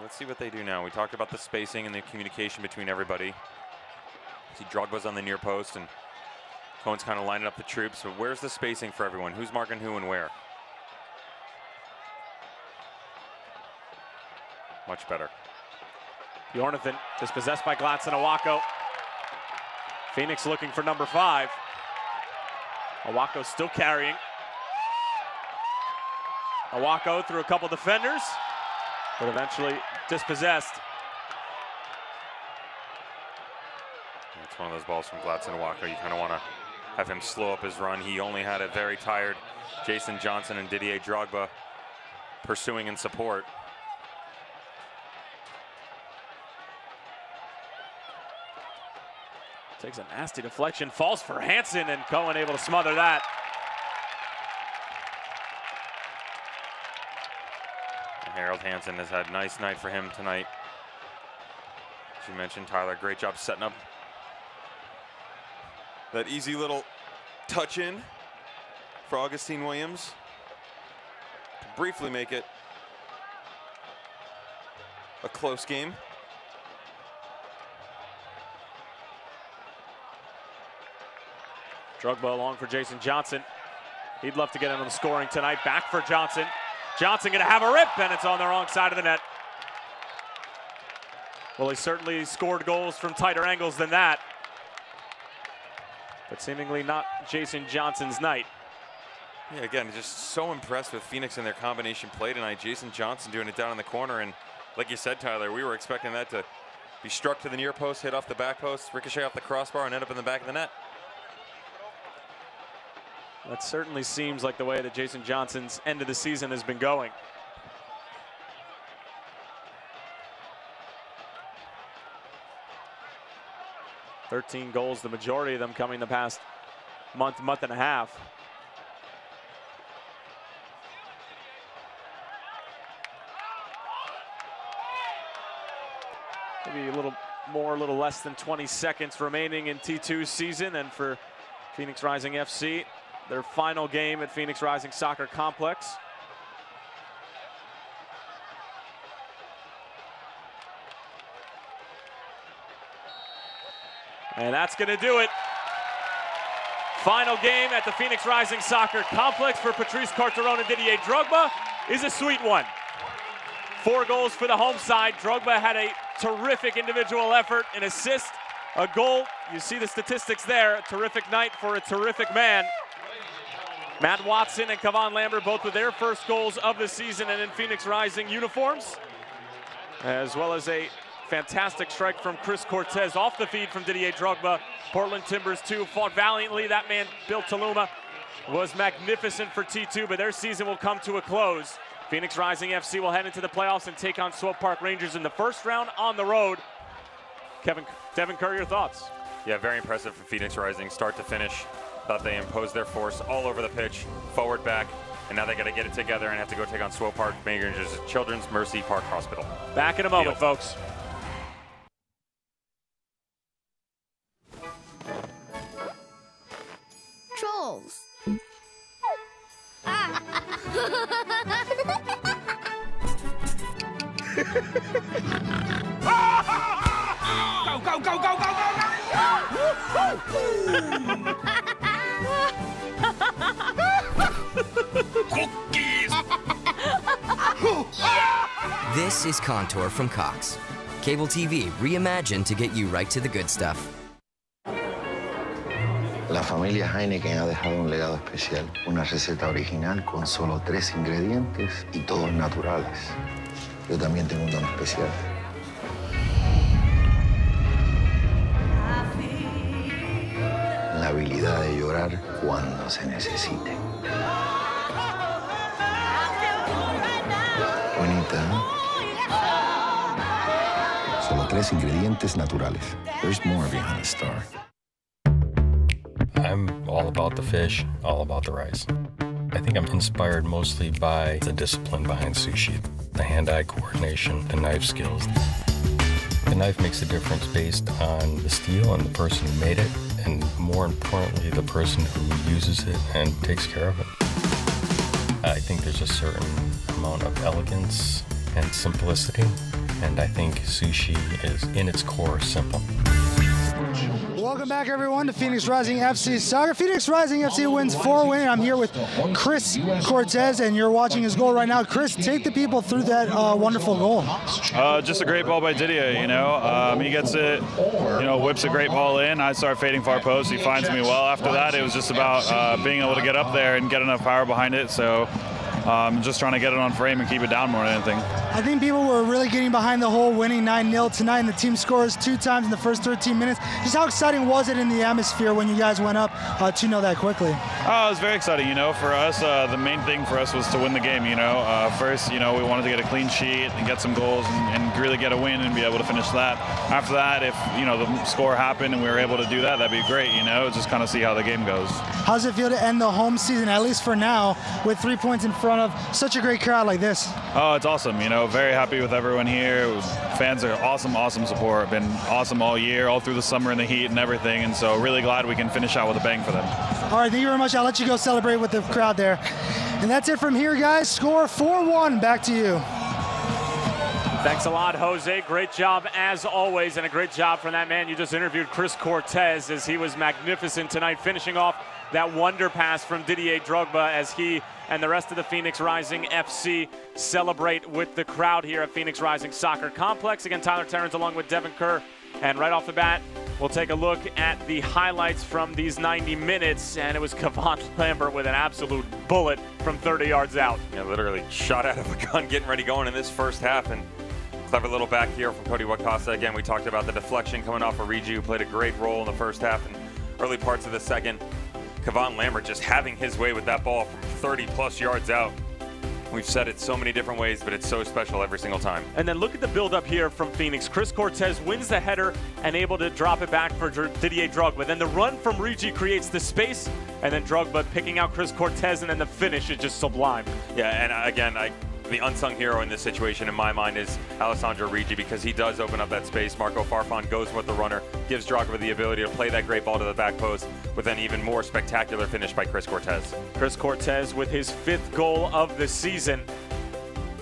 Let's see what they do now. We talked about the spacing and the communication between everybody. See, Drogba's on the near post, and Cohen's kind of lining up the troops. So where's the spacing for everyone? Who's marking who and where? Much better. Bjornathan dispossessed by Glatzenawako. Phoenix looking for number 5. Awako still carrying. Awako through a couple defenders, but eventually dispossessed. It's one of those balls from Glatzenawako. You kind of want to have him slow up his run. He only had a very tired Jason Johnson and Didier Drogba pursuing in support. Takes a nasty deflection, falls for Hansen, and Cohen able to smother that. And Harold Hansen has had a nice night for him tonight. As you mentioned, Tyler, great job setting up that easy little touch in for Augustine Williams. briefly make it a close game. Drogba along for Jason Johnson. He'd love to get in on the scoring tonight. Back for Johnson. Johnson gonna have a rip, and it's on the wrong side of the net. Well, he certainly scored goals from tighter angles than that, but seemingly not Jason Johnson's night. Yeah, again, just so impressed with Phoenix and their combination play tonight. Jason Johnson doing it down in the corner, and like you said, Tyler, we were expecting that to be struck to the near post, hit off the back post, ricochet off the crossbar, and end up in the back of the net. That certainly seems like the way that Jason Johnson's end of the season has been going. "13 goals, the majority of them coming the past month and a half. Maybe a little more, a little less than 20 seconds remaining in T2's season, and for Phoenix Rising FC, their final game at Phoenix Rising Soccer Complex. And that's going to do it. Final game at the Phoenix Rising Soccer Complex for Patrice Carteron and Didier Drogba is a sweet one. 4 goals for the home side. Drogba had a terrific individual effort, an assist, a goal. You see the statistics there. A terrific night for a terrific man. Matt Watson and Kavan Lambert both with their first goals of the season and in Phoenix Rising uniforms, as well as a fantastic strike from Chris Cortez off the feed from Didier Drogba. Portland Timbers 2 fought valiantly. That man, Bill Taluma, was magnificent for T2, but their season will come to a close. Phoenix Rising FC will head into the playoffs and take on Swope Park Rangers in the first round on the road. Devin Kerr, your thoughts? Yeah, very impressive for Phoenix Rising, start to finish. Thought they imposed their force all over the pitch, forward, back, and now they got to get it together and have to go take on Swope Park Rangers at Children's Mercy Park Hospital. Back in a moment, folks. Trolls. Go, go, go, go, go, Cookies! This is Contour from Cox. Cable TV reimagined to get you right to the good stuff. La familia Heineken ha dejado un legado especial, una receta original con solo 3 ingredientes y todos naturales. Yo también tengo un don especial. La habilidad de llorar cuando se necesite. Bonita, ¿eh? Solo 3 ingredientes naturales. There's more behind the star. I'm all about the fish, all about the rice. I think I'm inspired mostly by the discipline behind sushi, the hand-eye coordination, the knife skills. The knife makes a difference based on the steel and the person who made it, and more importantly, the person who uses it and takes care of it. I think there's a certain amount of elegance and simplicity, and I think sushi is, in its core, simple. Welcome back, everyone, to Phoenix Rising FC Soccer. Phoenix Rising FC wins 4-1. I'm here with Chris Cortez, and you're watching his goal right now. Chris, take the people through that wonderful goal. Just a great ball by Didier, you know. He gets it, you know, whips a great ball in. I start fading far post. He finds me well. After that, it was just about being able to get up there and get enough power behind it. So just trying to get it on frame and keep it down more than anything. I think people were really getting behind the whole winning 9-0 tonight, and the team scores 2 times in the first 13 minutes. Just how exciting was it in the atmosphere when you guys went up 2-0 that quickly? Oh, it was very exciting. You know, for us, the main thing for us was to win the game. You know, first, you know, we wanted to get a clean sheet and get some goals and really get a win and be able to finish that. After that, if, you know, the score happened and we were able to do that, that'd be great. You know, just kind of see how the game goes. How does it feel to end the home season, at least for now, with 3 points in front of such a great crowd like this? Oh, it's awesome. You know, very happy with everyone here. Fans are awesome support. Been awesome all year, all through the summer and the heat and everything. And so really glad we can finish out with a bang for them. All right, thank you very much. I'll let you go celebrate with the crowd there. And that's it from here, guys. Score 4-1. Back to you. Thanks a lot, Jose. Great job as always, and a great job from that man you just interviewed, Chris Cortez, as he was magnificent tonight, finishing off that wonder pass from Didier Drogba as he and the rest of the Phoenix Rising FC celebrate with the crowd here at Phoenix Rising Soccer Complex. Again, Tyler Terrence along with Devin Kerr. And right off the bat, we'll take a look at the highlights from these 90 minutes, and it was Farfan Lambert with an absolute bullet from 30 yards out. Yeah, literally shot out of a gun, getting ready going in this first half. And clever little back here from Cody Wakasa. Again, we talked about the deflection coming off of Rigi, who played a great role in the first half and early parts of the second. Farfan Lambert just having his way with that ball from 30-plus yards out. We've said it so many different ways, but it's so special every single time. And then look at the build-up here from Phoenix. Chris Cortez wins the header and able to drop it back for Didier Drogba. Then the run from Rigi creates the space, and then Drogba picking out Chris Cortez, and then the finish is just sublime. Yeah, and again, the unsung hero in this situation in my mind is Alessandro Rigi, because he does open up that space. Marco Farfan goes with the runner, gives Drogba the ability to play that great ball to the back post with an even more spectacular finish by Chris Cortez. Chris Cortez with his 5th goal of the season.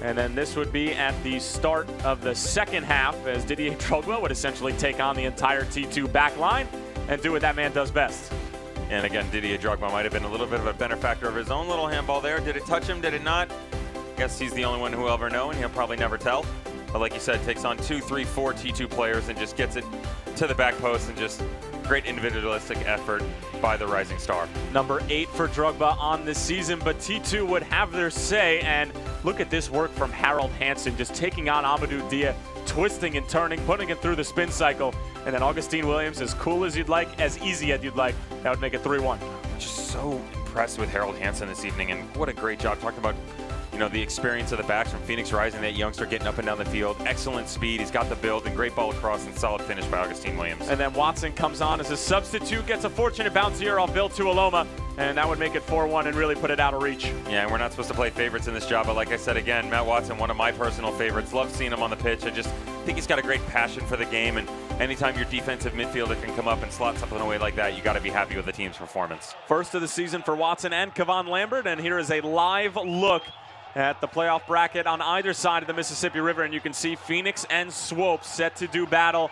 And then this would be at the start of the second half, as Didier Drogba would essentially take on the entire T2 back line and do what that man does best. And again, Didier Drogba might have been a little bit of a benefactor of his own little handball there. Did it touch him? Did it not? Guess he's the only one who will ever know, and he'll probably never tell. But like you said, takes on 2, 3, 4 T2 players and just gets it to the back post, and just great individualistic effort by the rising star. Number 8 for Drogba on the season, but T2 would have their say, and look at this work from Harold Hansen, just taking on Amadou Dia, twisting and turning, putting it through the spin cycle, and then Augustine Williams, as cool as you'd like, as easy as you'd like, that would make it 3-1. Just so impressed with Harold Hansen this evening, and what a great job talking about, you know, the experience of the backs from Phoenix Rising, that youngster getting up and down the field. Excellent speed. He's got the build and great ball across and solid finish by Augustine Williams. And then Watson comes on as a substitute, gets a fortunate bounce here off Bill Tuoloma, and that would make it 4-1 and really put it out of reach. Yeah, and we're not supposed to play favorites in this job, but like I said again, Matt Watson, one of my personal favorites. Love seeing him on the pitch. I just think he's got a great passion for the game, and anytime your defensive midfielder can come up and slot something away like that, you got to be happy with the team's performance. First of the season for Watson and Farfan Lambert, and here is a live look at the playoff bracket on either side of the Mississippi River, and you can see Phoenix and Swope set to do battle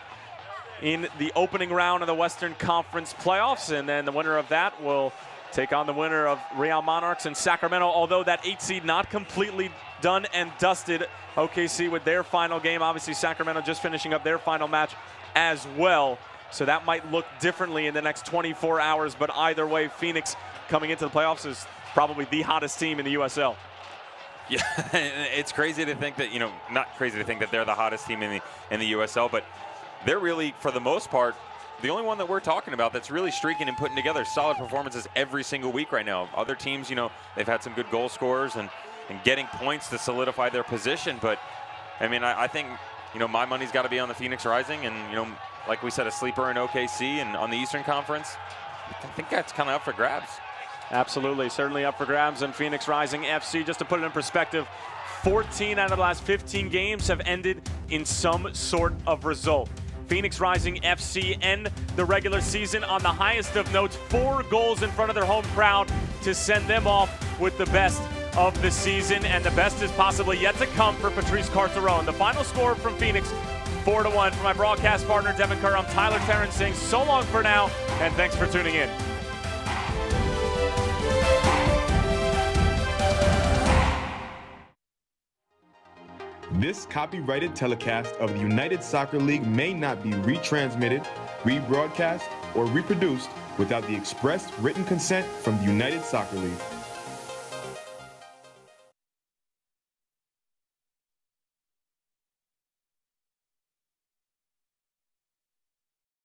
in the opening round of the Western Conference playoffs, and then the winner of that will take on the winner of Real Monarchs and Sacramento, although that 8 seed not completely done and dusted. OKC with their final game, obviously Sacramento just finishing up their final match as well, so that might look differently in the next 24 hours, but either way, Phoenix coming into the playoffs is probably the hottest team in the USL. Yeah, it's crazy to think that, you know, not crazy to think that they're the hottest team in the USL, but they're really, for the most part, the only one that we're talking about that's really streaking and putting together solid performances every single week right now. Other teams, you know, they've had some good goal scorers and getting points to solidify their position, but I mean, I think, you know, my money's got to be on the Phoenix Rising, and, you know, like we said, a sleeper in OKC and on the Eastern Conference. I think that's kind of up for grabs. Absolutely, certainly up for grabs. And Phoenix Rising FC, just to put it in perspective, 14 out of the last 15 games have ended in some sort of result. Phoenix Rising FC end the regular season on the highest of notes, 4 goals in front of their home crowd to send them off with the best of the season, and the best is possibly yet to come for Patrice Carteron. The final score from Phoenix, 4-1. For my broadcast partner, Devin Kerr, I'm Tyler Terrence saying so long for now, and thanks for tuning in. This copyrighted telecast of the United Soccer League may not be retransmitted, rebroadcast, or reproduced without the express written consent from the United Soccer League.